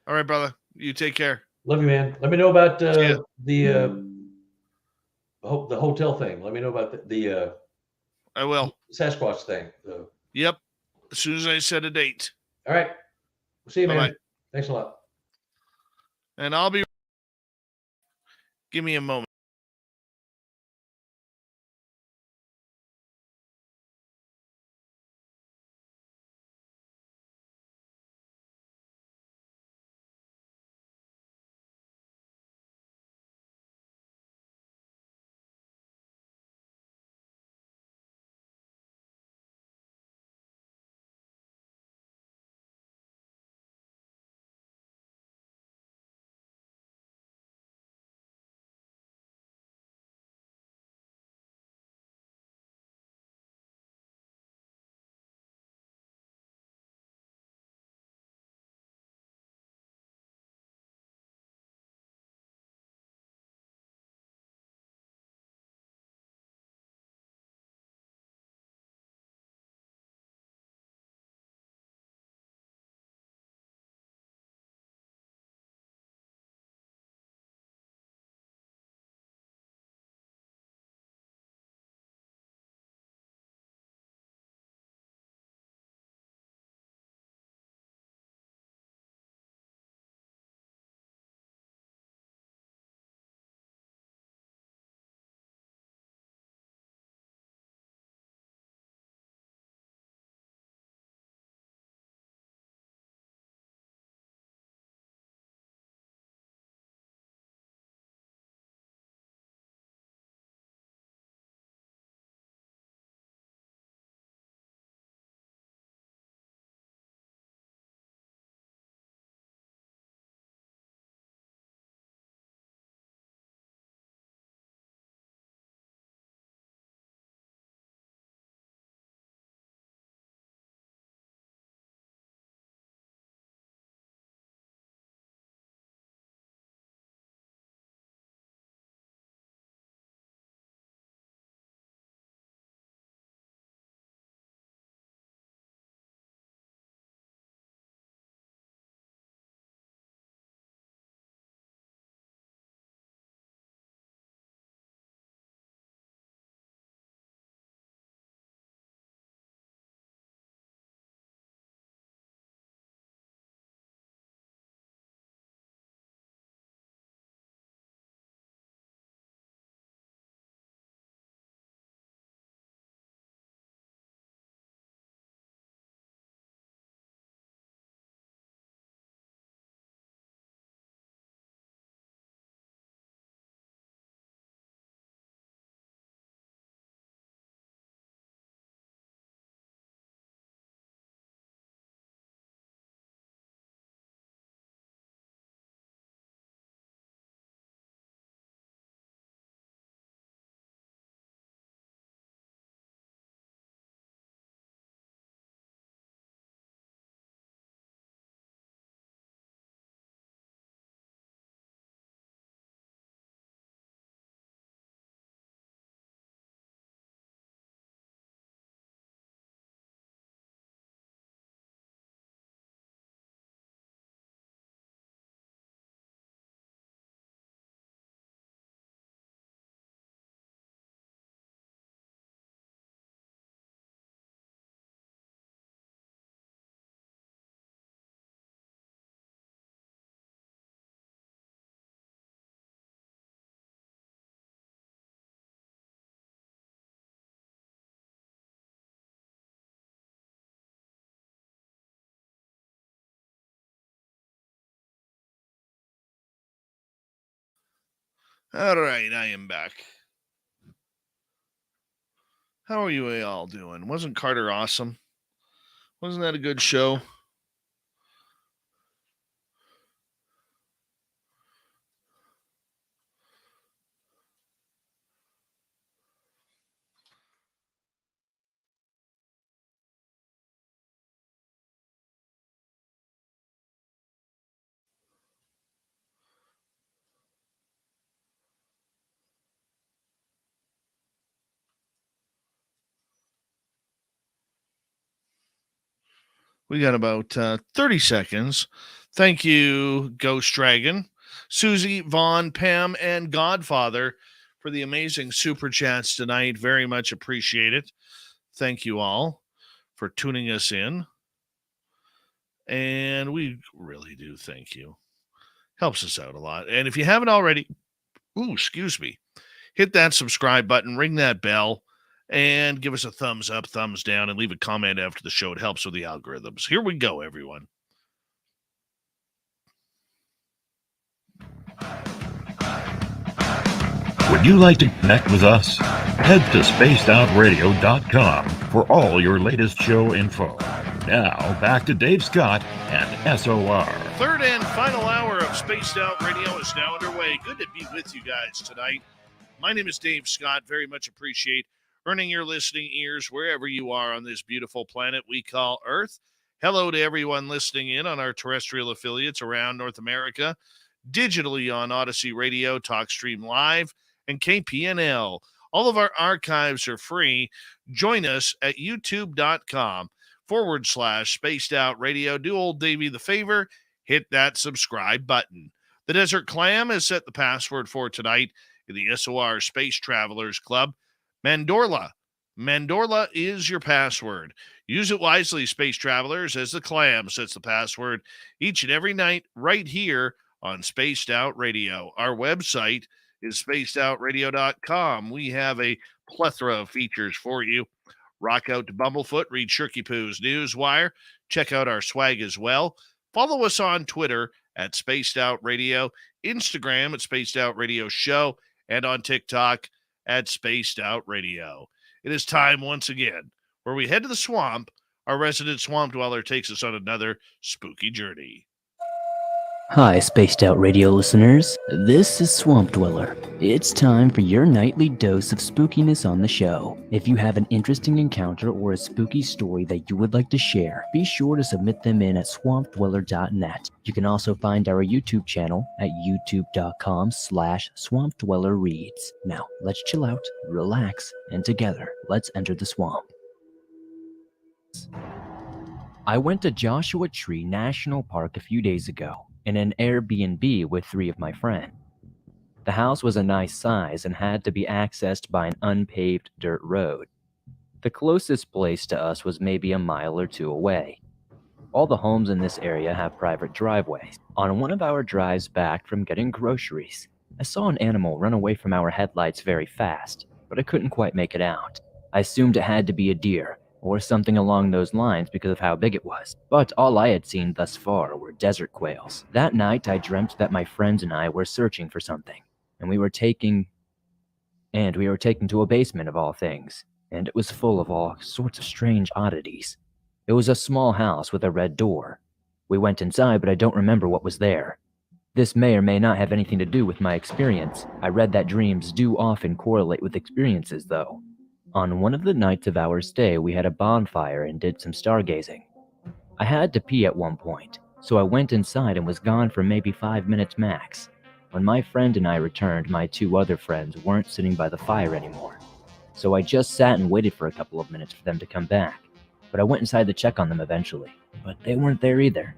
S2: All right, brother. You take care.
S3: Love you, man. Let me know about
S2: See ya.
S3: the hotel thing. Let me know about the
S2: I will.
S3: Sasquatch thing.
S2: Yep. As soon as I set a date.
S3: All right. See you, man.
S2: Bye-bye.
S3: Thanks a lot.
S2: And I'll be give me a moment. All right, I am back. How are you all doing? Wasn't Carter awesome? Wasn't that a good show? We got about 30 seconds. Thank you, Ghost Dragon, Susie, Vaughn, Pam, and Godfather for the amazing super chats tonight. Very much appreciate it. Thank you all for tuning us in. And we really do thank you. Helps us out a lot. And if you haven't already, hit that subscribe button, ring that bell, and give us a thumbs up, thumbs down, and leave a comment after the show. It helps with the algorithms. Here we go, everyone.
S5: Would you like to connect with us? Head to spacedoutradio.com for all your latest show info. Now, back to Dave Scott and SOR.
S2: Third and final hour of Spaced Out Radio is now underway. Good to be with you guys tonight. My name is Dave Scott. Very much appreciate earning your listening ears wherever you are on this beautiful planet we call Earth. Hello to everyone listening in on our terrestrial affiliates around North America, digitally on Odyssey Radio, TalkStream Live, and KPNL. All of our archives are free. Join us at youtube.com/Spaced Out Radio. Do old Davey the favor, hit that subscribe button. The Desert Clam has set the password for tonight in the SOR Space Travelers Club. Mandorla. Mandorla is your password. Use it wisely, Space Travelers, as the Clam sets the password each and every night right here on Spaced Out Radio. Our website is spacedoutradio.com. We have a plethora of features for you. Rock out to Bumblefoot, read Shirky Poo's Newswire, check out our swag as well. Follow us on Twitter at Spaced Out Radio, Instagram at Spaced Out Radio Show, and on TikTok at Spaced Out Radio. It is time once again where we head to the swamp. Our resident swamp dweller takes us on another spooky journey.
S6: Hi, Spaced Out Radio listeners. This is Swamp Dweller. It's time for your nightly dose of spookiness on the show. If you have an interesting encounter or a spooky story that you would like to share, be sure to submit them in at swampdweller.net. You can also find our YouTube channel at youtube.com/swampdwellerreads. Now, let's chill out, relax, and together, let's enter the swamp. I went to Joshua Tree National Park a few days ago in an Airbnb with 3 of my friends. The house was a nice size and had to be accessed by an unpaved dirt road. The closest place to us was maybe a mile or 2 away. All the homes in this area have private driveways. On one of our drives back from getting groceries, I saw an animal run away from our headlights very fast, but I couldn't quite make it out. I assumed it had to be a deer, or something along those lines because of how big it was. But all I had seen thus far were desert quails. That night I dreamt that my friends and I were searching for something, and we were taken to a basement of all things, and it was full of all sorts of strange oddities. It was a small house with a red door. We went inside, but I don't remember what was there. This may or may not have anything to do with my experience. I read that dreams do often correlate with experiences, though. On one of the nights of our stay, we had a bonfire and did some stargazing. I had to pee at one point, so I went inside and was gone for maybe 5 minutes max. When my friend and I returned, my 2 other friends weren't sitting by the fire anymore. So I just sat and waited for a couple of minutes for them to come back. But I went inside to check on them eventually, but they weren't there either.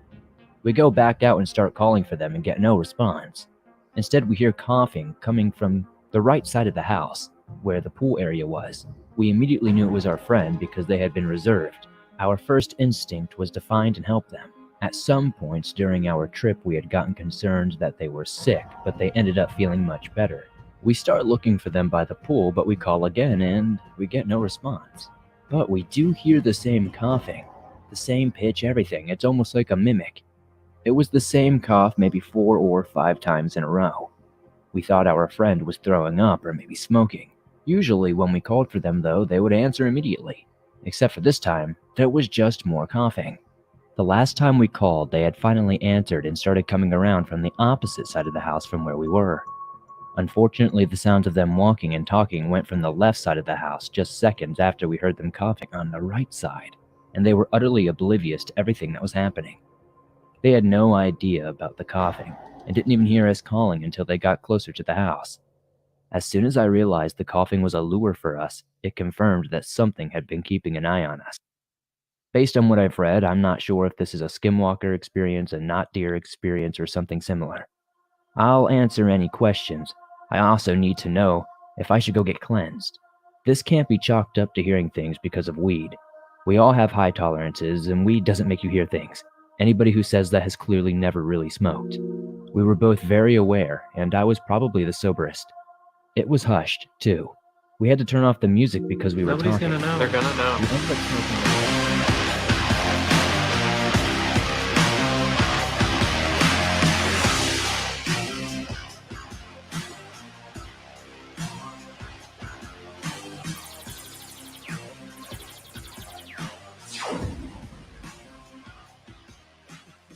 S6: We go back out and start calling for them and get no response. Instead, we hear coughing coming from the right side of the house, where the pool area was. We immediately knew it was our friend because they had been reserved. Our first instinct was to find and help them. At some points during our trip, we had gotten concerned that they were sick, but they ended up feeling much better. We start looking for them by the pool, but we call again and we get no response. But we do hear the same coughing, the same pitch, everything. It's almost like a mimic. It was the same cough maybe 4 or 5 times in a row. We thought our friend was throwing up or maybe smoking. Usually when we called for them, though, they would answer immediately. Except for this time, there was just more coughing. The last time we called, they had finally answered and started coming around from the opposite side of the house from where we were. Unfortunately, the sounds of them walking and talking went from the left side of the house just seconds after we heard them coughing on the right side, and they were utterly oblivious to everything that was happening. They had no idea about the coughing and didn't even hear us calling until they got closer to the house. As soon as I realized the coughing was a lure for us, it confirmed that something had been keeping an eye on us. Based on what I've read, I'm not sure if this is a skinwalker experience, a not deer experience, or something similar. I'll answer any questions. I also need to know if I should go get cleansed. This can't be chalked up to hearing things because of weed. We all have high tolerances, and weed doesn't make you hear things. Anybody who says that has clearly never really smoked. We were both very aware, and I was probably the soberest. It was hushed, too. We had to turn off the music because we were talking.
S7: Nobody's gonna know. They're gonna know.
S6: We ended up smoking.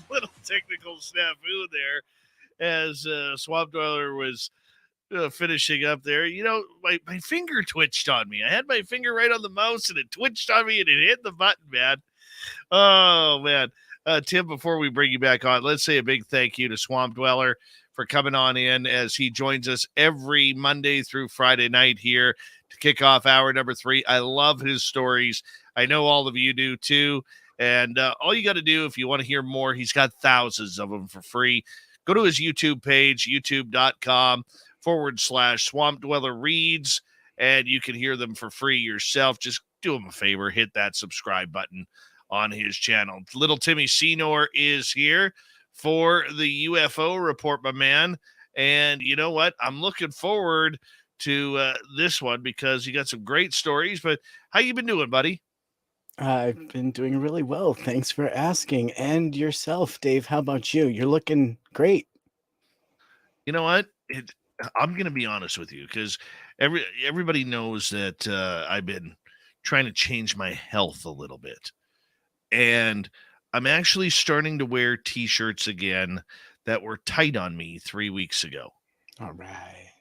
S2: Little technical snafu there as Swamp Dweller was finishing up there. You know, my finger twitched on me. I had my finger right on the mouse and it twitched on me and it hit the button, man. Oh, man. Tim, before we bring you back on, let's say a big thank you to Swamp Dweller for coming on in as he joins us every Monday through Friday night here to kick off hour number 3. I love his stories. I know all of you do too. And all you got to do if you want to hear more, he's got thousands of them for free. Go to his YouTube page, youtube.com/Swamp Dweller Reads, and you can hear them for free yourself. Just do him a favor, hit that subscribe button on his channel. Little Timmy Senor is here for the UFO report, my man. And you know what? I'm looking forward to this one because you got some great stories. But how you been doing, buddy?
S8: I've been doing really well. Thanks for asking. And yourself, Dave. How about you? You're looking great.
S2: You know what? I'm going to be honest with you because everybody knows that I've been trying to change my health a little bit. And I'm actually starting to wear T-shirts again that were tight on me 3 weeks ago.
S8: All right.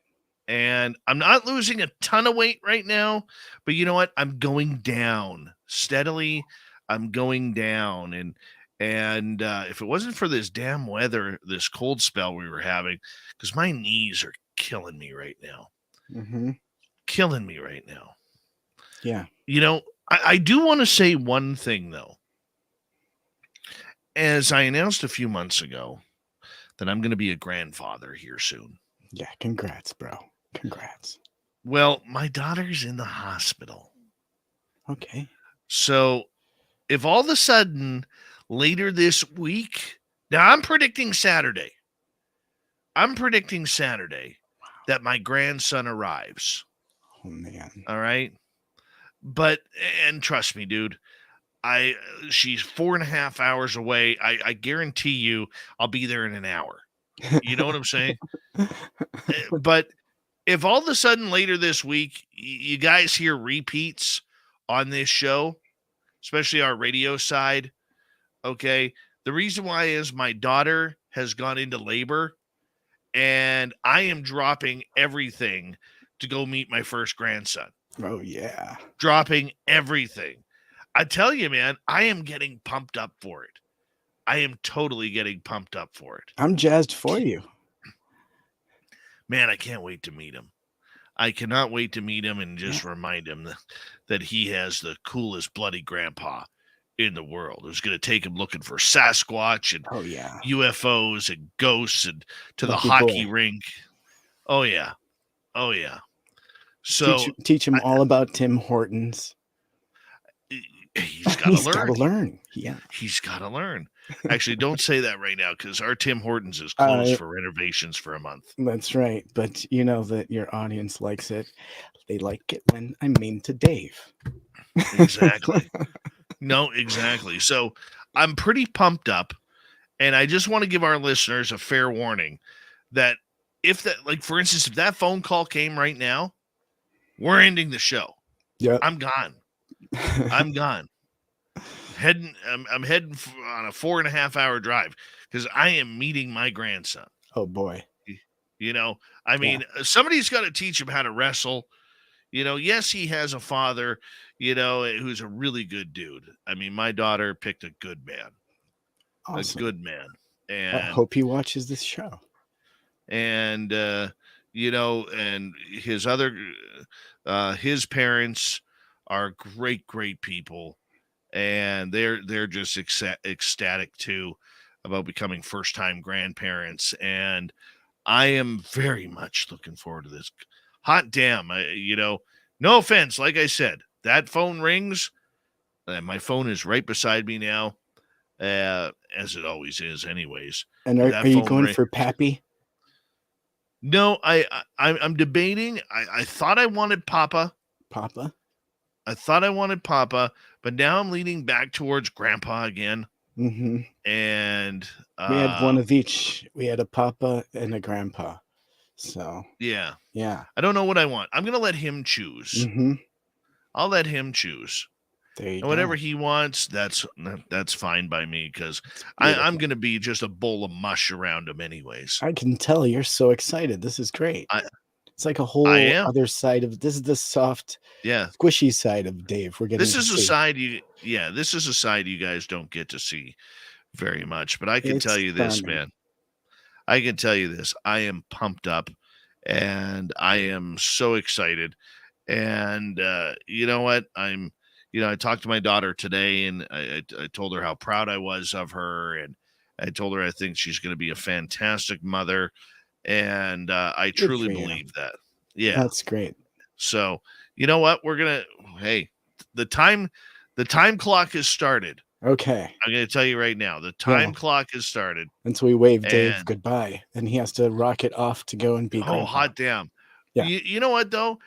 S2: And I'm not losing a ton of weight right now, but you know what? I'm going down steadily. I'm going down. And if it wasn't for this damn weather, this cold spell we were having, because my knees are killing me right now.
S8: Mm-hmm.
S2: Killing me right now.
S8: Yeah.
S2: You know, I do want to say one thing, though. As I announced a few months ago that I'm going to be a grandfather here soon.
S8: Yeah. Congrats, bro. Congrats.
S2: Well, my daughter's in the hospital.
S8: Okay.
S2: So if all of a sudden later this week, now I'm predicting Saturday. That my grandson arrives.
S8: Oh, man.
S2: All right. But, and trust me, dude, she's 4.5 hours away. I guarantee you I'll be there in an hour. You know what I'm saying? But if all of a sudden later this week, you guys hear repeats on this show, especially our radio side, okay, the reason why is my daughter has gone into labor and I am dropping everything to go meet my first grandson.
S8: Oh, yeah.
S2: Dropping everything. I tell you, man, I am getting pumped up for it. I am totally getting pumped up for it.
S8: I'm jazzed for you.
S2: Man, I can't wait to meet him. I cannot wait to meet him and just remind him that he has the coolest bloody grandpa in the world. Who's going to take him looking for Sasquatch and UFOs and ghosts and to the hockey rink. Oh, yeah. Oh, yeah. So
S8: teach him all about Tim Hortons.
S2: He's got to
S8: learn. Yeah.
S2: He's got to learn. Actually, don't say that right now because our Tim Hortons is closed for renovations for a month.
S8: That's right. But you know that your audience likes it. They like it when I'm mean to Dave.
S2: Exactly. No, exactly. So I'm pretty pumped up. And I just want to give our listeners a fair warning that if that, like, for instance, if that phone call came right now, we're ending the show.
S8: Yep.
S2: I'm gone. I'm gone. I'm heading on a 4.5-hour drive because I am meeting my grandson.
S8: Oh boy.
S2: You know, I mean, somebody's got to teach him how to wrestle. You know, yes, he has a father, you know, who's a really good dude. I mean, my daughter picked a good man.
S8: Awesome.
S2: A good man.
S8: I
S2: And
S8: hope he watches this show.
S2: And you know, and his parents are great people, and they're just ecstatic too about becoming first-time grandparents, and I am very much looking forward to this. Hot damn, you know, no offense, like I said, that phone rings, and my phone is right beside me now, as it always is anyways.
S8: And are you going for Pappy?
S2: No, I'm debating. I thought I wanted Papa. I thought I wanted Papa, but now I'm leaning back towards Grandpa again.
S8: Mm-hmm.
S2: And
S8: we had one of each. We had a Papa and a Grandpa. So
S2: yeah.
S8: I
S2: don't know what I want. I'm gonna let him choose.
S8: Mm-hmm.
S2: I'll let him choose.
S8: There you
S2: and
S8: go.
S2: Whatever he wants, that's fine by me, because I'm gonna be just a bowl of mush around him anyways.
S8: I can tell you're so excited. This is great. It's like a whole other side of this is the soft, squishy side of Dave. We're getting
S2: this is a side you guys don't get to see very much. But I can tell you this, man. I can tell you this. I am pumped up, and I am so excited. And you know what? I talked to my daughter today, and I told her how proud I was of her, and I told her I think she's going to be a fantastic mother, and I truly believe that. Yeah,
S8: that's great.
S2: So you know what? Hey, the time clock has started.
S8: Okay.
S2: I'm going to tell you right now, the time clock has started.
S8: And so we wave Dave goodbye, and he has to rocket off to go and be Grandpa.
S2: Hot damn. Yeah. You know what, though?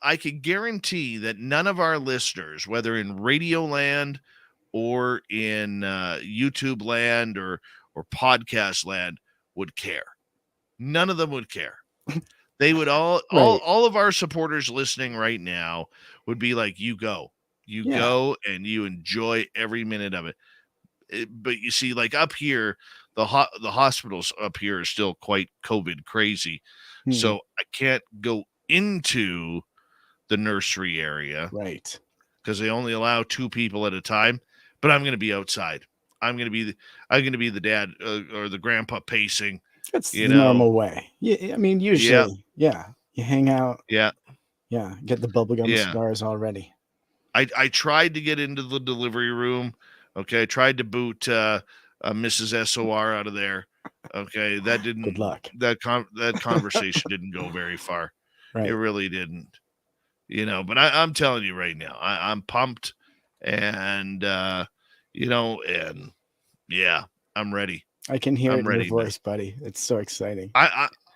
S2: I can guarantee that none of our listeners, whether in Radio Land or in YouTube land or podcast land, would care. None of them would care. They would all of our supporters listening right now would be like, you go. You go and you enjoy every minute of it. But you see, like up here, the hospitals up here are still quite COVID crazy. So I can't go into the nursery area.
S8: Right.
S2: Because they only allow 2 people at a time. But I'm going to be outside. I'm going to be the dad or the grandpa pacing.
S8: That's the normal way. Yeah, I mean, usually, you hang out.
S2: Yeah.
S8: Yeah, get the bubblegum cigars already.
S2: I tried to get into the delivery room. Okay, I tried to boot Mrs. SOR out of there. Okay, that didn't.
S8: Good luck.
S2: That conversation didn't go very far.
S8: Right.
S2: It really didn't. But I'm telling you right now, I'm pumped, and I'm ready.
S8: I can hear it in your voice, buddy. It's so exciting.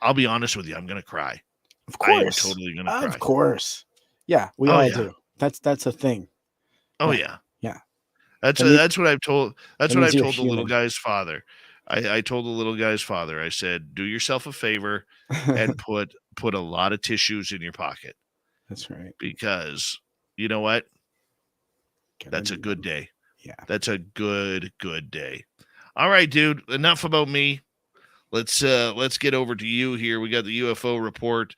S2: I'll be honest with you. I'm gonna cry.
S8: Of course,
S2: I am totally gonna cry.
S8: Of course, yeah, we all do. That's a thing.
S2: Oh yeah. That's what I've told. That's what I've told the little guy's father. I told the little guy's father. I said, do yourself a favor and put a lot of tissues in your pocket.
S8: That's right.
S2: Because you know what? That's a good day.
S8: Yeah.
S2: That's a good day. All right, dude. Enough about me. Let's get over to you here. We got the UFO report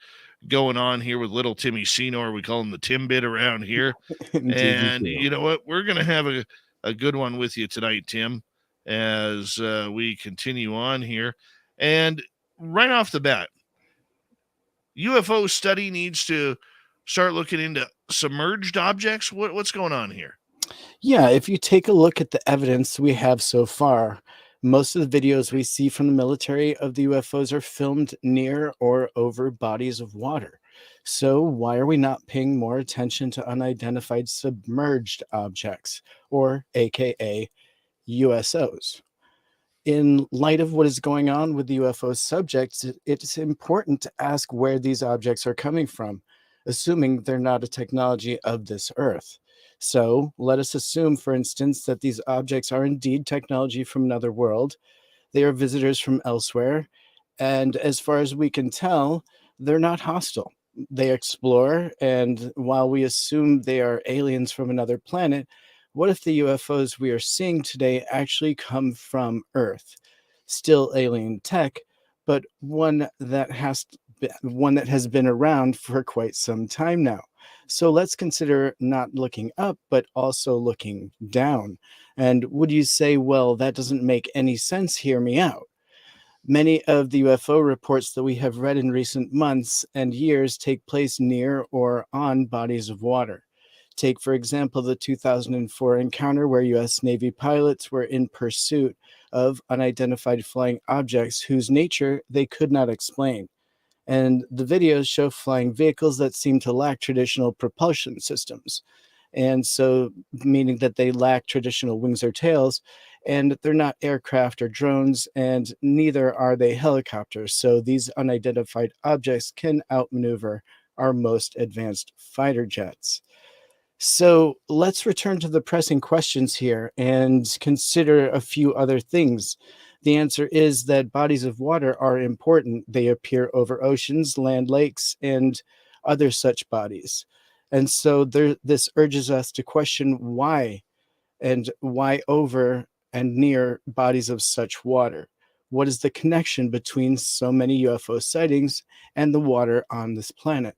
S2: going on here with little Timmy Senor. We call him the Timbit around here. And you know what? We're gonna have a good one with you tonight, Tim, as we continue on here. And right off the bat, UFO study needs to start looking into submerged objects. What's going on here?
S8: Yeah, if you take a look at the evidence we have so far, most of the videos we see from the military of the UFOs are filmed near or over bodies of water. So why are we not paying more attention to unidentified submerged objects, or AKA USOs? In light of what is going on with the UFO subjects, it's important to ask where these objects are coming from, assuming they're not a technology of this earth. So let us assume, for instance, that these objects are indeed technology from another world. They are visitors from elsewhere, And as far as we can tell, they're not hostile. They explore, and while we assume they are aliens from another planet, what if the UFOs we are seeing today actually come from Earth? Still alien tech, but one that has been around for quite some time now. So let's consider not looking up, but also looking down. And would you say, well, that doesn't make any sense? Hear me out. Many of the UFO reports that we have read in recent months and years take place near or on bodies of water. Take, for example, the 2004 encounter where U.S. Navy pilots were in pursuit of unidentified flying objects whose nature they could not explain. And the videos show flying vehicles that seem to lack traditional propulsion systems. And so, meaning that they lack traditional wings or tails, and they're not aircraft or drones, and neither are they helicopters. So these unidentified objects can outmaneuver our most advanced fighter jets. So let's return to the pressing questions here and consider a few other things. The answer is that bodies of water are important. They appear over oceans, land, lakes, and other such bodies. And so this urges us to question why, and why over and near bodies of such water. What is the connection between so many UFO sightings and the water on this planet?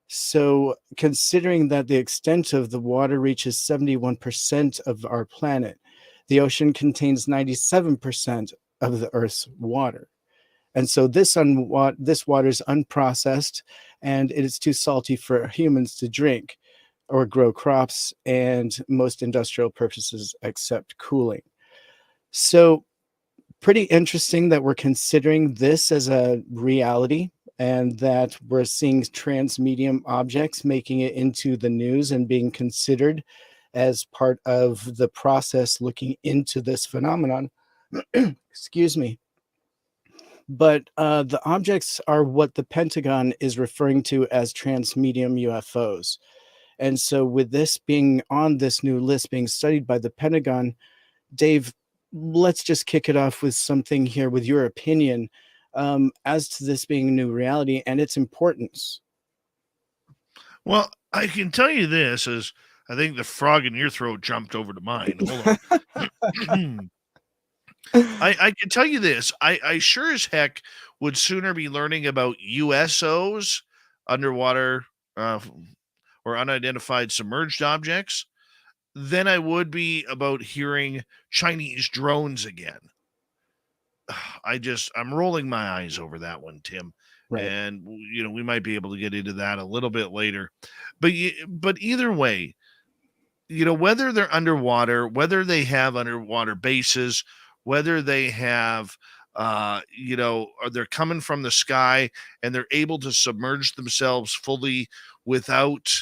S8: So, considering that the extent of the water reaches 71% of our planet, the ocean contains 97% of the Earth's water. And so this water is unprocessed, and it is too salty for humans to drink or grow crops and most industrial purposes except cooling. So pretty interesting that we're considering this as a reality, and that we're seeing transmedium objects making it into the news and being considered as part of the process looking into this phenomenon. Excuse me. But the objects are what the Pentagon is referring to as transmedium UFOs. And so with this being on this new list being studied by the Pentagon, Dave, let's just kick it off with something here with your opinion as to this being a new reality and its importance.
S2: Well, I can tell you this, as I think the frog in your throat jumped over to mine. Hold on. I can tell you this. I sure as heck would sooner be learning about USOs, underwater or unidentified submerged objects, than I would be about hearing Chinese drones again. I'm rolling my eyes over that one, Tim.
S8: Right.
S2: And we might be able to get into that a little bit later. But either way, whether they're underwater, whether they have underwater bases, whether they have or they're coming from the sky and they're able to submerge themselves fully without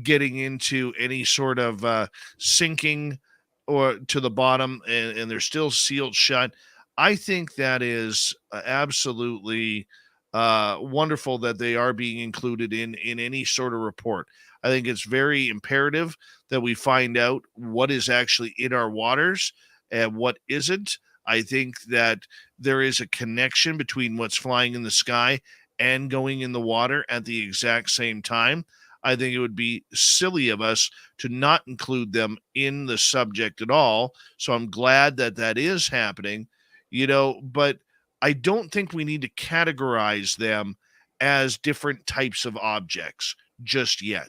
S2: getting into any sort of sinking or to the bottom, and they're still sealed shut. I think that is absolutely wonderful that they are being included in any sort of report. I think it's very imperative that we find out what is actually in our waters and what isn't. I think that there is a connection between what's flying in the sky and going in the water at the exact same time. I think it would be silly of us to not include them in the subject at all. So I'm glad that that is happening, but I don't think we need to categorize them as different types of objects just yet.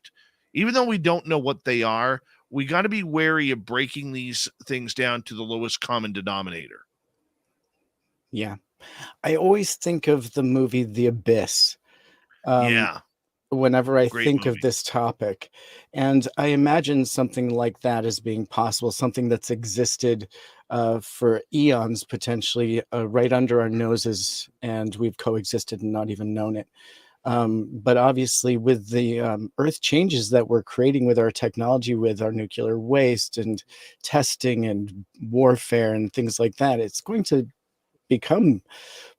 S2: Even though we don't know what they are, we got to be wary of breaking these things down to the lowest common denominator.
S8: Yeah. I always think of the movie The Abyss. Whenever I
S2: Great
S8: think
S2: movie.
S8: of this topic. And I imagine something like that as being possible, something that's existed for eons, potentially right under our noses, and we've coexisted and not even known it. But obviously, with the earth changes that we're creating with our technology, with our nuclear waste and testing and warfare and things like that, it's going to become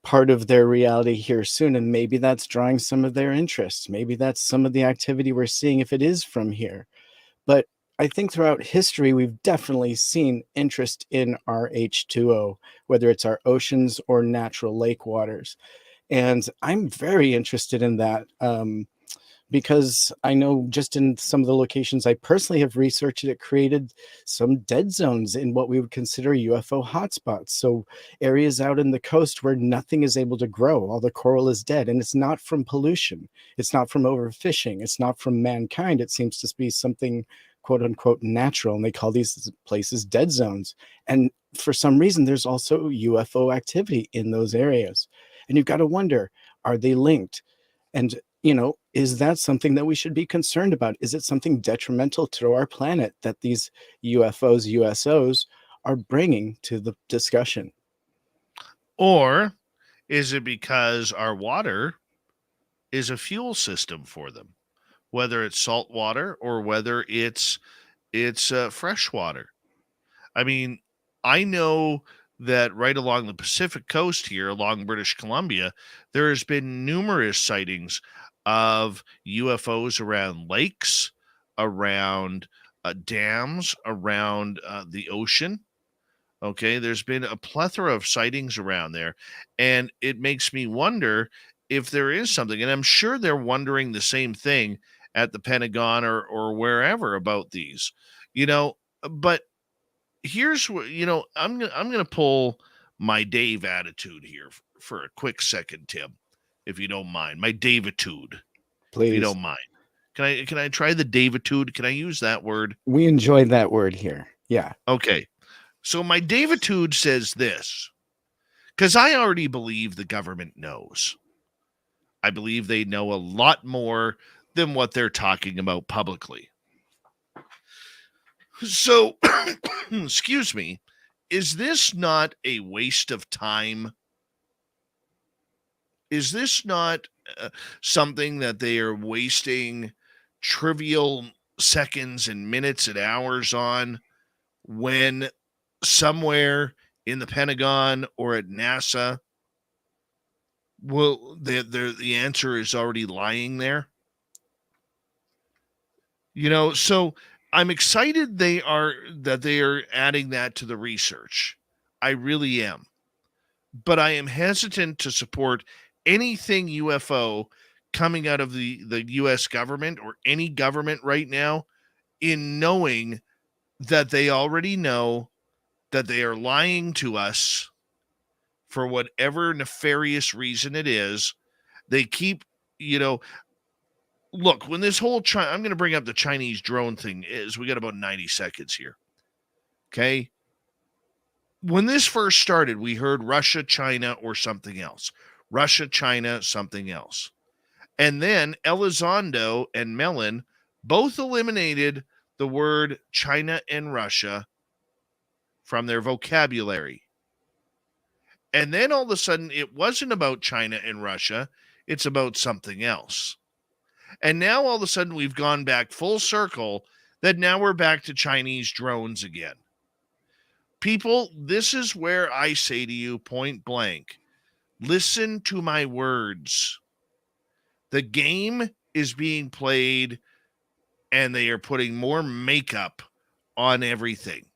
S8: part of their reality here soon. And maybe that's drawing some of their interest. Maybe that's some of the activity we're seeing if it is from here. But I think throughout history, we've definitely seen interest in our H2O, whether it's our oceans or natural lake waters. And I'm very interested in that. Because I know just in some of the locations I personally have researched, it created some dead zones in what we would consider UFO hotspots. So areas out in the coast where nothing is able to grow, all the coral is dead. And it's not from pollution. It's not from overfishing. It's not from mankind. It seems to be something quote unquote natural. And they call these places dead zones. And for some reason, there's also UFO activity in those areas. And you've got to wonder, are they linked? And is that something that we should be concerned about? Is it something detrimental to our planet that these UFOs, USOs are bringing to the discussion?
S2: Or is it because our water is a fuel system for them, whether it's salt water or whether it's fresh water? I mean, I know that right along the Pacific coast here, along British Columbia, there has been numerous sightings of UFOs around lakes, around dams, around the ocean. Okay, there's been a plethora of sightings around there, and it makes me wonder if there is something. And I'm sure they're wondering the same thing at the Pentagon or wherever about these, but here's what I'm gonna pull my Dave attitude here for a quick second, Tim, if you don't mind. My Davitude, if you
S8: Please.
S2: don't mind. Can I try the Davitude? Can I use that word?
S8: We enjoy that word here. Yeah.
S2: Okay. So my Davitude says this, because I already believe the government knows. I believe they know a lot more than what they're talking about publicly. So, excuse me, is this not a waste of time? Is this not something that they are wasting trivial seconds and minutes and hours on when somewhere in the Pentagon or at NASA, well, the answer is already lying there? So I'm excited they are adding that to the research. I really am. But I am hesitant to support anything UFO coming out of the US government or any government right now, in knowing that they already know that they are lying to us for whatever nefarious reason it is. They keep, look, when this whole I'm going to bring up the Chinese drone thing. We got about 90 seconds here. Okay. When this first started, we heard Russia, China, or something else. Russia, China, something else. And then Elizondo and Mellon both eliminated the word China and Russia from their vocabulary. And then all of a sudden, it wasn't about China and Russia. It's about something else. And now all of a sudden, we've gone back full circle that now we're back to Chinese drones again. People, this is where I say to you point blank, listen to my words. The game is being played and they are putting more makeup on everything.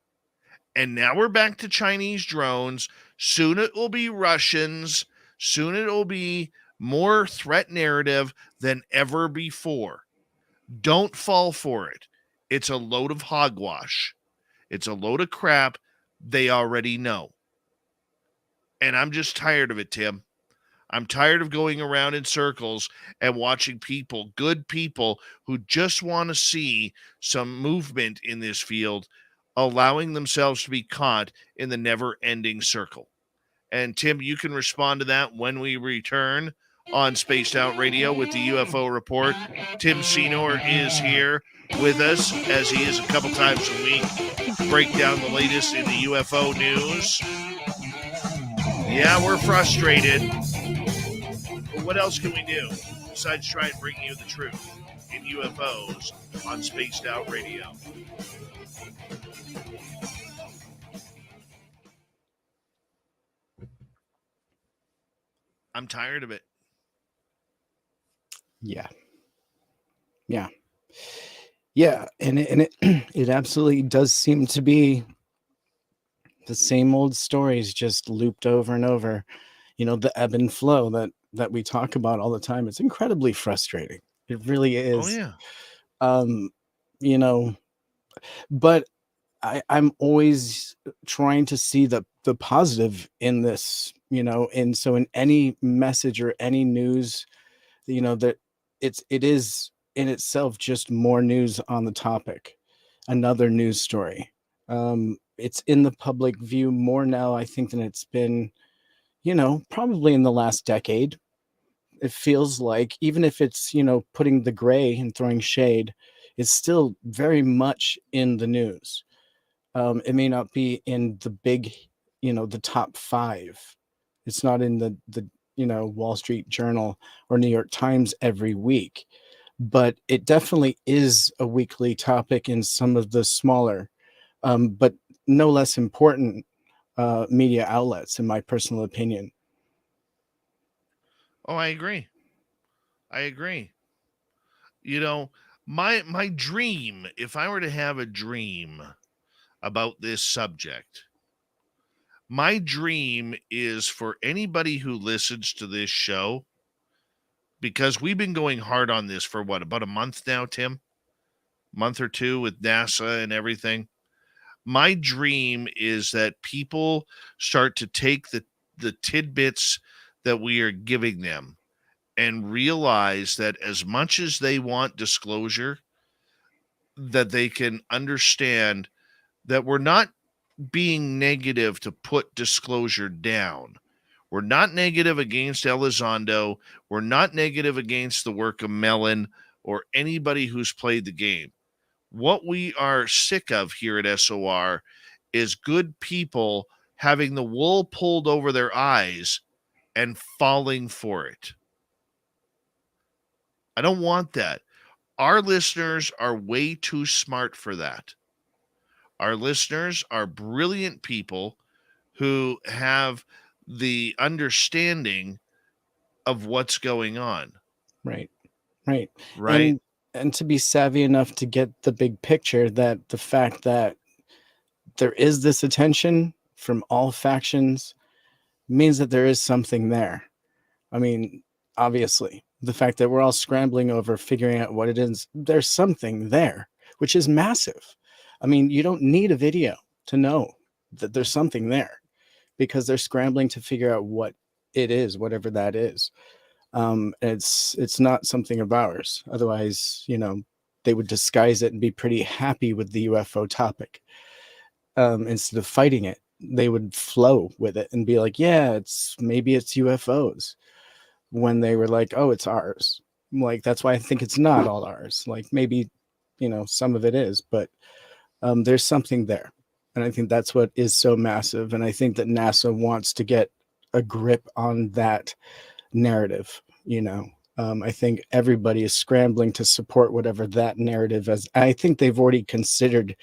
S2: And now we're back to Chinese drones. Soon it will be Russians. Soon it will be more threat narrative than ever before. Don't fall for it. It's a load of hogwash. It's a load of crap. They already know. And I'm just tired of it, Tim. I'm tired of going around in circles and watching people, good people who just want to see some movement in this field, allowing themselves to be caught in the never-ending circle. And Tim, you can respond to that when we return on Spaced Out Radio with the UFO Report. Tim Senor is here with us, as he is a couple times a week, to break down the latest in the UFO news. Yeah, we're frustrated. But what else can we do besides try and bring you the truth in UFOs on Spaced Out Radio? I'm tired of it.
S8: Yeah. Yeah, and it it absolutely does seem to be the same old stories just looped over and over. The ebb and flow that we talk about all the time. It's incredibly frustrating. It really
S2: Oh
S8: is.
S2: yeah.
S8: Um, you know, but I'm always trying to see the positive in this, and so in any message or any news, that it is in itself just more news on the topic, another news story. It's in the public view more now, I think, than it's been, probably in the last decade. It feels like, even if it's, putting the gray and throwing shade, it's still very much in the news. It may not be in the big, the top five. It's not in the Wall Street Journal or New York Times every week, but it definitely is a weekly topic in some of the smaller, but no less important media outlets, in my personal opinion.
S2: Oh, I agree. I agree. You know, my dream, if I were to have a dream about this subject, my dream is for anybody who listens to this show, because we've been going hard on this for what, about a month now, Tim? Month or two with NASA and everything. My dream is that people start to take the tidbits that we are giving them and realize that as much as they want disclosure, that they can understand that we're not being negative to put disclosure down. We're not negative against Elizondo. We're not negative against the work of Mellon or anybody who's played the game. What we are sick of here at SOR is good people having the wool pulled over their eyes and falling for it. I don't want that. Our listeners are way too smart for that. Our listeners are brilliant people who have the understanding of what's going on.
S8: Right. Right.
S2: Right.
S8: And to be savvy enough to get the big picture, that the fact that there is this attention from all factions means that there is something there. I mean, obviously, the fact that we're all scrambling over figuring out what it is, there's something there, which is massive. I mean, you don't need a video to know that there's something there, because they're scrambling to figure out what it is, whatever that is. It's not something of ours. Otherwise, they would disguise it and be pretty happy with the UFO topic. Instead of fighting it, they would flow with it and be like, yeah, maybe it's UFOs, when they were like, oh, it's ours. Like, that's why I think it's not all ours. Like, maybe, some of it is, but there's something there. And I think that's what is so massive. And I think that NASA wants to get a grip on that narrative. I think everybody is scrambling to support whatever that narrative is. I think they've already considered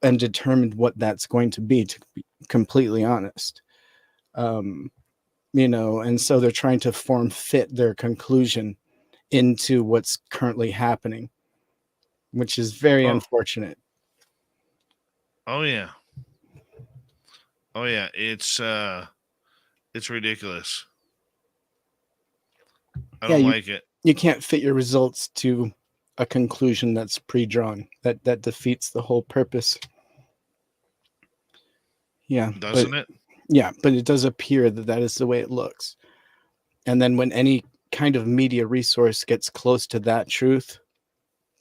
S8: and determined what that's going to be completely honest. And so they're trying to fit their conclusion into what's currently happening, which is very unfortunate.
S2: Oh yeah. Oh yeah. It's ridiculous. I don't like it.
S8: You can't fit your results to a conclusion that's pre-drawn. That defeats the whole purpose. Yeah.
S2: Doesn't it?
S8: Yeah, but it does appear that is the way it looks. And then when any kind of media resource gets close to that truth,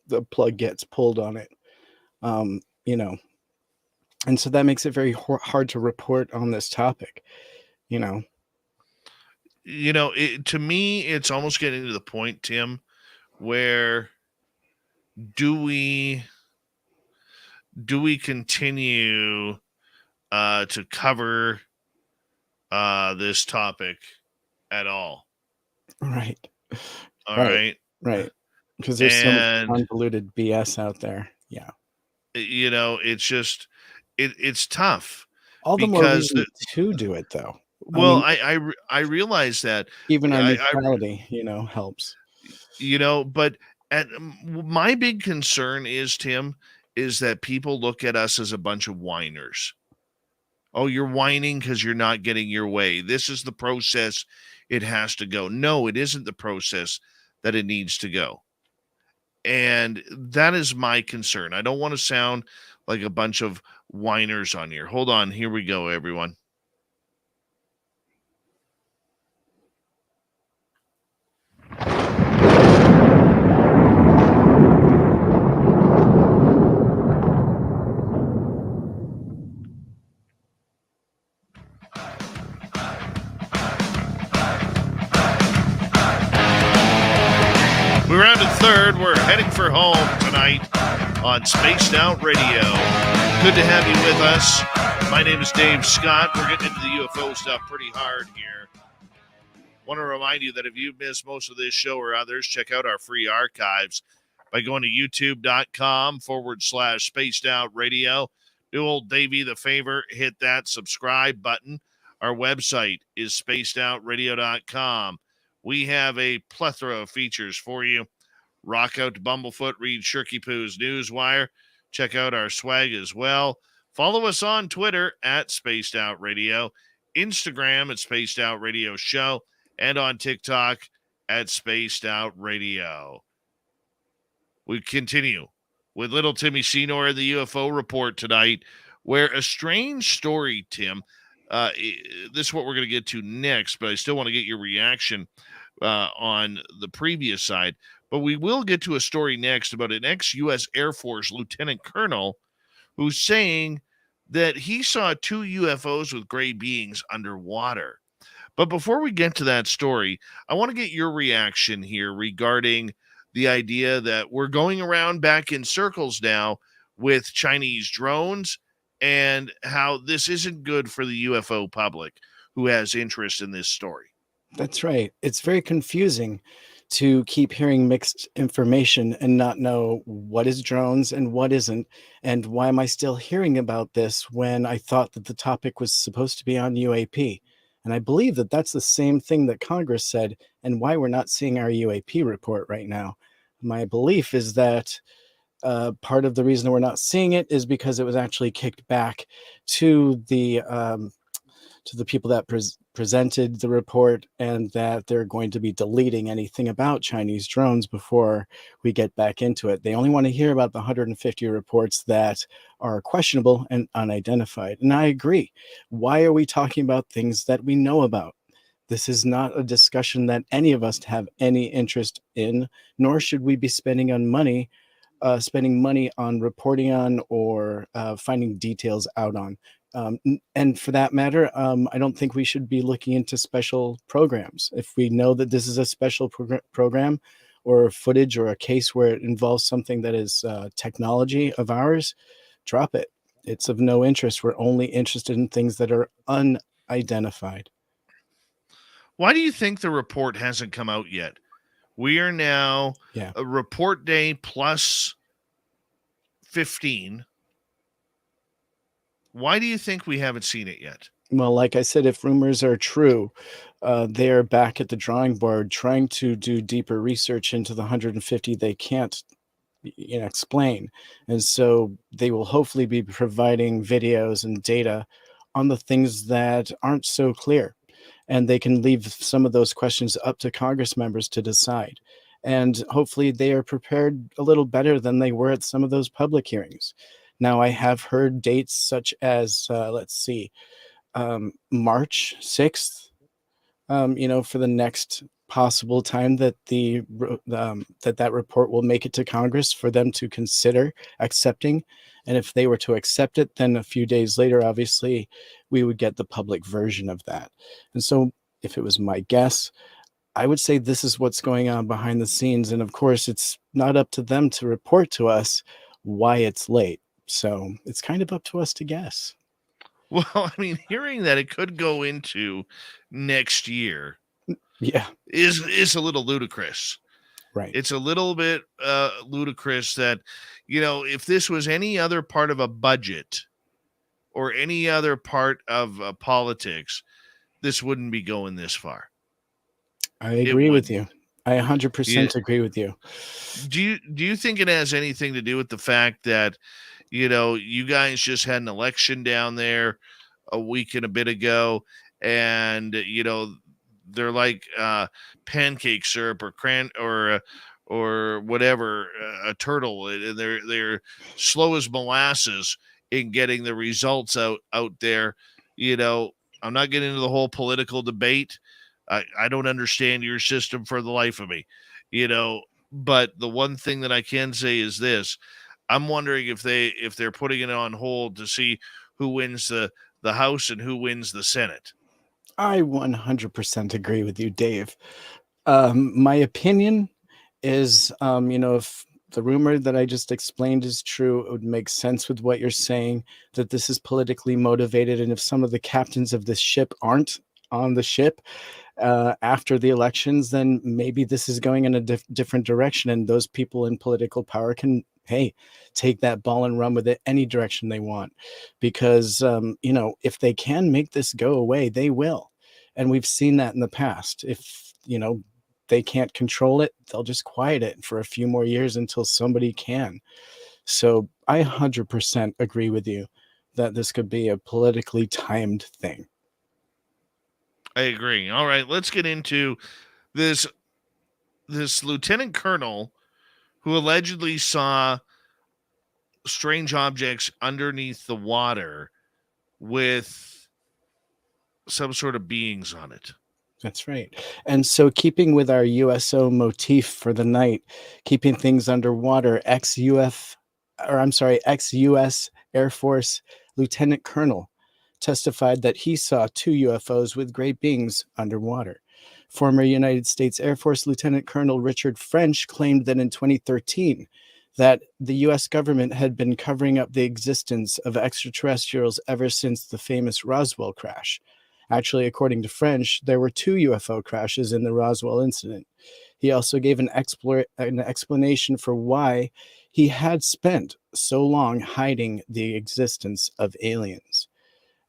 S8: the plug gets pulled on it. And so that makes it very hard to report on this topic.
S2: To me, it's almost getting to the point, Tim, where do we continue to cover this topic at all?
S8: Right.
S2: All right.
S8: Right. Because there's so much convoluted BS out there. Yeah.
S2: It's just it's tough.
S8: All the more reason to do it, though.
S2: Well, I realize that
S8: even our neutrality, helps.
S2: But And my big concern is, Tim, is that people look at us as a bunch of whiners. Oh, you're whining because you're not getting your way. This is the process it has to go. No, it isn't the process that it needs to go. And that is my concern. I don't want to sound like a bunch of whiners on here. Hold on. Here we go, everyone. We rounded third. We're heading for home tonight on Spaced Out Radio. Good to have you with us. My name is Dave Scott. We're getting into the UFO stuff pretty hard here. Want to remind you that if you've missed most of this show or others, check out our free archives by going to youtube.com/Spaced Out Radio. Do old Davey the favor, hit that subscribe button. Our website is spacedoutradio.com. We have a plethora of features for you. Rock out to Bumblefoot, read Shirky Poo's Newswire. Check out our swag as well. Follow us on Twitter at Spaced Out Radio, Instagram at Spaced Out Radio Show, and on TikTok at Spaced Out Radio. We continue with little Timmy Senor and the UFO Report tonight, where a strange story, Tim, this is what we're going to get to next, but I still want to get your reaction on the previous side. But we will get to a story next about an ex-U.S. Air Force lieutenant colonel who's saying that he saw 2 UFOs with gray beings underwater. But before we get to that story, I want to get your reaction here regarding the idea that we're going around back in circles now with Chinese drones and how this isn't good for the UFO public who has interest in this story.
S8: That's right. It's very confusing to keep hearing mixed information and not know what is drones and what isn't. And why am I still hearing about this when I thought that the topic was supposed to be on UAP? And I believe that that's the same thing that Congress said, and why we're not seeing our UAP report right now. My belief is that part of the reason we're not seeing it is because it was actually kicked back to the people that presented the report, and that they're going to be deleting anything about Chinese drones before we get back into it. They only want to hear about the 150 reports that are questionable and unidentified. And I agree. Why are we talking about things that we know about? This is not a discussion that any of us have any interest in, nor should we be spending money on reporting on or finding details out on. And for that matter, I don't think we should be looking into special programs. If we know that this is a special program or footage or a case where it involves something that is technology of ours, drop it. It's of no interest. We're only interested in things that are unidentified.
S2: Why do you think the report hasn't come out yet? We are now a report day plus 15. Why do you think we haven't seen it yet?
S8: Well, like I said, if rumors are true, they're back at the drawing board trying to do deeper research into the 150 they can't explain. And so they will hopefully be providing videos and data on the things that aren't so clear. And they can leave some of those questions up to Congress members to decide. And hopefully they are prepared a little better than they were at some of those public hearings. Now, I have heard dates such as, March 6th, for the next possible time that that report will make it to Congress for them to consider accepting. And if they were to accept it, then a few days later, obviously, we would get the public version of that. And so if it was my guess, I would say this is what's going on behind the scenes. And of course, it's not up to them to report to us why it's late. So it's kind of up to us to guess.
S2: Well, I mean, hearing that it could go into next year is a little ludicrous.
S8: Right.
S2: It's a little bit ludicrous that, if this was any other part of a budget or any other part of politics, this wouldn't be going this far.
S8: I agree with you. I 100% agree with you.
S2: Do you think it has anything to do with the fact that, you guys just had an election down there a week and a bit ago, and they're like pancake syrup or whatever, a turtle, and they're slow as molasses in getting the results out there. I'm not getting into the whole political debate. I don't understand your system for the life of me, but the one thing that I can say is this: I'm wondering if they're putting it on hold to see who wins the House and who wins the Senate.
S8: I 100% agree with you, Dave. My opinion is, if the rumor that I just explained is true, it would make sense with what you're saying, that this is politically motivated. And if some of the captains of this ship aren't on the ship after the elections, then maybe this is going in a different direction. And those people in political power can, hey, take that ball and run with it any direction they want. Because, if they can make this go away, they will. And we've seen that in the past. If, they can't control it, they'll just quiet it for a few more years until somebody can. So I 100% agree with you that this could be a politically timed thing.
S2: I agree. All right, let's get into this lieutenant colonel who allegedly saw strange objects underneath the water with some sort of beings on it.
S8: That's right. And so, keeping with our USO motif for the night, keeping things underwater, ex-US Air Force Lieutenant Colonel testified that he saw 2 UFOs with great beings underwater. Former United States Air Force Lieutenant Colonel Richard French claimed that in 2013 that the U.S. government had been covering up the existence of extraterrestrials ever since the famous Roswell crash. Actually, according to French, there were 2 UFO crashes in the Roswell incident. He also gave an explanation for why he had spent so long hiding the existence of aliens.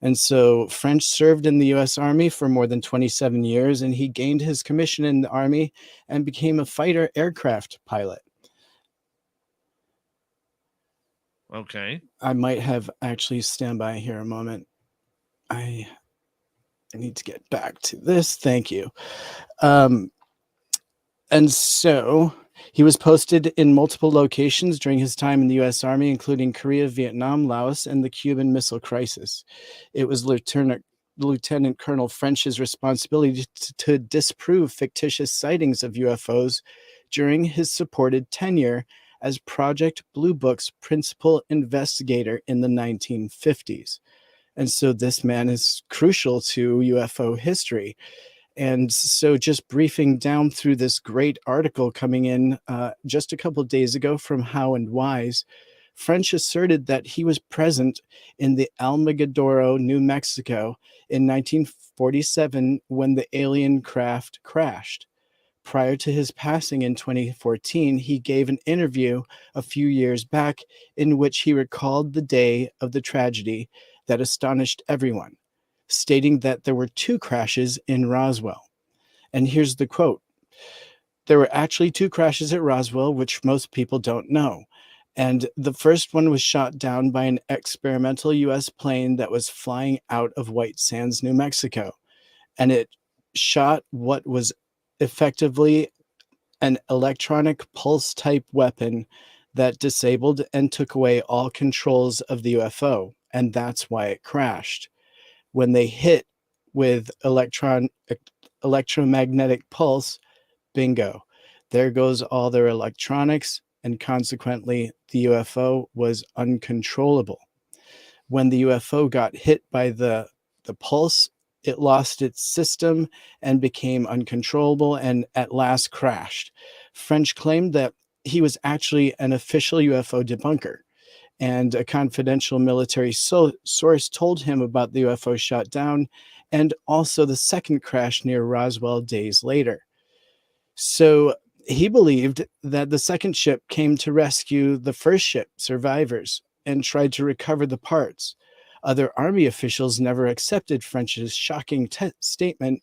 S8: And so French served in the U.S. Army for more than 27 years, and he gained his commission in the Army and became a fighter aircraft pilot.
S2: Okay.
S8: I might have actually stand by here a moment. I need to get back to this. Thank you. And so he was posted in multiple locations during his time in the U.S. Army, including Korea, Vietnam, Laos, and the Cuban Missile Crisis. It was Lieutenant Colonel French's responsibility to disprove fictitious sightings of UFOs during his supported tenure as Project Blue Book's principal investigator in the 1950s. And so this man is crucial to UFO history. And so just briefing down through this great article coming in just a couple of days ago from How and Wise, French asserted that he was present in the Alamogordo, New Mexico in 1947 when the alien craft crashed. Prior to his passing in 2014, he gave an interview a few years back in which he recalled the day of the tragedy that astonished everyone, stating that there were 2 crashes in Roswell. And here's the quote. There were actually 2 crashes at Roswell, which most people don't know. And the first one was shot down by an experimental U.S. plane that was flying out of White Sands, New Mexico. And it shot what was effectively an electronic pulse type weapon that disabled and took away all controls of the UFO. And that's why it crashed. When they hit with electromagnetic pulse, bingo, there goes all their electronics, and consequently, the UFO was uncontrollable. When the UFO got hit by the pulse, it lost its system and became uncontrollable and at last crashed. French claimed that he was actually an official UFO debunker, and a confidential military source told him about the UFO shot down and also the second crash near Roswell days later. So he believed that the second ship came to rescue the first ship survivors and tried to recover the parts. Other Army officials never accepted French's shocking statement,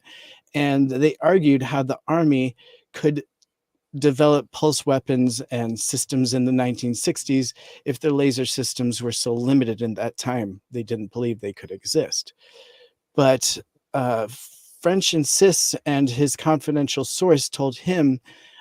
S8: and they argued how the Army could develop pulse weapons and systems in the 1960s if their laser systems were so limited in that time? They didn't believe they could exist. But French insists, and his confidential source told him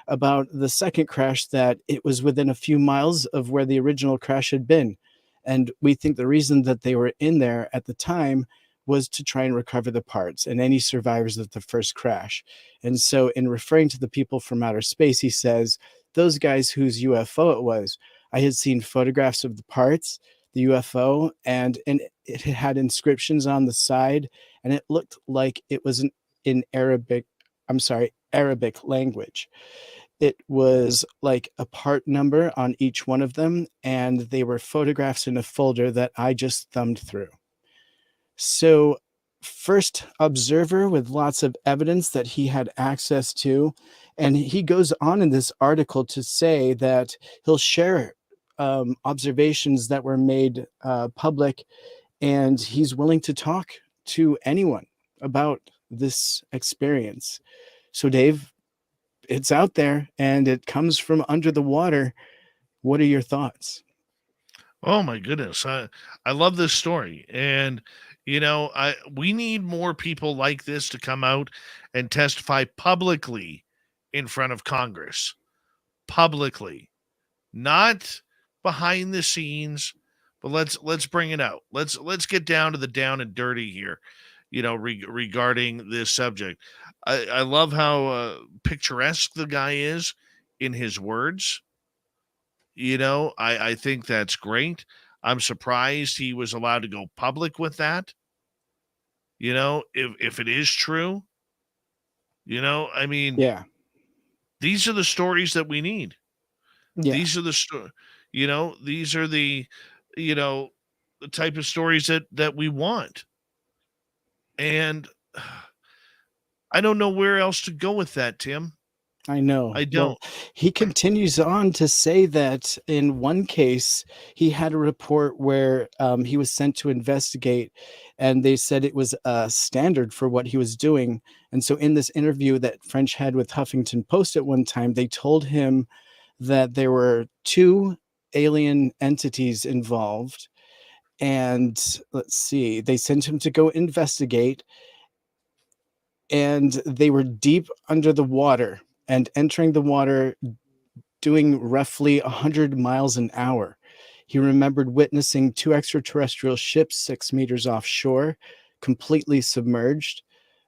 S8: about the second crash that it was within a few miles of where the original crash had been. And we think the reason that they were in there at the time was to try and recover the parts and any survivors of the first crash. And so, in referring to the people from outer space, he says, those guys whose UFO it was, I had seen photographs of the parts, the UFO, and it had inscriptions on the side, and it looked like it was in Arabic language. It was like a part number on each one of them, and they were photographs in a folder that I just thumbed through. So, first observer with lots of evidence that he had access to. And he goes on in this article to say that he'll share observations that were made public, and he's willing to talk to anyone about this experience. So, Dave, it's out there and it comes from under the water. What are your thoughts?
S2: Oh my goodness. I love this story. And we need more people like this to come out and testify publicly in front of Congress. Publicly. Not behind the scenes, but let's bring it out. Let's get down to the down and dirty here, regarding this subject. I love how picturesque the guy is in his words. I think that's great. I'm surprised he was allowed to go public with that. If it is true, I mean,
S8: Yeah.
S2: these are the stories that we need.
S8: Yeah.
S2: These are these are the type of stories that we want. And I don't know where else to go with that, Tim.
S8: I know.
S2: I don't.
S8: Well, he continues on to say that in one case, he had a report where he was sent to investigate, and they said it was standard for what he was doing. And so in this interview that French had with Huffington Post at one time, they told him that there were 2 alien entities involved. And let's see, they sent him to go investigate, and they were deep under the water and entering the water doing roughly 100 miles an hour. He remembered witnessing 2 extraterrestrial ships 6 meters offshore, completely submerged.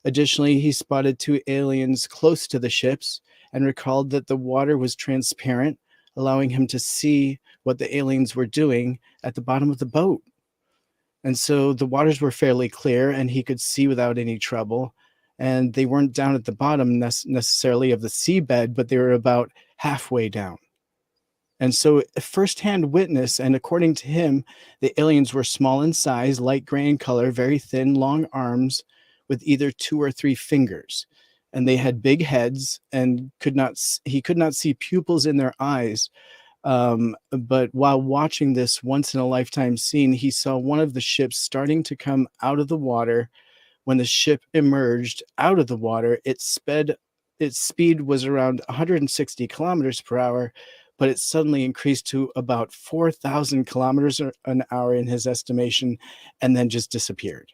S8: Additionally, he spotted 2 aliens close to the ships and recalled that the water was transparent, allowing him to see what the aliens were doing at the bottom of the boat. And so the waters were fairly clear and he could see without any trouble. And they weren't down at the bottom necessarily of the seabed, but they were about halfway down. And so a firsthand witness, and according to him, the aliens were small in size, light gray in color, very thin, long arms with either 2 or 3 fingers. And they had big heads and he could not see pupils in their eyes. But while watching this once in a lifetime scene, he saw one of the ships starting to come out of the water. When the ship emerged out of the water, its speed was around 160 kilometers per hour, but it suddenly increased to about 4,000 kilometers an hour in his estimation, and then just disappeared.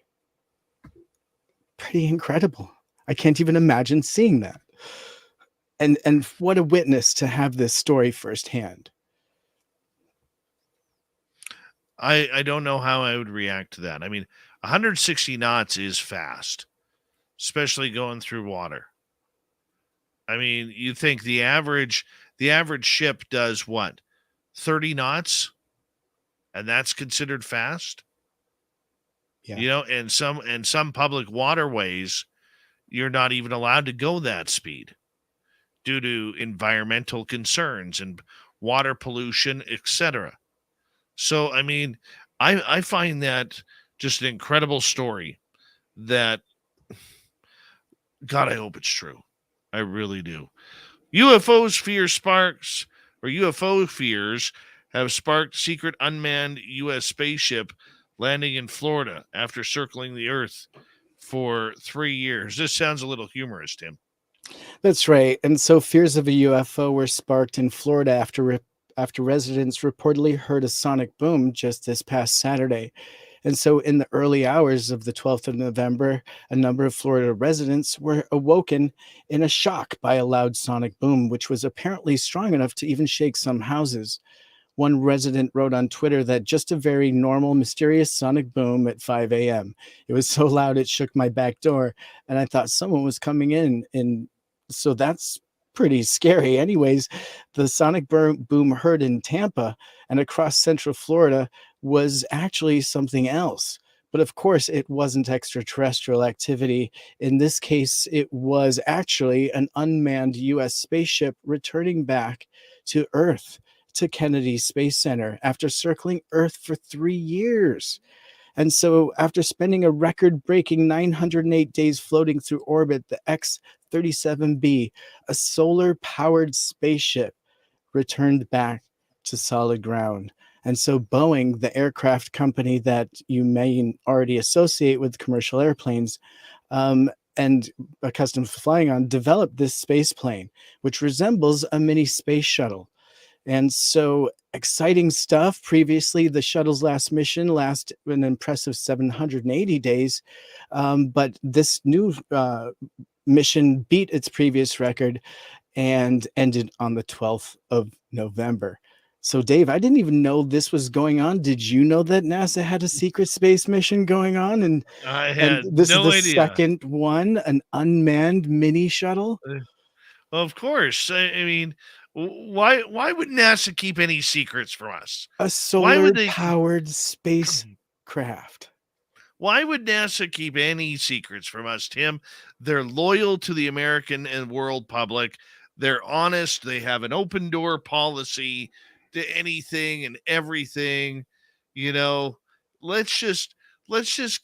S8: Pretty incredible. I can't even imagine seeing that. And what a witness to have this story firsthand.
S2: I don't know how I would react to that. I mean, 160 knots is fast, especially going through water. I mean, you think the average ship does what? 30 knots? And that's considered fast?
S8: Yeah.
S2: And some public waterways, you're not even allowed to go that speed due to environmental concerns and water pollution, etc. So, I mean, I find that just an incredible story that, God, I hope it's true. I really do. UFO fears have sparked secret unmanned U.S. spaceship landing in Florida after circling the Earth for 3 years. This sounds a little humorous, Tim.
S8: That's right. And so fears of a UFO were sparked in Florida after residents reportedly heard a sonic boom just this past Saturday. And so in the early hours of the 12th of November, a number of Florida residents were awoken in a shock by a loud sonic boom, which was apparently strong enough to even shake some houses. One resident wrote on Twitter that just a very normal, mysterious sonic boom at 5 a.m. It was so loud it shook my back door, and I thought someone was coming in. And so that's pretty scary. Anyways, the sonic boom heard in Tampa and across Central Florida was actually something else. But of course, it wasn't extraterrestrial activity. In this case, it was actually an unmanned US spaceship returning back to Earth, to Kennedy Space Center, after circling Earth for 3 years. And so, after spending a record breaking 908 days floating through orbit, the X-37B, a solar powered spaceship, returned back to solid ground. And so, Boeing, the aircraft company that you may already associate with commercial airplanes, and accustomed to flying on, developed this space plane, which resembles a mini space shuttle. And so exciting stuff. Previously, the shuttle's last mission lasted an impressive 780 days. But this new mission beat its previous record and ended on the 12th of November. So, Dave, I didn't even know this was going on. Did you know that NASA had a secret space mission going on? And
S2: I had
S8: this is
S2: no
S8: the
S2: idea.
S8: second one, an unmanned mini shuttle?
S2: Of course. I mean, why would NASA keep any secrets from us?
S8: A
S2: Why would
S8: solar
S2: they?
S8: powered spacecraft.
S2: Why would NASA keep any secrets from us, Tim? They're loyal to the American and world public. They're honest. They have an open door policy to anything and everything. You know, let's just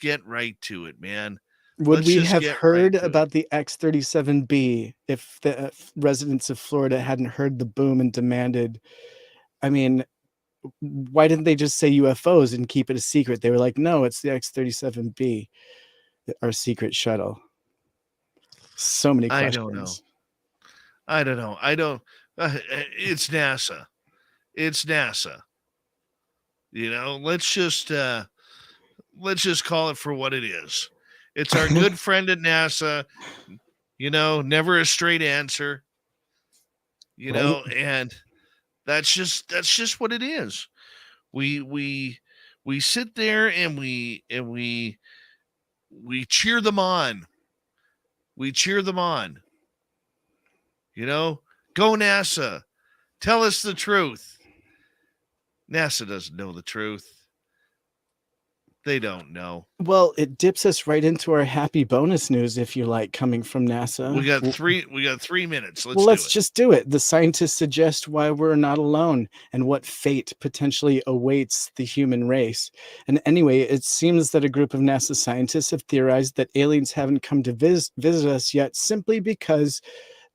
S2: get right to it, man.
S8: Would
S2: Let's
S8: we
S2: just
S8: have
S2: get
S8: heard
S2: right to it.
S8: about the X-37B if the residents of Florida hadn't heard the boom and demanded? I mean, why didn't they just say UFOs and keep it a secret? They were like, no, it's the X-37B, our secret shuttle. So many
S2: I
S8: questions.
S2: don't know. I don't know. I don't. It's NASA. It's NASA. You know, let's just call it for what it is. It's our good friend at NASA. You know, never a straight answer. You know, and that's just what it is. We sit there and we cheer them on. We cheer them on. You know, go NASA. Tell us the truth. NASA doesn't know the truth. They don't know.
S8: Well, it dips us right into our happy bonus news, if you like, coming from NASA.
S2: We got 3 minutes.
S8: Let's just do it. The scientists suggest why we're not alone and what fate potentially awaits the human race. And anyway, it seems that a group of NASA scientists have theorized that aliens haven't come to visit us yet simply because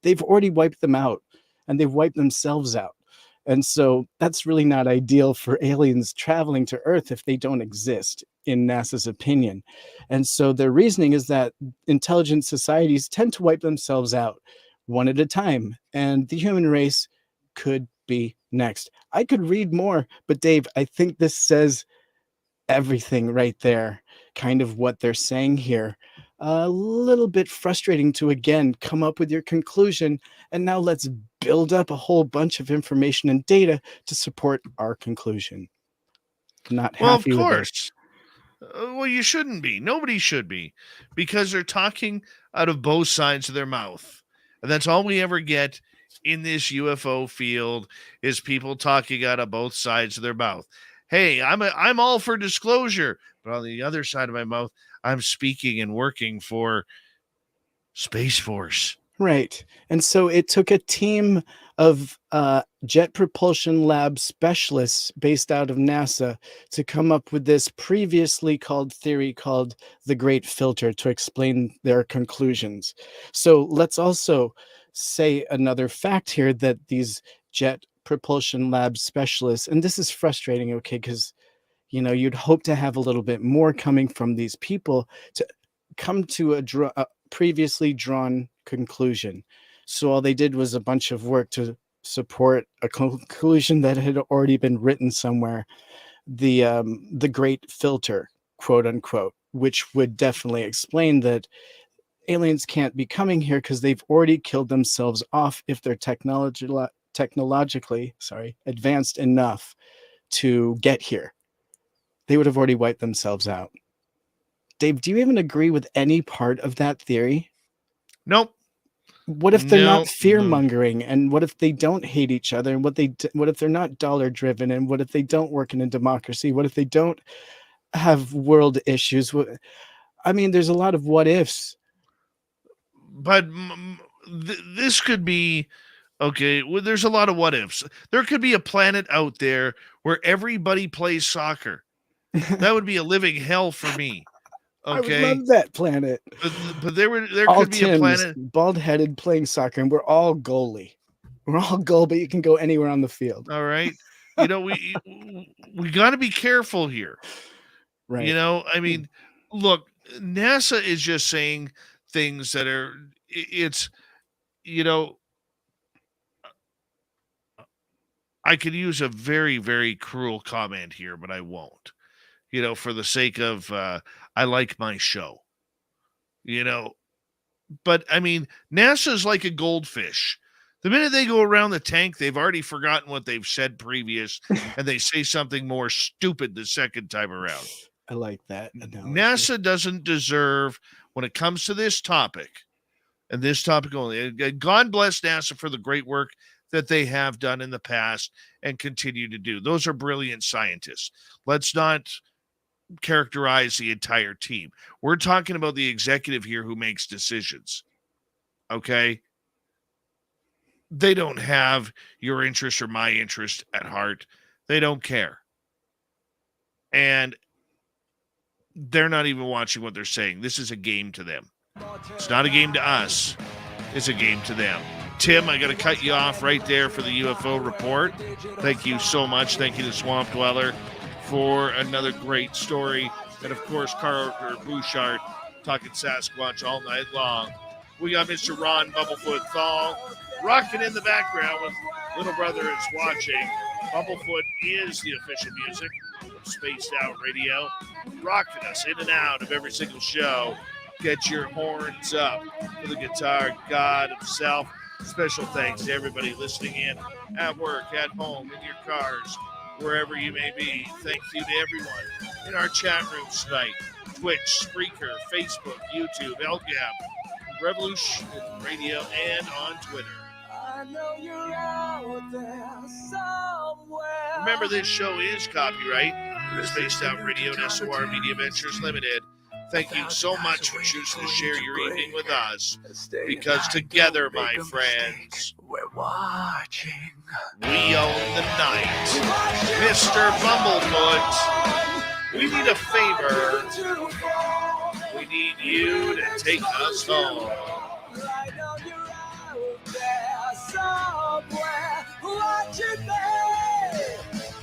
S8: they've already wiped them out and they've wiped themselves out. And so that's really not ideal for aliens traveling to Earth if they don't exist, in NASA's opinion. And so their reasoning is that intelligent societies tend to wipe themselves out one at a time, and the human race could be next. I could read more, but Dave, I think this says everything right there, kind of what they're saying here. A little bit frustrating to, again, come up with your conclusion, and now let's build up a whole bunch of information and data to support our conclusion. Not happy with it.
S2: Well, of course. Well, you shouldn't be. Nobody should be, because they're talking out of both sides of their mouth. And that's all we ever get in this UFO field is people talking out of both sides of their mouth. Hey, I'm all for disclosure, but on the other side of my mouth, I'm speaking and working for Space Force.
S8: Right. And so it took a team of Jet Propulsion Lab specialists based out of NASA to come up with this previously called theory called the Great Filter to explain their conclusions. So let's also say another fact here, that these Jet Propulsion Lab specialists, and this is frustrating, okay, because you'd hope to have a little bit more coming from these people to come to a previously drawn conclusion. So all they did was a bunch of work to support a conclusion that had already been written somewhere. The great filter, quote unquote, which would definitely explain that aliens can't be coming here because they've already killed themselves off if they're technologically advanced enough to get here. They would have already wiped themselves out. Dave, do you even agree with any part of that theory?
S2: Nope.
S8: What if they're not
S2: No.
S8: fear-mongering? And what if they don't hate each other? And what if they're not dollar-driven? And what if they don't work in a democracy? What if they don't have world issues? I mean, there's a lot of what ifs.
S2: But this could be okay. Well, there's a lot of what ifs. There could be a planet out there where everybody plays soccer. That would be a living hell for me. Okay,
S8: I would love that planet.
S2: But there
S8: All
S2: could be
S8: Tim's
S2: a planet
S8: bald-headed playing soccer, and we're all goalie. We're all goal, but you can go anywhere on the field.
S2: All right, we got to be careful here.
S8: Right.
S2: I mean, look, NASA is just saying things that are I could use a very, very cruel comment here, but I won't. For the sake of I like my show. But I mean, NASA's like a goldfish. The minute they go around the tank, they've already forgotten what they've said previous, and they say something more stupid the second time around.
S8: I like that analogy.
S2: NASA doesn't deserve, when it comes to this topic, and this topic only, God bless NASA for the great work that they have done in the past and continue to do. Those are brilliant scientists. Let's not characterize the entire team. We're talking about the executive here who makes decisions. Okay? They don't have your interest or my interest at heart. They don't care. And they're not even watching what they're saying. This is a game to them. It's not a game to us. It's a game to them. Tim, I got to cut you off right there for the UFO report. Thank you so much. Thank you to Swamp Dweller for another great story. And, of course, Carter Buschardt talking Sasquatch all night long. We got Mr. Ron Bumblefoot Thal rocking in the background with Little Brother is Watching. Bumblefoot is the official music of Spaced Out Radio, rocking us in and out of every single show. Get your horns up for the guitar god himself. Special thanks to everybody listening in at work, at home, in your cars, wherever you may be. Thank you to everyone in our chat rooms tonight. Twitch, Spreaker, Facebook, YouTube, LGAP, Revolution Radio, and on Twitter.
S7: I know you're out there somewhere.
S2: Remember, this show is copyright Spaced Out Radio and SOR Media Ventures Limited. Thank you so much for choosing to share your evening with us, because together, my friends,
S7: we're watching.
S2: We own the night. Mr. Bumblefoot, we need a favor. We need you to take us home.
S7: I know you're out there somewhere watching me.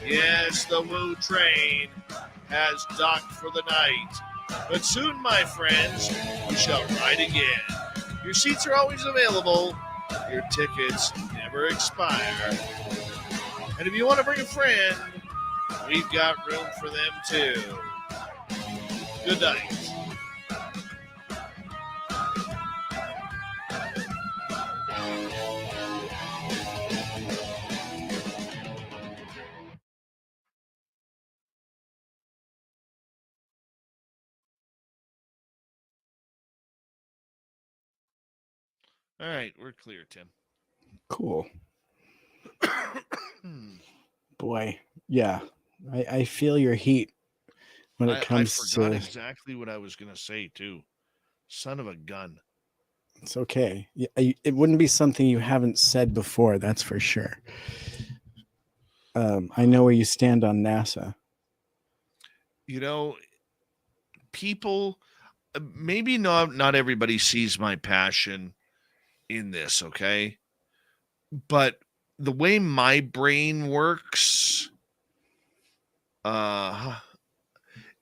S2: Yes, the Woo train has docked for the night. But soon, my friends, we shall ride again. Your seats are always available. Your tickets never expire. And if you want to bring a friend, we've got room for them too. Good night. All right, we're clear, Tim.
S8: Cool. Boy, yeah. I feel your heat when it comes
S2: I forgot
S8: to...
S2: exactly what I was going to say, too. Son of a gun.
S8: It's okay. It wouldn't be something you haven't said before, that's for sure. I know where you stand on NASA.
S2: People, maybe not everybody sees my passion in this, okay? But the way my brain works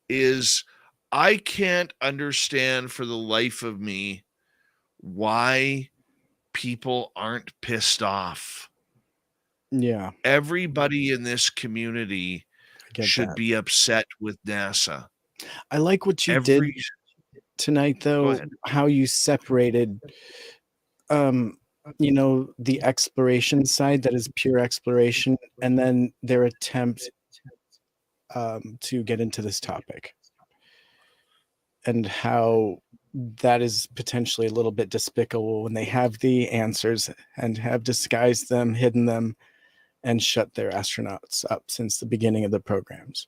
S2: is I can't understand for the life of me why people aren't pissed off.
S8: Yeah,
S2: Everybody in this community
S8: I get
S2: should
S8: that.
S2: be upset with NASA.
S8: I like what you did
S2: Every
S8: tonight,
S2: Go
S8: though,
S2: ahead.
S8: how you separated, the exploration side that is pure exploration, and then their attempt to get into this topic, and how that is potentially a little bit despicable when they have the answers and have disguised them, hidden them, and shut their astronauts up since the beginning of the programs.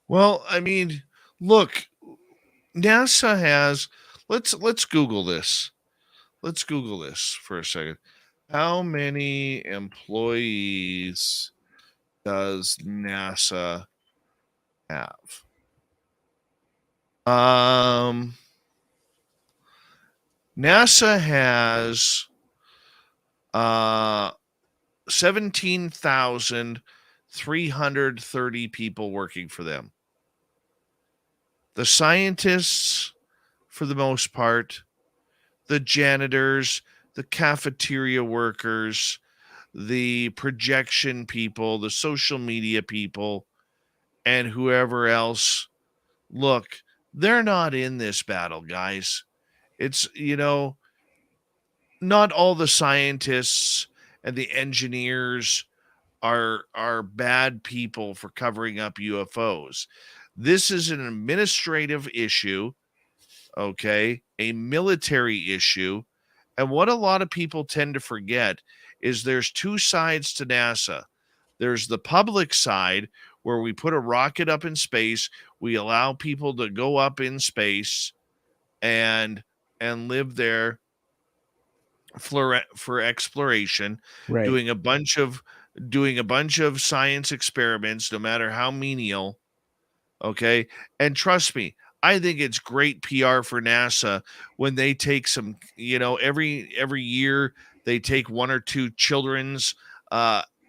S2: Well, I mean, look, NASA has let's Google this. Let's Google this for a second. How many employees does NASA have? NASA has 17,330 people working for them. The scientists, for the most part, the janitors, the cafeteria workers, the projection people, the social media people, and whoever else. Look, they're not in this battle, guys. It's, not all the scientists and the engineers are bad people for covering up UFOs. This is an administrative issue, okay? A military issue. And what a lot of people tend to forget is there's two sides to NASA. There's the public side where we put a rocket up in space, we allow people to go up in space and live there for exploration,
S8: Right.
S2: doing a bunch of science experiments, no matter how menial. Okay. And trust me, I think it's great PR for NASA when they take some, every year they take one or two children's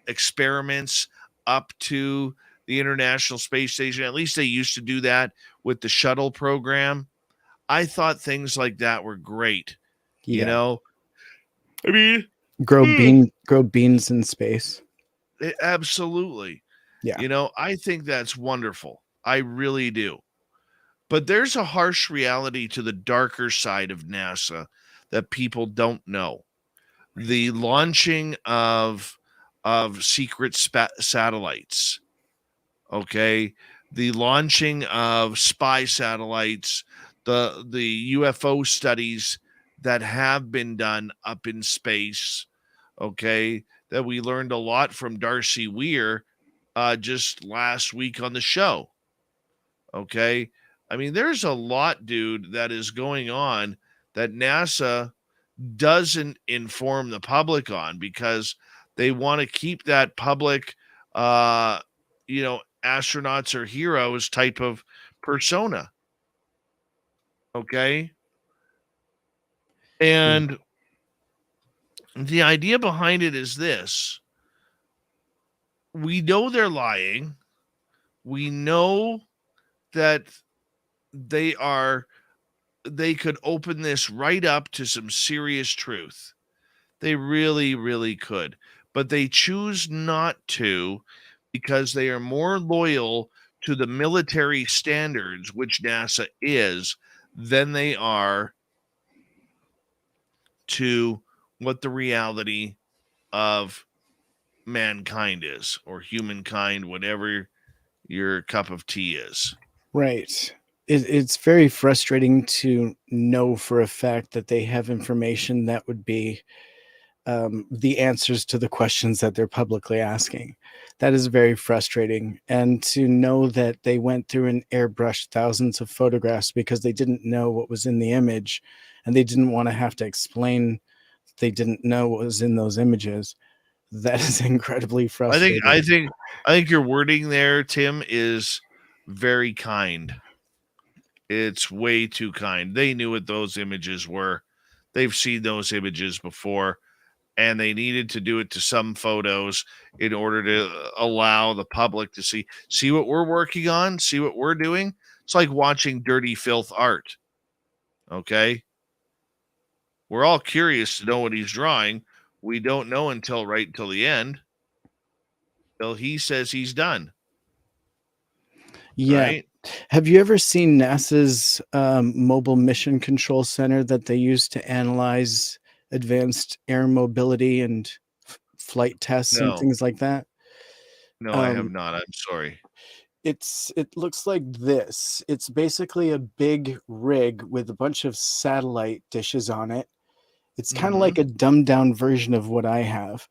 S2: experiments up to the International Space Station. At least they used to do that with the shuttle program. I thought things like that were great.
S8: Yeah.
S2: I mean,
S8: Grow beans in space.
S2: absolutely.
S8: Yeah.
S2: I think that's wonderful. I really do. But there's a harsh reality to the darker side of NASA that people don't know. The launching of secret satellites. Okay, the launching of spy satellites, the UFO studies that have been done up in space. Okay, that we learned a lot from Darcy Weir just last week on the show. Okay, I mean, there's a lot, dude, that is going on that NASA doesn't inform the public on because they want to keep that public, astronauts are heroes type of persona. Okay. And the idea behind it is this: we know they're lying. We know that they could open this right up to some serious truth. They really, really could. But they choose not to because they are more loyal to the military standards, which NASA is, than they are to what the reality of mankind is, or humankind, whatever your cup of tea is.
S8: Right. It's very frustrating to know for a fact that they have information that would be the answers to the questions that they're publicly asking. That is very frustrating. And to know that they went through and airbrushed thousands of photographs because they didn't know what was in the image, and they didn't want to have to explain they didn't know what was in those images. That is incredibly frustrating.
S2: I think your wording there, Tim, is very kind. It's way too kind. They knew what those images were. They've seen those images before, and they needed to do it to some photos in order to allow the public to see what we're working on, see what we're doing. It's like watching dirty filth art. Okay? We're all curious to know what he's drawing. We don't know until the end. Till he says he's done.
S8: Yeah.
S2: Right?
S8: Have you ever seen NASA's mobile mission control center that they use to analyze advanced air mobility and flight tests and
S2: No.
S8: things like that?
S2: No, I have not. I'm sorry.
S8: It looks like this. It's basically a big rig with a bunch of satellite dishes on it. It's kind of like a dumbed down version of what I have.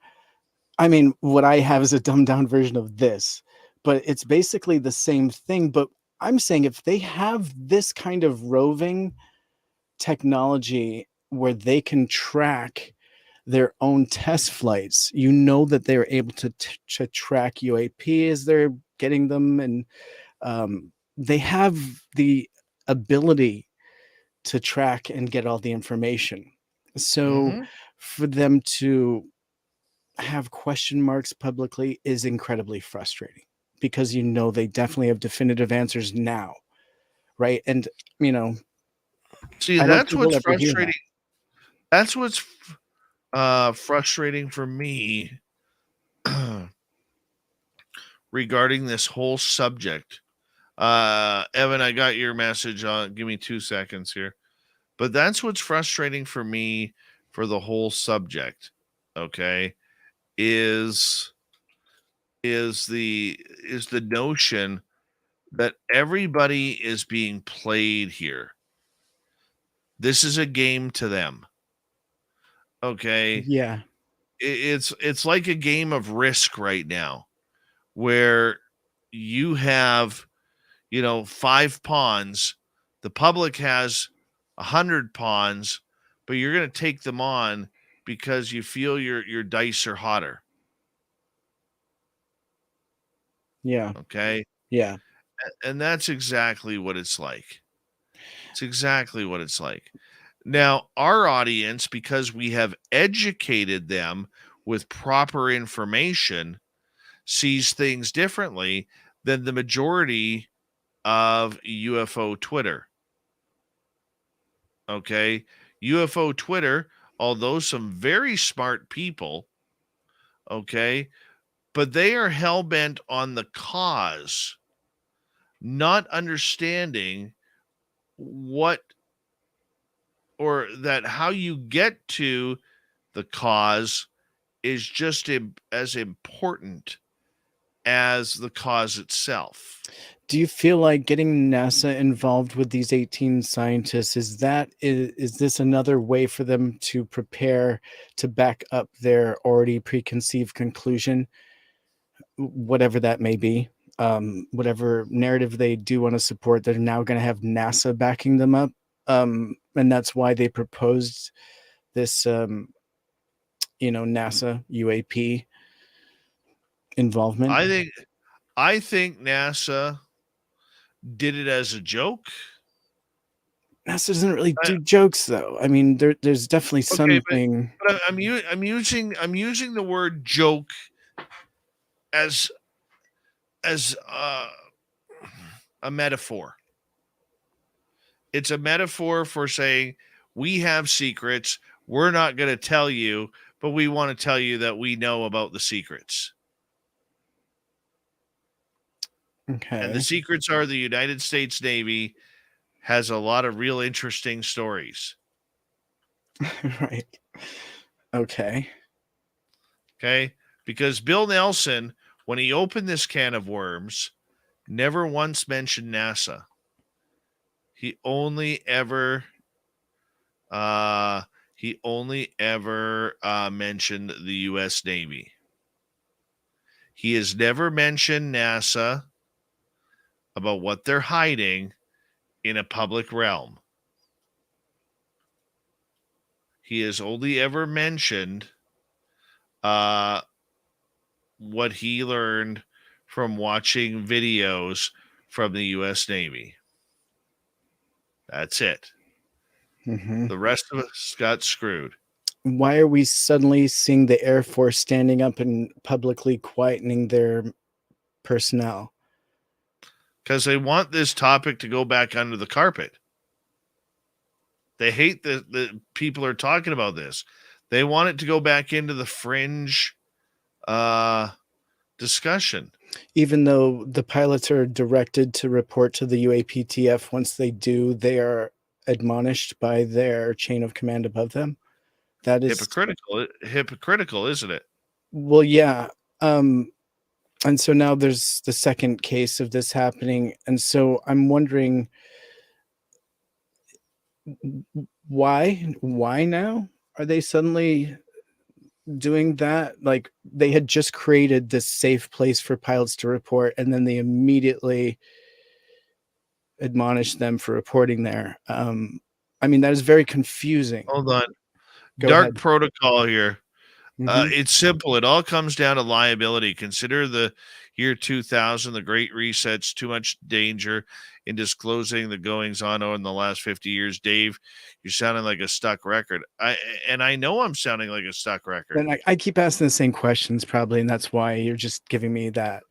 S8: I mean, what I have is a dumbed down version of this, but it's basically the same thing. But I'm saying if they have this kind of roving technology where they can track their own test flights, you know that they're able to track UAP as they're getting them, and they have the ability to track and get all the information. So for them to have question marks publicly is incredibly frustrating, because you know they definitely have definitive answers now, right? And you know,
S2: see,
S8: I don't
S2: that's
S8: think we'll
S2: what's
S8: ever hear that.
S2: frustrating. That's what's frustrating for me regarding this whole subject. Evan, I got your message on. Give me 2 seconds here. But that's what's frustrating for me for the whole subject. Okay, is the notion that everybody is being played here. This is a game to them. Okay,
S8: Yeah.
S2: it's like a game of Risk right now, where you have 5 pawns. The public has 100 pawns, but you're going to take them on because you feel your dice are hotter.
S8: Yeah.
S2: Okay.
S8: Yeah.
S2: And that's exactly what it's like. It's exactly what it's like. Now, our audience, because we have educated them with proper information, sees things differently than the majority of UFO Twitter. Okay. UFO Twitter, although some very smart people, okay, but they are hell-bent on the cause, not understanding what, or that how you get to the cause is just as important as the cause itself.
S8: Do you feel like getting NASA involved with these 18 scientists, is this another way for them to prepare to back up their already preconceived conclusion, whatever that may be? Whatever narrative they do want to support, they're now going to have NASA backing them up. And that's why they proposed this, NASA UAP involvement.
S2: I think NASA did it as a joke.
S8: NASA doesn't really do jokes, though. I mean, there's definitely something.
S2: But I'm using the word joke as a metaphor. It's a metaphor for saying we have secrets. We're not going to tell you, but we want to tell you that we know about the secrets.
S8: Okay.
S2: And the secrets are the United States Navy has a lot of real interesting stories.
S8: Right. Okay.
S2: Okay. Because Bill Nelson, when he opened this can of worms, never once mentioned NASA. He only ever mentioned the U.S. Navy. He has never mentioned NASA about what they're hiding in a public realm. He has only ever mentioned what he learned from watching videos from the U.S. Navy. That's it.
S8: Mm-hmm.
S2: The rest of us got screwed.
S8: Why are we suddenly seeing the Air Force standing up and publicly quietening their personnel?
S2: Because they want this topic to go back under the carpet. They hate that the people are talking about this. They want it to go back into the fringe discussion.
S8: Even though the pilots are directed to report to the UAPTF, once they do, they are admonished by their chain of command above them. That is
S2: Hypocritical, isn't it?
S8: well, yeah. And so now there's the second case of this happening, and so I'm wondering why now are they suddenly doing that? Like, they had just created this safe place for pilots to report, and then they immediately admonished them for reporting there. I mean, that is very confusing.
S2: Hold on.
S8: Go
S2: Dark
S8: ahead.
S2: protocol here.
S8: Mhm.
S2: It's simple. It all comes down to liability. Consider the year 2000, the Great Reset's too much danger in disclosing the goings on in the last 50 years. Dave, you're sounding like a stuck record. I know I'm sounding like a stuck record.
S8: And I keep asking the same questions probably, and that's why you're just giving me that.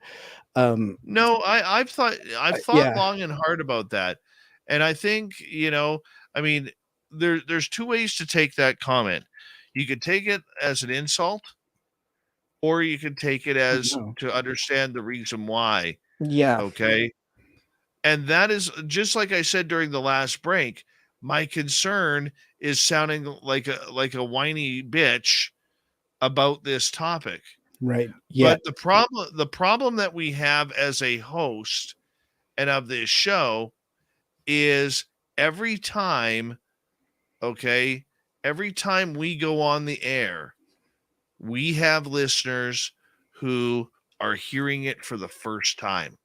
S2: No, I've thought
S8: Yeah.
S2: long and hard about that. And I think, I mean, there's two ways to take that comment. You could take it as an insult, or you can take it as
S8: No.
S2: to understand the reason why.
S8: Yeah.
S2: Okay. And that is just like I said during the last break. My concern is sounding like a whiny bitch about this topic.
S8: Right. Yeah.
S2: But the problem that we have as a host and of this show is every time we go on the air, we have listeners who are hearing it for the first time.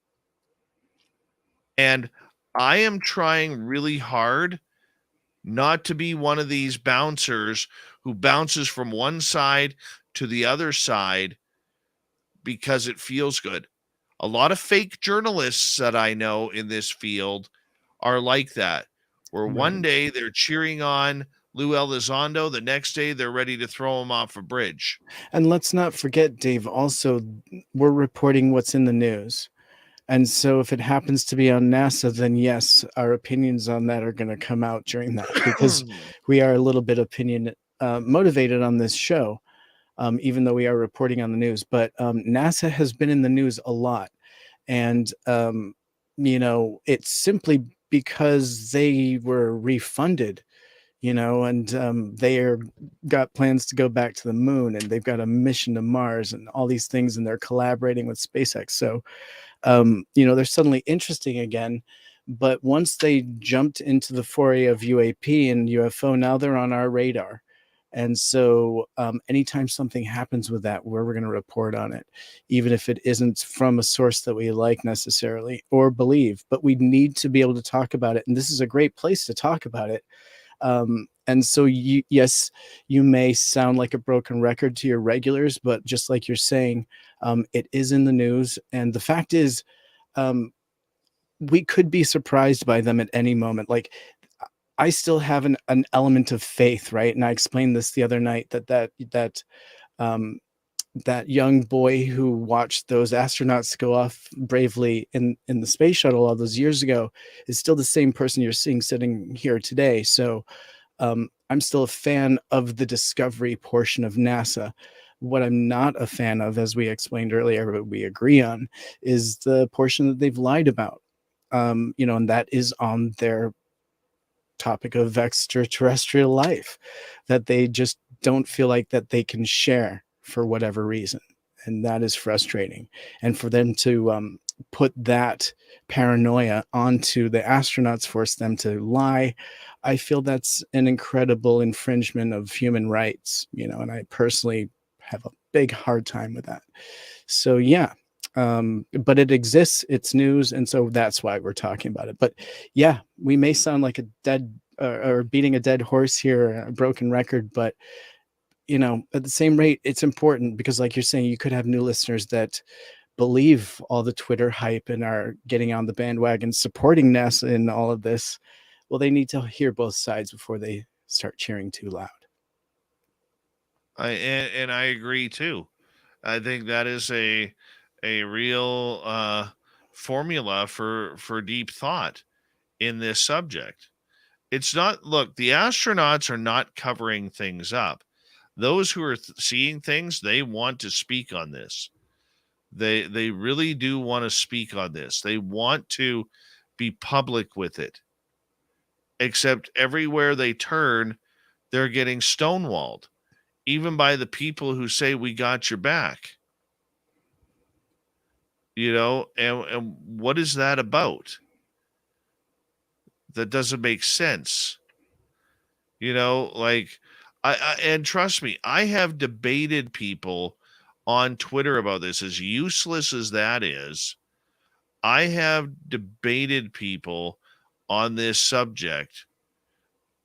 S2: And I am trying really hard not to be one of these bouncers who bounces from one side to the other side because it feels good. A lot of fake journalists that I know in this field are like that, where one
S8: Right.
S2: day they're cheering on Lou Elizondo, the next day they're ready to throw him off a bridge.
S8: And let's not forget, Dave, also, we're reporting what's in the news. And so if it happens to be on NASA, then yes, our opinions on that are going to come out during that, because we are a little bit opinion motivated on this show, even though we are reporting on the news. But NASA has been in the news a lot. And, it's simply because they were refunded, and they're got plans to go back to the moon, and they've got a mission to Mars and all these things, and they're collaborating with SpaceX. So, they're suddenly interesting again. But once they jumped into the foray of UAP and UFO, now they're on our radar. And so anytime something happens with that, we're going to report on it, even if it isn't from a source that we like necessarily or believe. But we need to be able to talk about it. And this is a great place to talk about it. And so, yes, you may sound like a broken record to your regulars, but just like you're saying, it is in the news. And the fact is, we could be surprised by them at any moment. Like, I still have an element of faith, right? And I explained this the other night that young boy who watched those astronauts go off bravely in the space shuttle all those years ago is still the same person you're seeing sitting here today. So I'm still a fan of the discovery portion of NASA. What I'm not a fan of, as we explained earlier, but we agree on, is the portion that they've lied about. And that is on their topic of extraterrestrial life, that they just don't feel like that they can share for whatever reason. And that is frustrating. And for them to put that paranoia onto the astronauts, force them to lie, I feel that's an incredible infringement of human rights, and I personally have a big hard time with that. So, yeah. But it exists, it's news, and so that's why we're talking about it. But yeah, we may sound like a dead or beating a dead horse here, a broken record, but at the same rate, it's important because, like you're saying, you could have new listeners that believe all the Twitter hype and are getting on the bandwagon supporting NASA in all of this. Well, they need to hear both sides before they start cheering too loud.
S2: I agree too. I think that is a real formula for deep thought in this subject. It's not, look, the astronauts are not covering things up. Those who are seeing things, they want to speak on this. They really do want to speak on this. They want to be public with it. Except everywhere they turn, they're getting stonewalled, even by the people who say we got your back. You know, and what is that about? That doesn't make sense. You know, like and trust me, I have debated people on Twitter about this. As useless as that is, I have debated people on this subject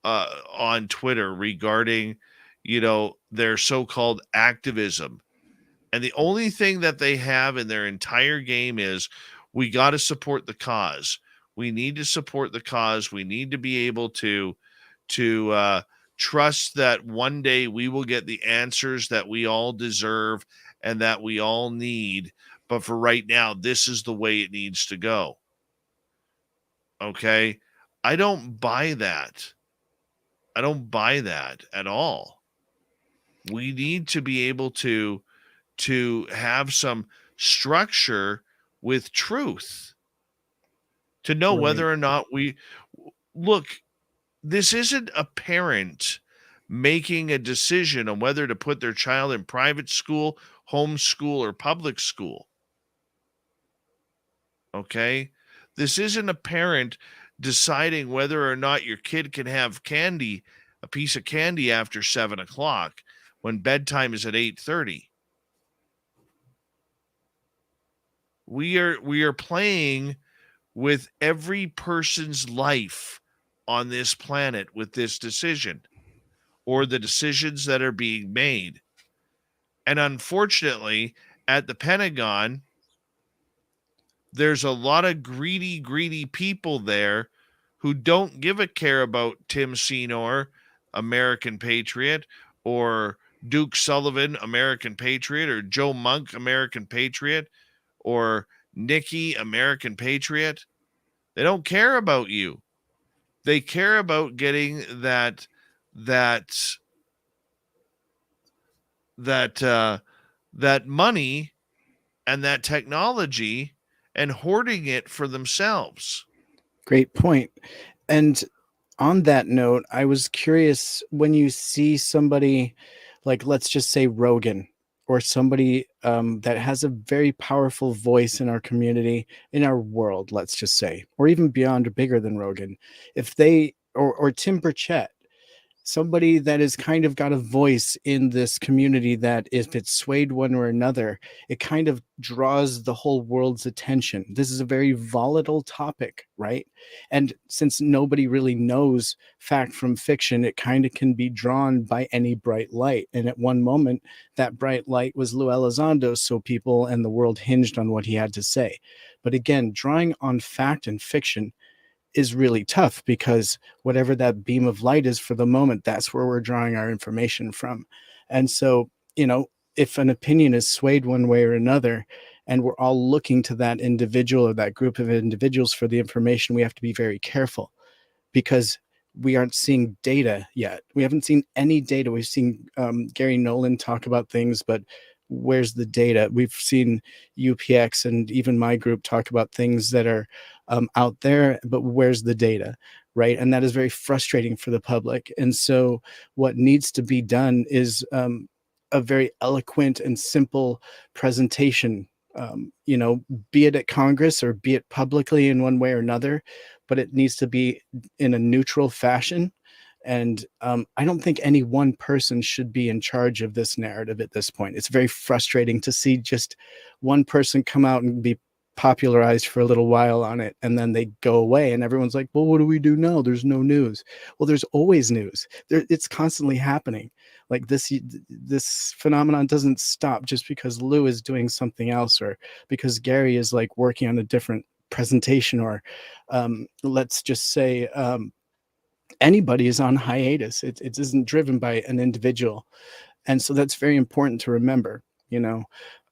S2: on Twitter regarding, you know, their so-called activism. And the only thing that they have in their entire game is, we got to support the cause. We need to support the cause. We need to be able to trust that one day we will get the answers that we all deserve and that we all need. But for right now, this is the way it needs to go. Okay? I don't buy that. I don't buy that at all. We need to be able to have some structure with truth, to know whether or not we look. This isn't a parent making a decision on whether to put their child in private school, homeschool, or public school. Okay? This isn't a parent deciding whether or not your kid can have candy, a piece of candy after 7:00 when bedtime is at 8:30. We are playing with every person's life on this planet with this decision, or the decisions that are being made. And unfortunately, at the Pentagon, there's a lot of greedy people there who don't give a care about Tim Senor, American patriot, or Duke Sullivan, American patriot, or Joe Monk, American patriot, or Nikki, American patriot. They don't care about you. They care about getting that money and that technology and hoarding it for themselves.
S8: Great point. And on that note, I was curious, when you see somebody like, let's just say Rogan, or somebody that has a very powerful voice in our community, in our world, let's just say, or even beyond or bigger than Rogan, if they, or Tim Burchett, somebody that has kind of got a voice in this community, that if it's swayed one or another, it kind of draws the whole world's attention. This is a very volatile topic, right? And since nobody really knows fact from fiction, it kind of can be drawn by any bright light. And at one moment, that bright light was Lou Elizondo, so people and the world hinged on what he had to say. But again, drawing on fact and fiction is really tough, because whatever that beam of light is for the moment, that's where we're drawing our information from. And so, you know, if an opinion is swayed one way or another, and we're all looking to that individual or that group of individuals for the information, we have to be very careful, because we aren't seeing data yet. We haven't seen any data. We've seen Gary Nolan talk about things, but where's the data? We've seen UPX and even my group talk about things that are out there, but where's the data, right? And that is very frustrating for the public. And so what needs to be done is a very eloquent and simple presentation, you know, be it at Congress or be it publicly in one way or another, but it needs to be in a neutral fashion. And I don't think any one person should be in charge of this narrative at this point. It's very frustrating to see just one person come out and be popularized for a little while on it, and then they go away, and everyone's like, well, what do we do now? There's no news. Well, there's always news. It's constantly happening. Like this phenomenon doesn't stop just because Lou is doing something else, or because Gary is like working on a different presentation, or let's just say anybody is on hiatus. It isn't driven by an individual. And so that's very important to remember, you know.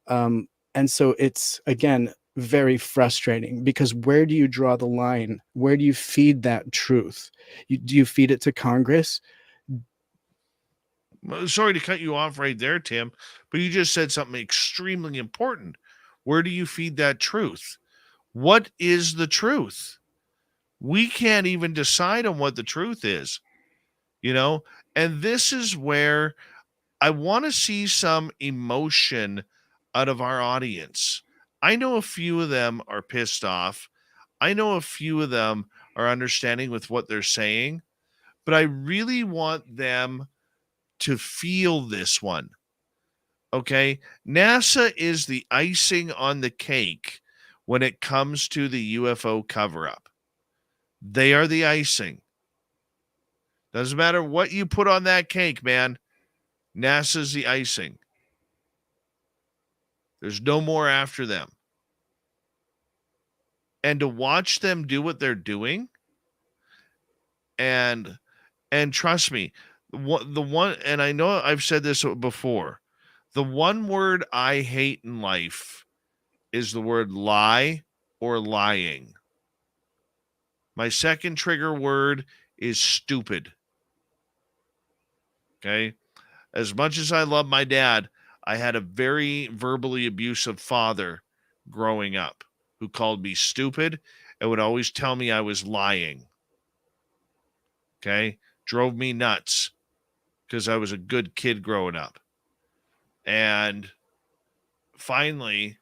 S8: And so it's, again, very frustrating, because where do you draw the line? Where do you feed that truth? Do you feed it to Congress?
S2: Sorry to cut you off right there, Tim, but you just said something extremely important. Where do you feed that truth? What is the truth? We can't even decide on what the truth is, and this is where I want to see some emotion out of our audience. I know a few of them are pissed off. I know a few of them are understanding with what they're saying, but I really want them to feel this one. Okay. NASA is the icing on the cake when it comes to the UFO cover up. They are the icing. Doesn't matter what you put on that cake, man. NASA's the icing. There's no more after them. And to watch them do what they're doing, and trust me, the one, and I know I've said this before, the one word I hate in life is the word lie or lying. My second trigger word is stupid. Okay? As much as I love my dad, I had a very verbally abusive father growing up who called me stupid and would always tell me I was lying. Okay? Drove me nuts because I was a good kid growing up. And finally,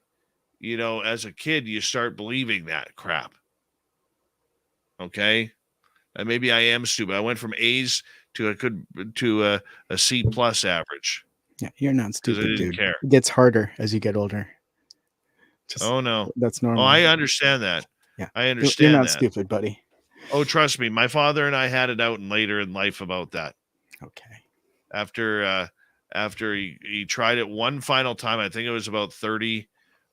S2: as a kid, you start believing that crap. Okay? And maybe I am stupid. I went from A's to a C plus average.
S8: Yeah, you're not stupid, dude.
S2: Care.
S8: It gets harder as you get older.
S2: Oh no,
S8: that's normal.
S2: Oh, I understand that.
S8: Yeah,
S2: I understand.
S8: You're not
S2: that.
S8: stupid, buddy.
S2: Oh, trust me, my father and I had it out later in life about that.
S8: Okay.
S2: After he tried it one final time, I think it was about 30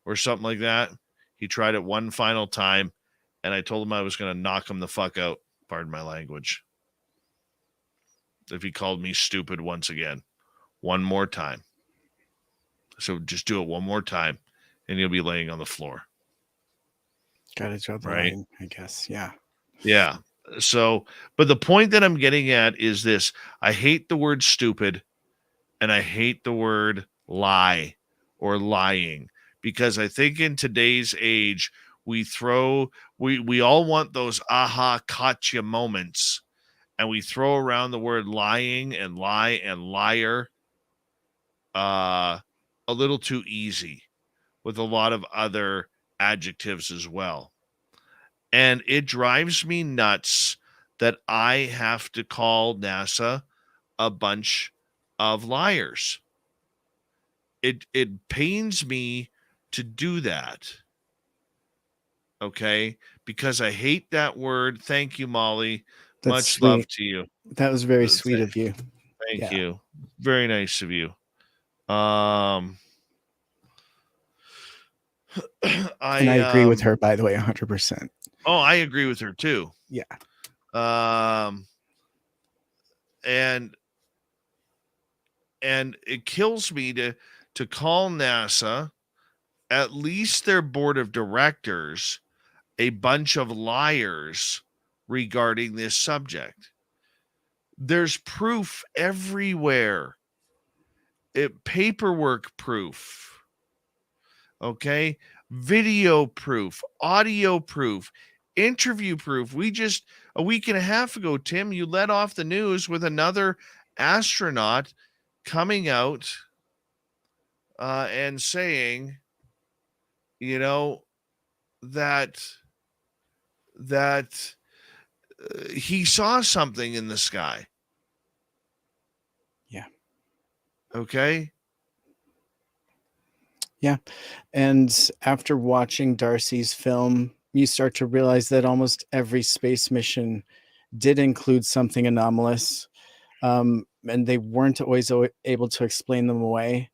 S2: or something like that. He tried it one final time, and I told him I was going to knock him the fuck out. Pardon my language. If he called me stupid once again, one more time. So just do it one more time, and you'll be laying on the floor.
S8: Gotta draw the line, I guess. Yeah.
S2: Yeah. So, but the point that I'm getting at is this. I hate the word stupid, and I hate the word lie or lying, because I think in today's age, we all want those aha gotcha moments, and we throw around the word lying and lie and liar a little too easy with a lot of other adjectives as well. And it drives me nuts that I have to call NASA a bunch of liars. It pains me to do that. Okay? Because I hate that word. Thank you, Molly.
S8: That's
S2: much
S8: sweet.
S2: love to you.
S8: That was very sweet of you.
S2: Thank you. Very nice of you. And
S8: I agree with her, by the way, 100%.
S2: Oh, I agree with her too.
S8: Yeah.
S2: And it kills me to call NASA, at least their board of directors, a bunch of liars regarding this subject. There's proof everywhere. Paperwork proof. Okay? Video proof, audio proof, interview proof. We just, a week and a half ago, Tim, you let off the news with another astronaut coming out and saying, that he saw something in the sky.
S8: Yeah.
S2: Okay.
S8: Yeah. And after watching Darcy's film, you start to realize that almost every space mission did include something anomalous. And they weren't always able to explain them away.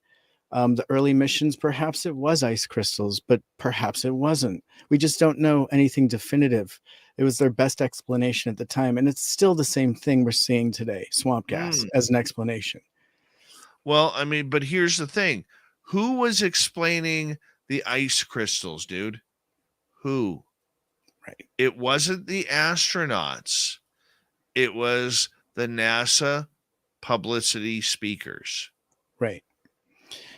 S8: The early missions, perhaps it was ice crystals, but perhaps it wasn't. We just don't know anything definitive. It was their best explanation at the time. And it's still the same thing we're seeing today, swamp gas as an explanation.
S2: Well, I mean, but here's the thing. Who was explaining the ice crystals, dude? Who?
S8: Right.
S2: It wasn't the astronauts. It was the NASA publicity speakers.
S8: Right.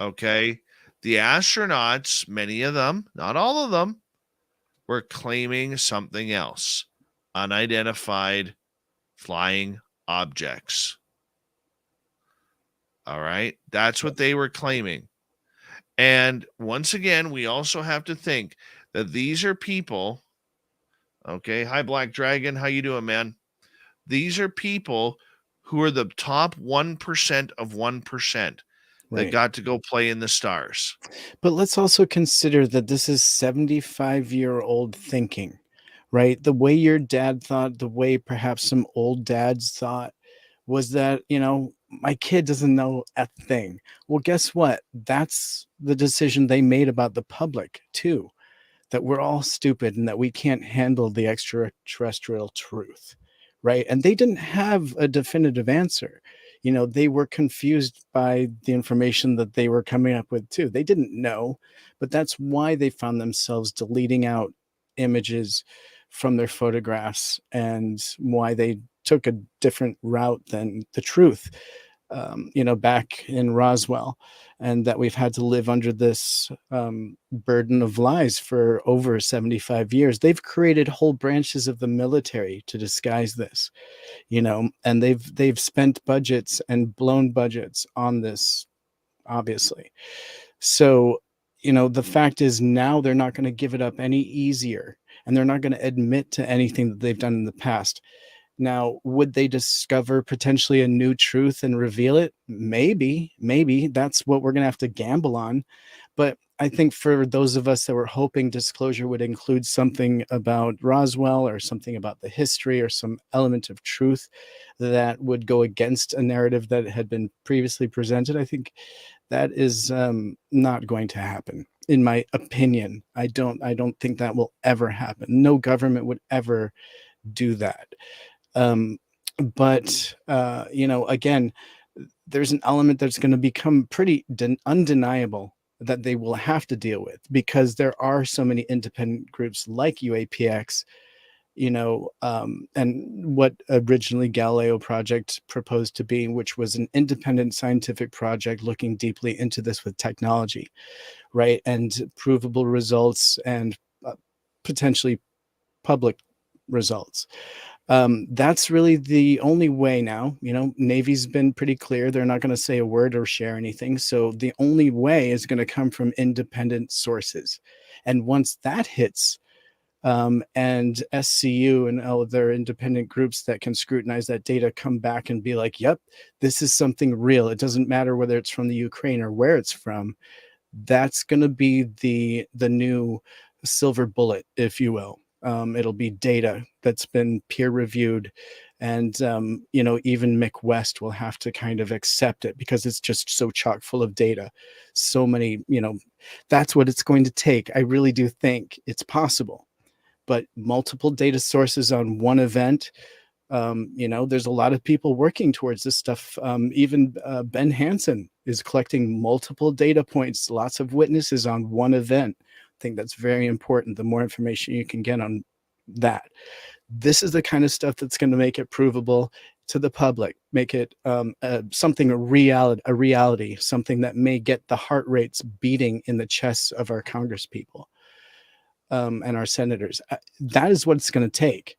S2: Okay. The astronauts, many of them, not all of them, were claiming something else. Unidentified flying objects. All right. That's what they were claiming. And once again, we also have to think that these are people. Okay. Hi, Black Dragon. How you doing, man? These are people who are the top 1% of 1% that
S8: Right.
S2: got to go play in the stars.
S8: But let's also consider that this is 75-year-old thinking, right? The way your dad thought, the way perhaps some old dads thought was that, my kid doesn't know a thing. Well, guess what? That's the decision they made about the public too, that we're all stupid and that we can't handle the extraterrestrial truth, right? And they didn't have a definitive answer. They were confused by the information that they were coming up with too. They didn't know, but that's why they found themselves deleting out images from their photographs and why they took a different route than the truth, back in Roswell, and that we've had to live under this burden of lies for over 75 years. They've created whole branches of the military to disguise this, and they've spent budgets and blown budgets on this, obviously. So, the fact is now they're not going to give it up any easier, and they're not going to admit to anything that they've done in the past. Now, would they discover potentially a new truth and reveal it? Maybe that's what we're going to have to gamble on. But I think for those of us that were hoping disclosure would include something about Roswell or something about the history or some element of truth that would go against a narrative that had been previously presented, I think that is not going to happen. In my opinion, I don't think that will ever happen. No government would ever do that. But again, there's an element that's going to become pretty undeniable that they will have to deal with, because there are so many independent groups like UAPX, and what originally Galileo Project proposed to be, which was an independent scientific project looking deeply into this with technology, right? And provable results and potentially public results. That's really the only way now. Navy's been pretty clear. They're not going to say a word or share anything. So the only way is going to come from independent sources. And once that hits, and SCU and other independent groups that can scrutinize that data come back and be like, yep, this is something real. It doesn't matter whether it's from the Ukraine or where it's from. That's going to be the new silver bullet, if you will. It'll be data that's been peer reviewed, and even Mick West will have to kind of accept it because it's just so chock full of data. So many, that's what it's going to take. I really do think it's possible, but multiple data sources on one event. There's a lot of people working towards this stuff. Even Ben Hansen is collecting multiple data points, lots of witnesses on one event. I think that's very important. The more information you can get on that, this is the kind of stuff that's going to make it provable to the public, make it something a reality, something that may get the heart rates beating in the chests of our congresspeople and our senators. That is what it's going to take.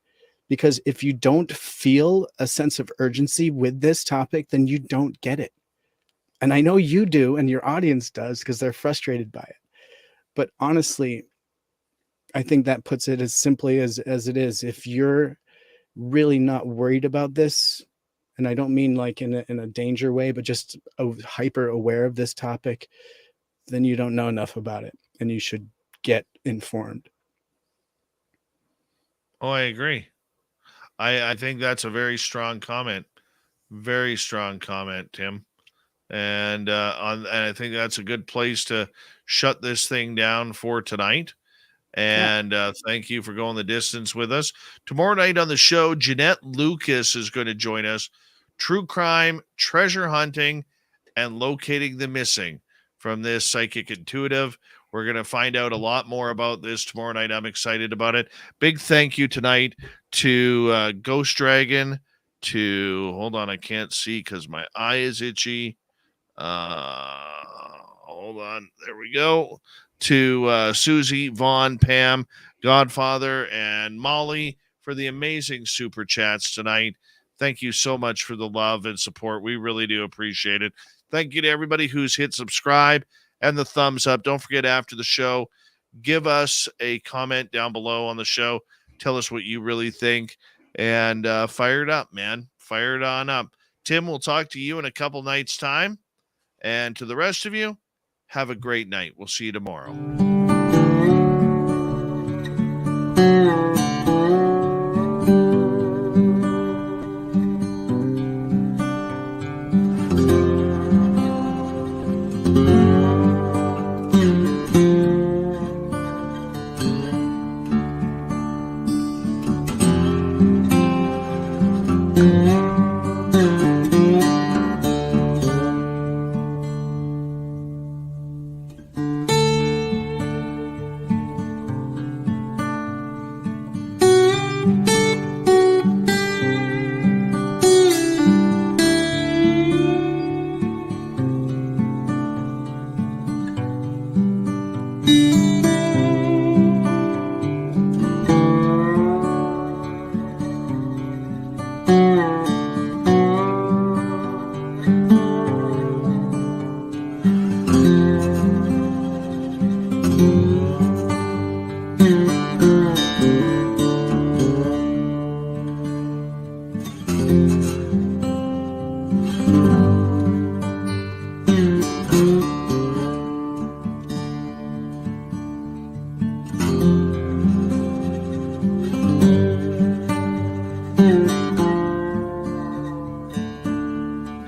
S8: Because if you don't feel a sense of urgency with this topic, then you don't get it. And I know you do, and your audience does, because they're frustrated by it. But honestly, I think that puts it as simply as it is. If you're really not worried about this, and I don't mean like in a danger way, but just hyper aware of this topic, then you don't know enough about it, and you should get informed.
S2: Oh, I agree. I think that's a very strong comment. Very strong comment, Tim. And I think that's a good place to shut this thing down for tonight. And thank you for going the distance with us. Tomorrow night on the show, Jeanette Lucas is going to join us. True crime, treasure hunting, and locating the missing from this psychic intuitive. We're going to find out a lot more about this tomorrow night. I'm excited about it. Big thank you tonight to Ghost Dragon, to, hold on, I can't see because my eye is itchy. Hold on, there we go. To Susie, Vaughn, Pam, Godfather, and Molly for the amazing super chats tonight. Thank you so much for the love and support. We really do appreciate it. Thank you to everybody who's hit subscribe and the thumbs up. Don't forget, after the show, give us a comment down below on the show. Tell us what you really think, and fire it up, man. Fire it on up. Tim, we'll talk to you in a couple nights' time. And to the rest of you, have a great night. We'll see you tomorrow.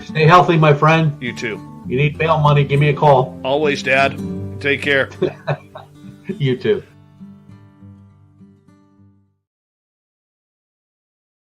S3: Stay healthy, my friend.
S2: You too.
S3: You need bail money, give me a call.
S2: Always, Dad. Take care.
S3: You too.